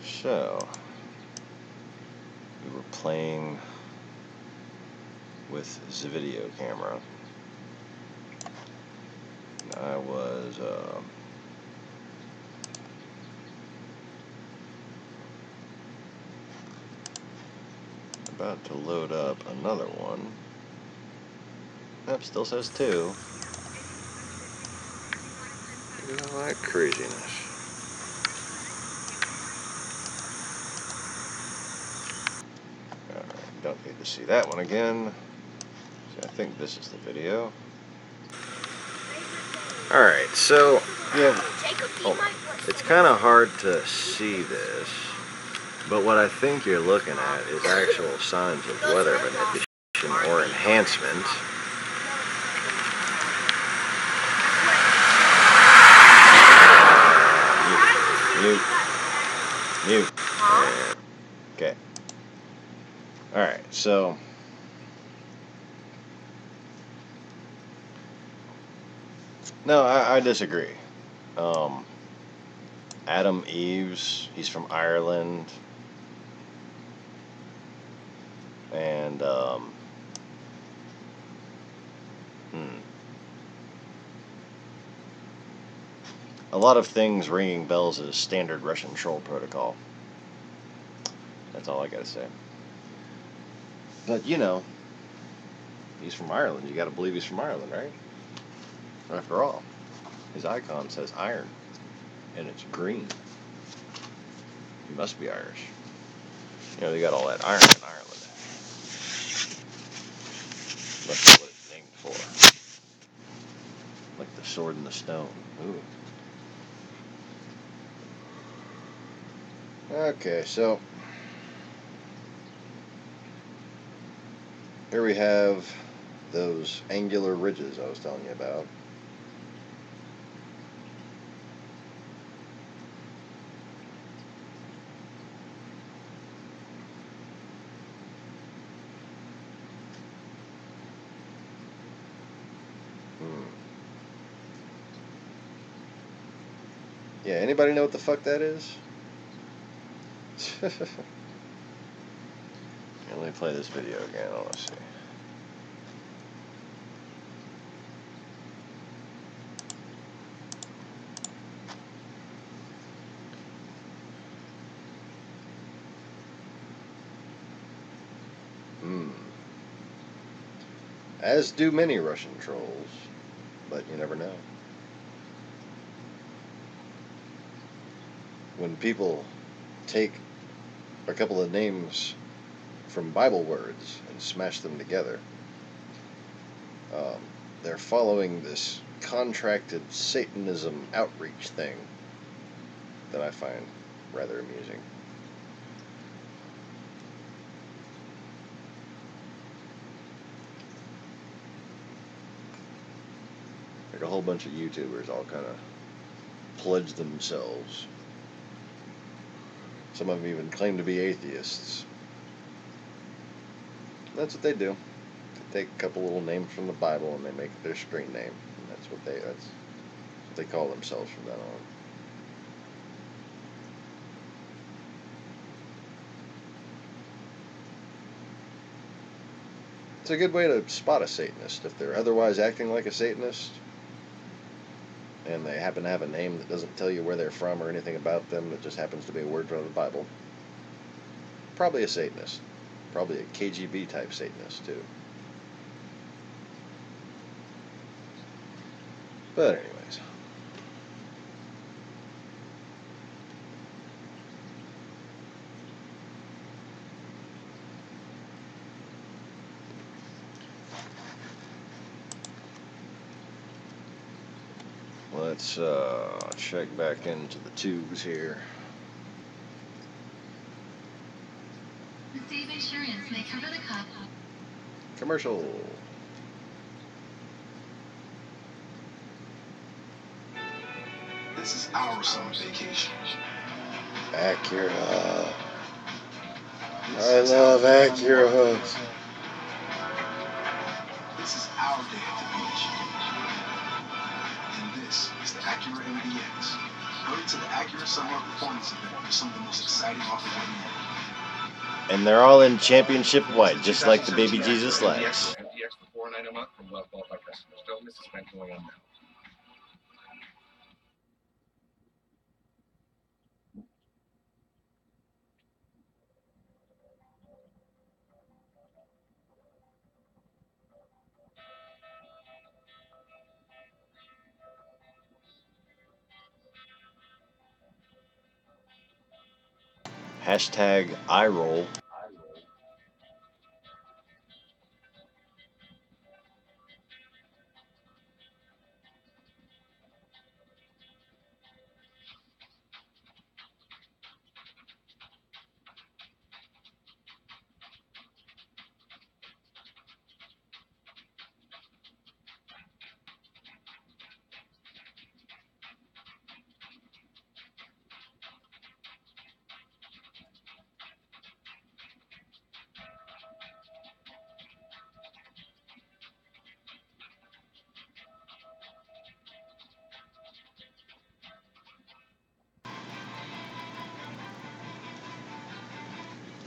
So, we were playing with the video camera. I was About to load up another one. Yep, still says 2. Look at all that craziness. Alright, don't need to see that one again. See, I think this is the video. Alright, so, yeah, it's kind of hard to see this, but what I think you're looking at is actual signs of weather manipulation or enhancement. Mute. And, okay. Alright, so no, I disagree. Adam Eves, he's from Ireland, and a lot of things ringing bells is standard Russian troll protocol. That's all I gotta say. But you know, he's from Ireland. You gotta believe he's from Ireland, right? After all, his icon says iron, and it's green. He must be Irish. You know, they got all that iron in Ireland. That's what it's named for. Like the sword and the stone. Ooh. Okay, so here we have those angular ridges I was telling you about. Yeah, anybody know what the fuck that is? Yeah, let me play this video again. I want to see. As do many Russian trolls, but you never know. When people take a couple of names from Bible words and smash them together, they're following this contracted Satanism outreach thing that I find rather amusing. Like a whole bunch of YouTubers all kind of pledge themselves. Some of them even claim to be atheists. That's what they do. They take a couple little names from the Bible and they make it their screen name. And that's what they call themselves from then on. It's a good way to spot a Satanist if they're otherwise acting like a Satanist and they happen to have a name that doesn't tell you where they're from or anything about them, that just happens to be a word from the Bible. Probably a Satanist. Probably a KGB type Satanist too. But anyways. Let's check back into the tubes here. Save insurance may cover the cost. Commercial. This is our summer vacation. Acura. I love Acura. This is our day at the beach. And this is the Acura MDX. Hurry to the Acura Summer Performance event for some of the most exciting offers on the market. And they're all in championship white, just like the baby Jesus lights. MDX for $4.99 a month from well-qualified customers. Don't miss the spank going on now. Hashtag eye roll.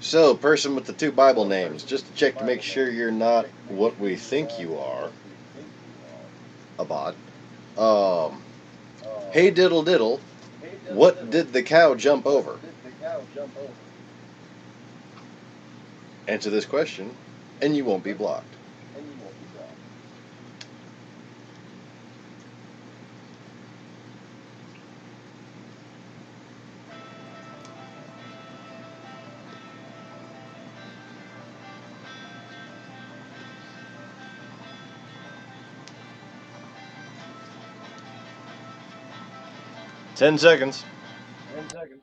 So, person with the 2 Bible names, just to check to make sure you're not what we think you are, a bot. Hey diddle diddle, what did the cow jump over? Answer this question, and you won't be blocked. 10 seconds. 10 seconds.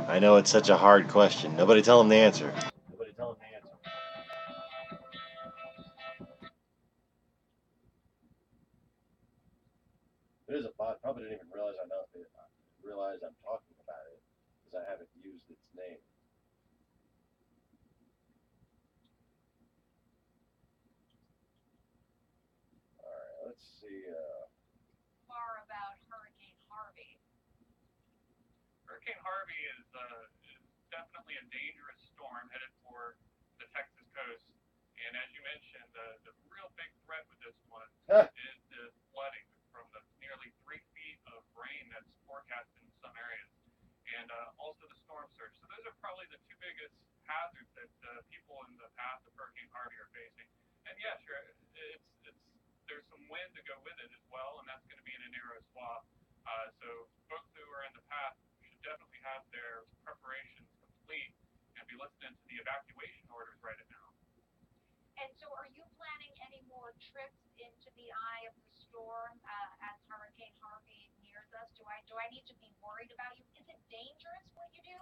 I know it's such a hard question. Nobody tell him the answer. Nobody tell him the answer. It is a bot. Probably didn't even realize I'm talking about it because I haven't used its name. All right, let's see. More about Hurricane Harvey. Hurricane Harvey is definitely a dangerous storm headed for the Texas coast. And as you mentioned, the real big threat with this one is the flooding from the nearly 3 feet of rain that's forecasted in some areas, and also the storm surge. So those are probably the 2 biggest hazards that people in the path of Hurricane Harvey are facing. And yeah, sure, there's some wind to go with it as well, and that's going to be in a narrow swath. So folks who are in the path should definitely have their preparations complete and be listening to the evacuation orders right now. And so are you planning any more trips into the eye of the storm as Hurricane Harvey nears us? Do I need to be worried about you? Is it dangerous what you do?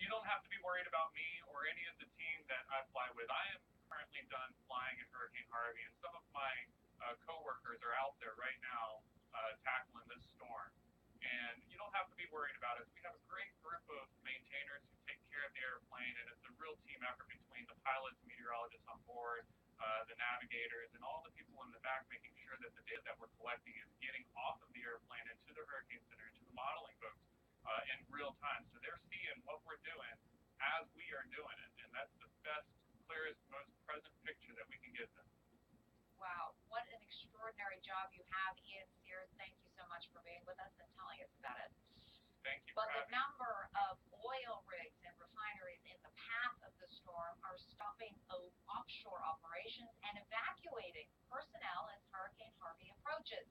You don't have to be worried about me or any of the team that I fly with. I am currently done flying in Hurricane Harvey, and some of my coworkers are out there right now tackling this storm. And you don't have to be worried about it. We have a great group of maintainers who take care of the airplane, and it's a real team effort between the pilots, meteorologists on board, the navigators, and all the people in the back making sure that the data that we're collecting is getting off of the airplane into the Hurricane Center, into the modeling boats in real time. So they're seeing what we're doing as we are doing it, and that's the best, clearest, most present picture that we can give them. Wow, what an extraordinary job you have, Ian Sears. Thank you so much for being with us and telling us about it. Thank you. But the number of oil rigs and refineries in the path of the storm are stopping offshore operations and evacuating personnel as Hurricane Harvey approaches.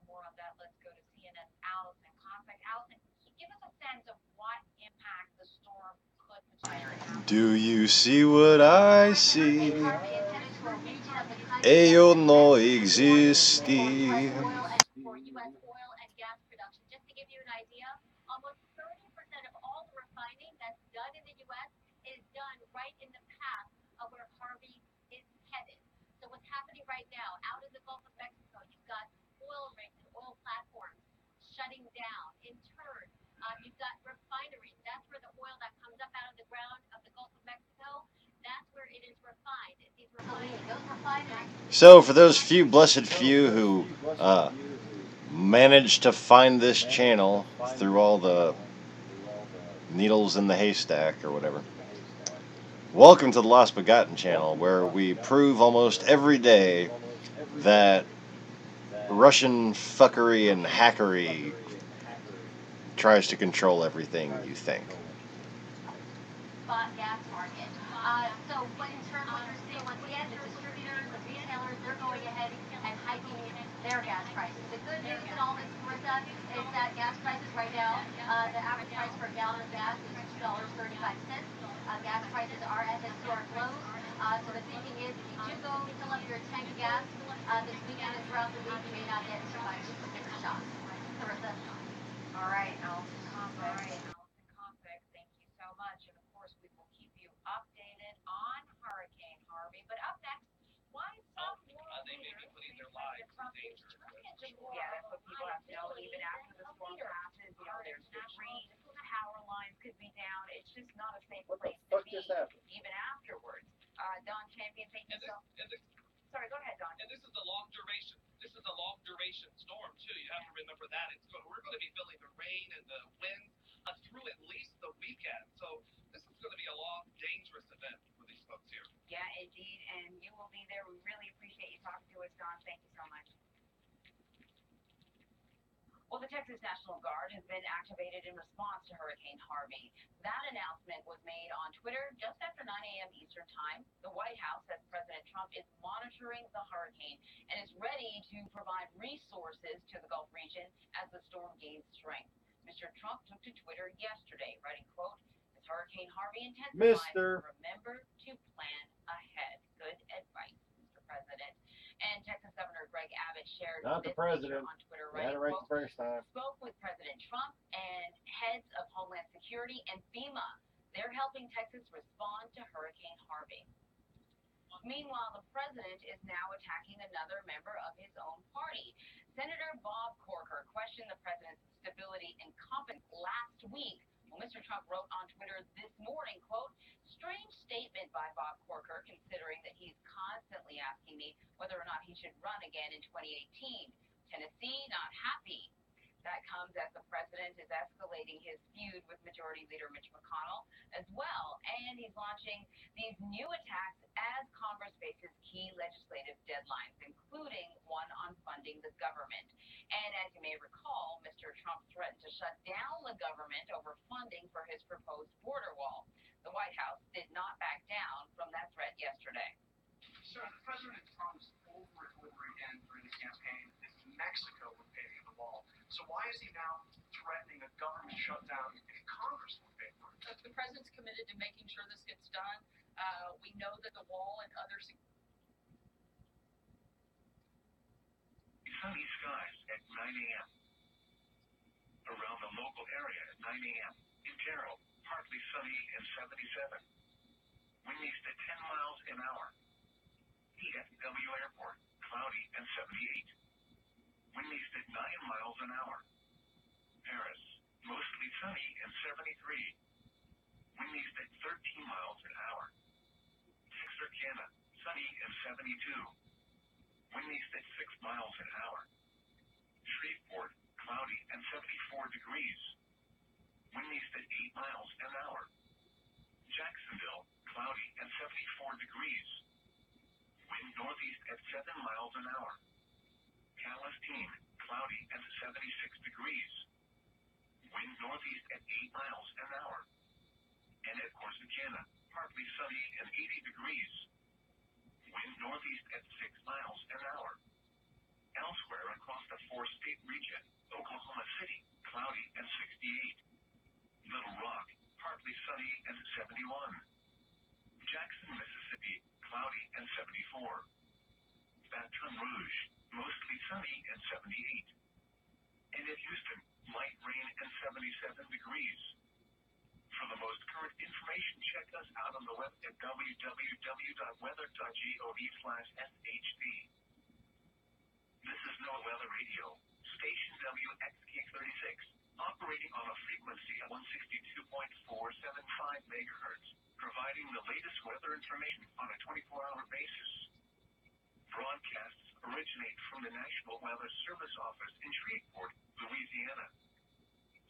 For more on that, let's go to CNN's Allison Contact. Allison, give us a sense of what impact the storm could potentially have. Do you see what I see? Ello no existi. For U.S. oil and gas production. Just to give you an idea, almost 30% of all the refining that's done in the U.S. is done right in the path of where Harvey is headed. So what's happening right now, out in the Gulf of Mexico, you've got oil platforms shutting down. In turn, you've got refineries. That's where the oil that comes up out of the ground of the Gulf of Mexico, that's where it is refined. These refineries. So for those few, blessed few who managed to find this channel through all the needles in the haystack or whatever, welcome to the Lost Begotten channel, where we prove almost every day that Russian fuckery and hackery tries to control everything you think. Spot gas market. So what in turn what you're seeing once again, the distributors, the retailers, they're going ahead and hiking their gas prices. The good news in all this, Marissa, is that gas prices right now, the average price for a gallon of gas is $2.35. Gas prices are at historic lows. So the thinking is, if you do go fill up your tank of gas this weekend and throughout the week, you may not get too much sticker shock. Marissa. All right, Allison Combeck. Thank you so much. And of course, we will keep you updated on Hurricane Harvey. But up next, why some world they may be putting their lives in danger. Yeah, that's what people have to know. Even after the storm passes, you know, there's big rain, power lines could be down. It's just not a safe place to be, even afterwards. Don Champion, thank you so much. Sorry, go ahead, Don. And this is a long duration. This is a long duration storm too. You have to remember that. We're going to be feeling the rain and the wind through at least the weekend. So this is going to be a long, dangerous event for these folks here. Yeah, indeed. And you will be there. We really appreciate you talking to us, Don. Thank you so much. Well, the Texas National Guard has been activated in response to Hurricane Harvey. That announcement was made on Twitter just after 9 a.m. Eastern Time. The White House says President Trump is monitoring the hurricane and is ready to provide resources to the Gulf region as the storm gains strength. Mr. Trump took to Twitter yesterday, writing, quote, "As Hurricane Harvey intensifies, remember to plan ahead." Good advice, Mr. President. And Texas Governor Greg Abbott shared Not the this president. on Twitter, Got it right the first time. Spoke with President Trump and heads of Homeland Security and FEMA. They're helping Texas respond to Hurricane Harvey. Meanwhile, the president is now attacking another member of his own party. Senator Bob Corker questioned the president's stability and competence last week. Well, Mr. Trump wrote on Twitter this morning, quote, "Strange statement by Bob Corker, considering that he's constantly asking me whether or not he should run again in 2018. Tennessee, not happy." That comes as the president is escalating his feud with Majority Leader Mitch McConnell as well. And he's launching these new attacks as Congress faces key legislative deadlines, including one on funding the government. And as you may recall, Mr. Trump threatened to shut down the government over funding for his proposed border wall. The White House did not back down from that threat yesterday. So President Trump's over and over again during the campaign that Mexico would pay for the wall. So why is he now threatening a government shutdown if Congress would pay for it? The president's committed to making sure this gets done. We know that the wall and other sunny skies at 9 a.m. Around the local area at 9 a.m. In Terrell, partly sunny and 77. Wind east at 10 miles an hour. DFW Airport, cloudy and 78. Wind east at 9 miles an hour. Paris, mostly sunny and 73. Wind east at 13 miles an hour. Texarkana, sunny and 72. Wind east at 6 miles an hour. Shreveport, cloudy and 74 degrees. Wind east at 8 miles an hour. Jacksonville, cloudy and 74 degrees. Wind northeast at 7 miles an hour. Palestine, cloudy and 76 degrees. Wind northeast at 8 miles an hour. And at Corsicana, partly sunny and 80 degrees. Wind northeast at 6 miles an hour. Elsewhere across the four-state region, Oklahoma City, cloudy and 68. Little Rock, partly sunny and 71. Jackson, Mississippi, cloudy and 74. Baton Rouge, mostly sunny and 78. And at Houston, light rain and 77 degrees. For the most current information, check us out on the web at www.weather.gov/shd. This is NOAA Weather radio, station WXK36, operating on a frequency of 162.475 megahertz, providing the latest weather information on a 24-hour basis. Broadcasts originate from the National Weather Service office in Shreveport, Louisiana.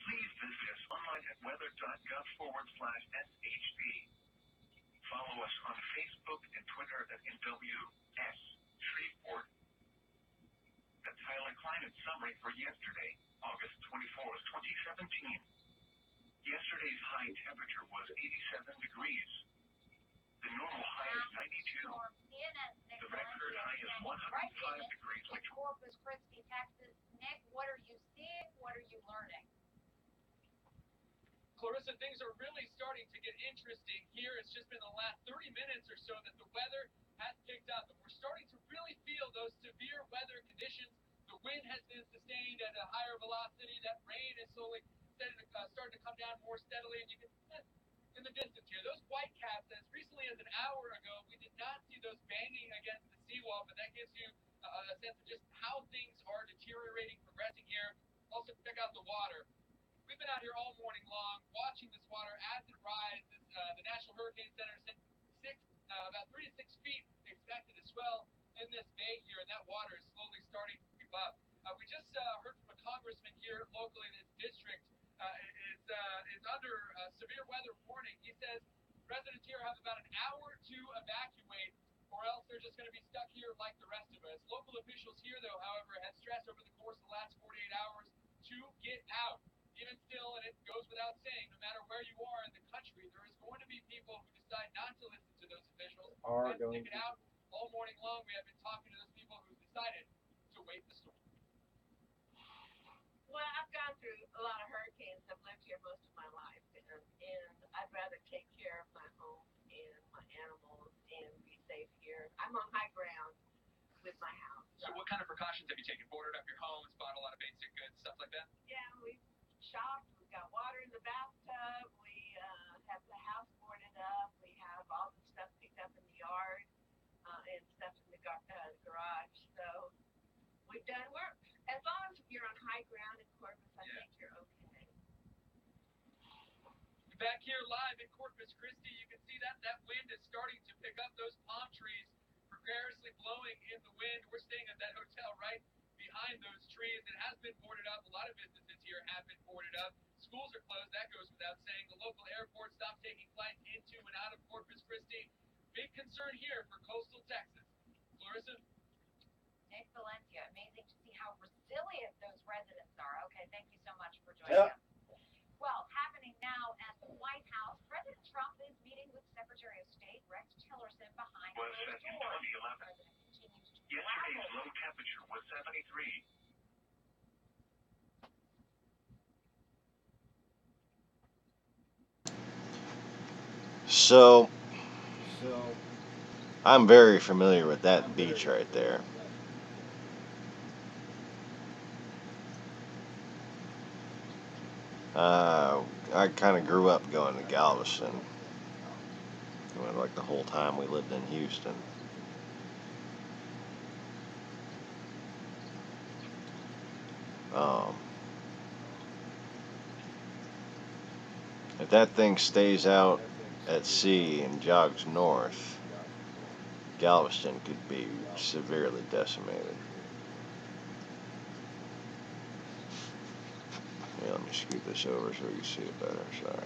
Please visit us online at weather.gov/SHP. Follow us on Facebook and Twitter at NWS Shreveport. The Tyler climate summary for yesterday, August 24th, 2017. Yesterday's high temperature was 87 degrees. The normal high is 92. The record high is 105 degrees. Corpus Christi, Texas. Nick, what are you seeing? What are you learning? Clarissa, things are really starting to get interesting here. It's just been the last 30 minutes or so that the weather has picked up, and we're starting to really feel those severe weather conditions. The wind has been sustained at a higher velocity. That rain is slowly starting to come down more steadily, and you can in the distance here, those white caps, as recently as an hour ago, we did not see those banging against the seawall, but that gives you a sense of just how things are deteriorating, progressing here. Also, check out the water. We've been out here all morning long watching this water as it rises. The National Hurricane Center said about 3 to 6 feet expected to swell in this bay here, and that water is slowly starting to creep up. We just heard from a congressman here locally in this district is under severe weather warning. He says residents here have about an hour to evacuate, or else they're just going to be stuck here like the rest of us. Local officials here, though, however, have stressed over the course of the last 48 hours to get out. Even still, and it goes without saying, no matter where you are in the country, there is going to be people who decide not to listen to those officials and stick it out. All morning long, we have been talking to those people who decided to wait the storm. Well, I've gone through a lot of hurricanes. I've lived here most of my life, and I'd rather take care of my home and my animals and be safe here. I'm on high ground with my house. So what kind of precautions have you taken? Boarded up your homes, bought a lot of basic goods, stuff like that? Yeah, we've shopped. We've got water in the bathtub. We have the house boarded up. We have all the stuff picked up in the yard and stuff in the garage. So we've done work. As long as you're on high ground in Corpus, I think you're okay. Back here live in Corpus Christi, you can see that wind is starting to pick up. Those palm trees precariously blowing in the wind. We're staying at that hotel right behind those trees. It has been boarded up. A lot of businesses here have been boarded up. Schools are closed. That goes without saying. The local airport stopped taking flights into and out of Corpus Christi. Big concern here for coastal Texas. Clarissa? Nick Valencia, amazing to see how resilient those residents are. Okay, thank you so much for joining us. Well, happening now at the White House, President Trump is meeting with Secretary of State Rex Tillerson behind Was closed set in doors. 2011. Yesterday's low temperature was 73. So, I'm very familiar with that beach right there. I kind of grew up going to Galveston. Like the whole time we lived in Houston. If that thing stays out at sea and jogs north, Galveston could be severely decimated. Yeah, let me scoot this over so you can see it better. Sorry.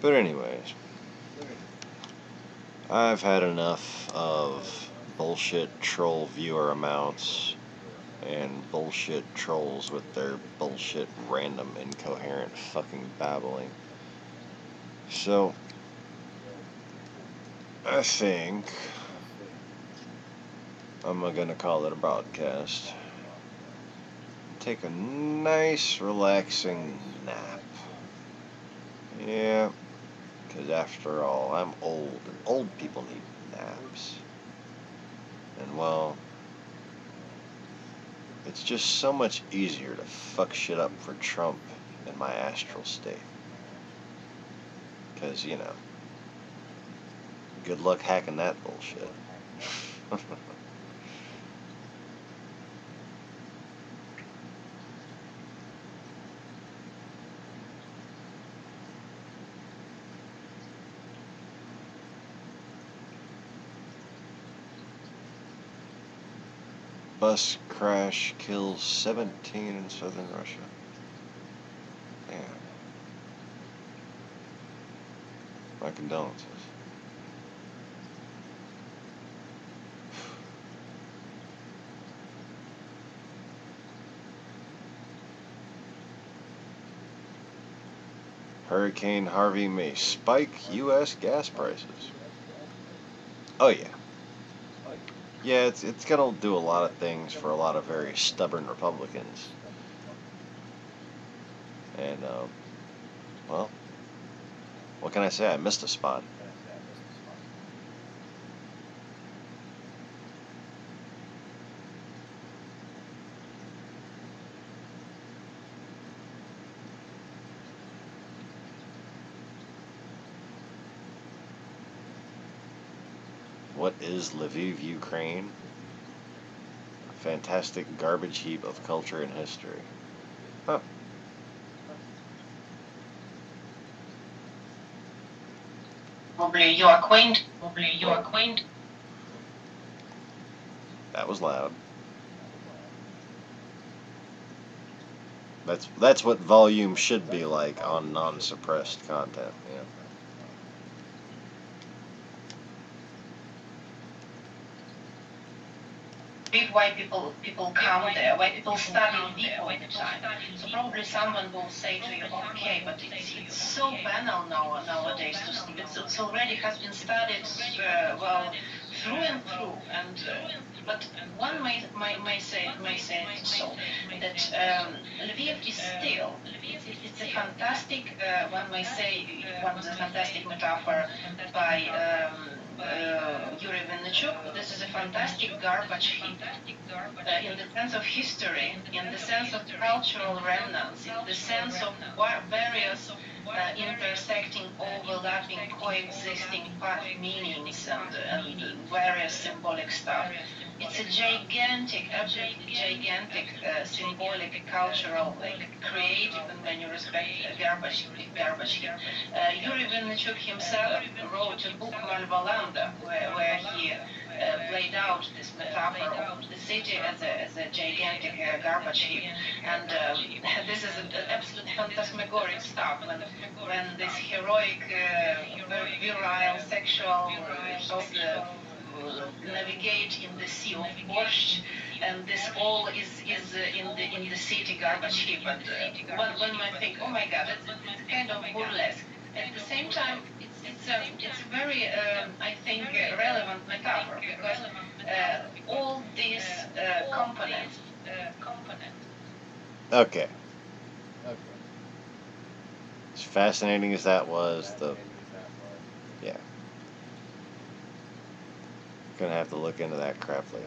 But anyways, I've had enough of bullshit troll viewer amounts and bullshit trolls with their bullshit random incoherent fucking babbling. So, I think I'm gonna call it a broadcast. Take a nice, relaxing nap. Yeah, because after all, I'm old, and old people need naps. And well, it's just so much easier to fuck shit up for Trump in my astral state. Because, you know, good luck hacking that bullshit. Bus crash kills 17 in southern Russia. Damn. My condolences. Hurricane Harvey may spike U.S. gas prices. Oh yeah. Yeah, it's gonna do a lot of things for a lot of very stubborn Republicans. And, well, what can I say? I missed a spot. What is Lviv, Ukraine? A fantastic garbage heap of culture and history. Huh. Probably you are acquainted. That was loud. That's what volume should be like on non-suppressed content. Yeah. Why people come there, why people study Lviv all the time. So probably someone will say to you, okay, but it's so banal nowadays to sleep. It's already has been studied well through and through, and but one may say so that Lviv is still it's a fantastic one may say one is a fantastic metaphor by Yuri Vinnichuk. This is a fantastic garbage heap in the sense of history, in the sense of cultural remnants, in the sense of various intersecting, overlapping, coexisting meanings and various symbolic stuff. It's a gigantic, absolutely gigantic symbolic, cultural, like creative in many respects, garbage heap. Yuri Vinnichuk himself wrote a book, Malvalanda, where he laid out this metaphor of the city as a gigantic garbage heap. And this is absolute phantasmagoric stuff when this heroic, very virile, sexual navigate in the sea of borscht, and this all is in the city garbage heap. And one might think, oh my God, it's kind of burlesque. At the same time, it's a very I think relevant metaphor because all these components. Okay. As fascinating as that was, yeah. Gonna have to look into that crap later.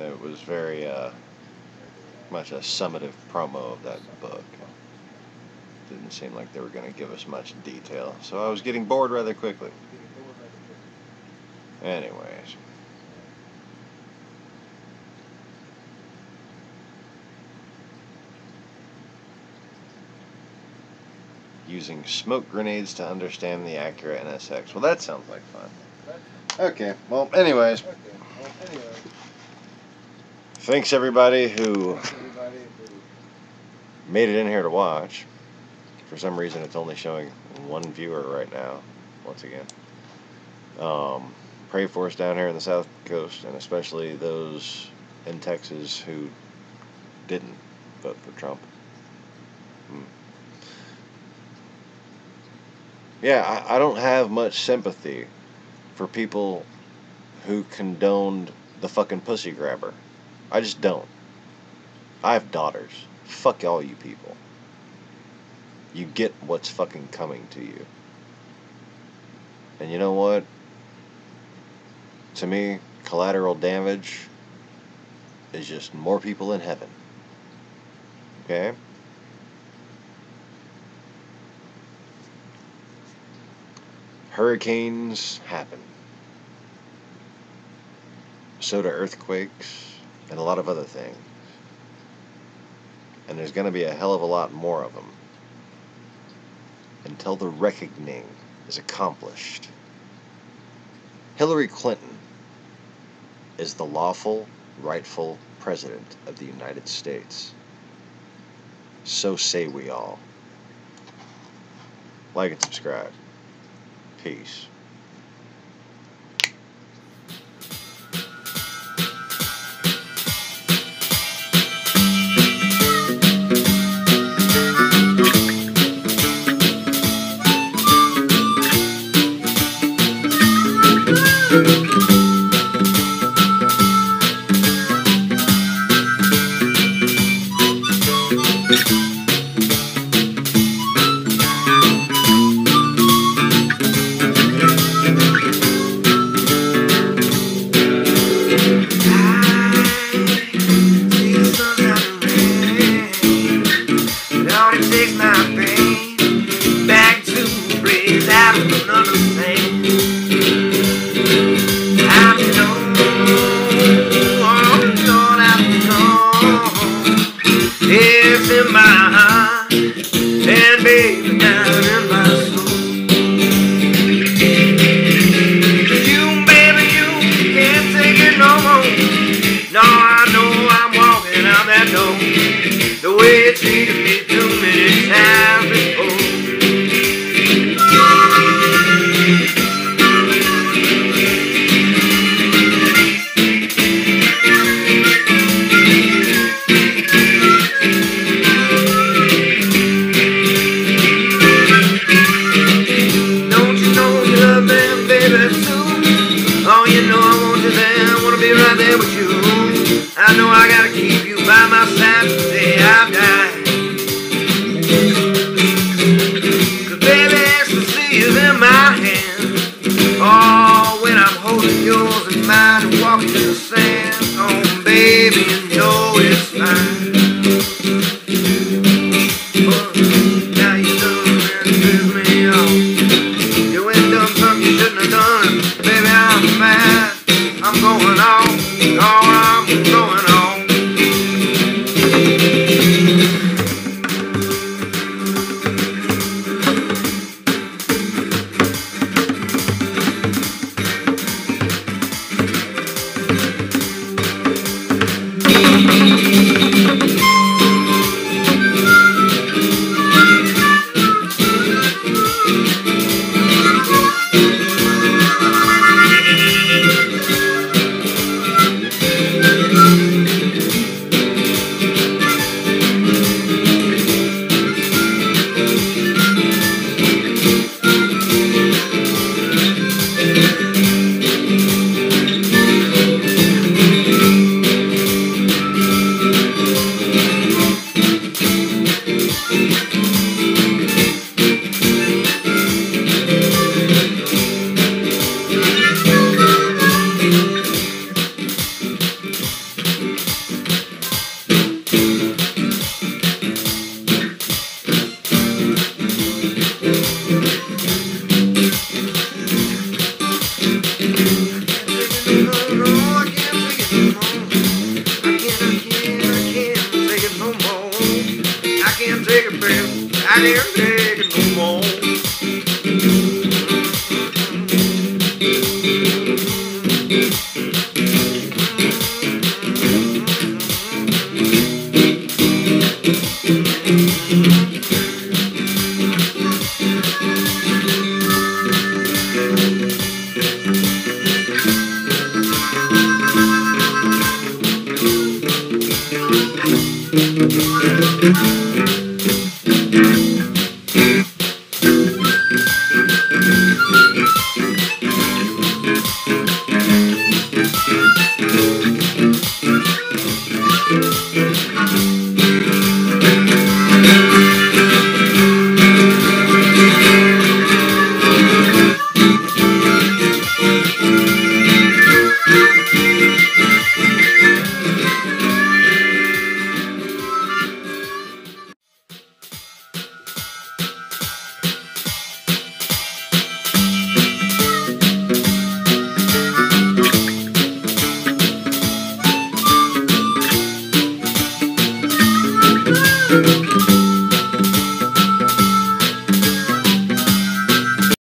It was very much a summative promo of that book. Didn't seem like they were going to give us much detail, so I was getting bored rather quickly. Anyways. Using smoke grenades to understand the accurate NSX. Well, that sounds like fun. Okay, well, anyways. Thanks everybody who made it in here to watch. For some reason, it's only showing one viewer right now, once again. Pray for us down here in the South Coast, and especially those in Texas who didn't vote for Trump. Yeah, I don't have much sympathy for people who condoned the fucking pussy grabber. I just don't. I have daughters. Fuck all you people. You get what's fucking coming to you. And you know what? To me, collateral damage is just more people in heaven. Okay? Hurricanes happen. So do earthquakes and a lot of other things. And there's going to be a hell of a lot more of them until the reckoning is accomplished. Hillary Clinton is the lawful, rightful president of the United States. So say we all. Like and subscribe. Peace. The way it treated me too many times before. Don't you know you love them, baby, too? Oh, you know I want you there, I want to be right there with you. I know I gotta keep you by my side today I die. 'Cause baby, ecstasy is in my hand. Oh, when I'm holding yours in mine and walking in the sand. Oh, baby, you know it's fine. But now you done and piss me off. You ain't done something you shouldn't have done. Baby, I'm mad. I'm going on. Oh, I'm going on. I can't take a breath. I can't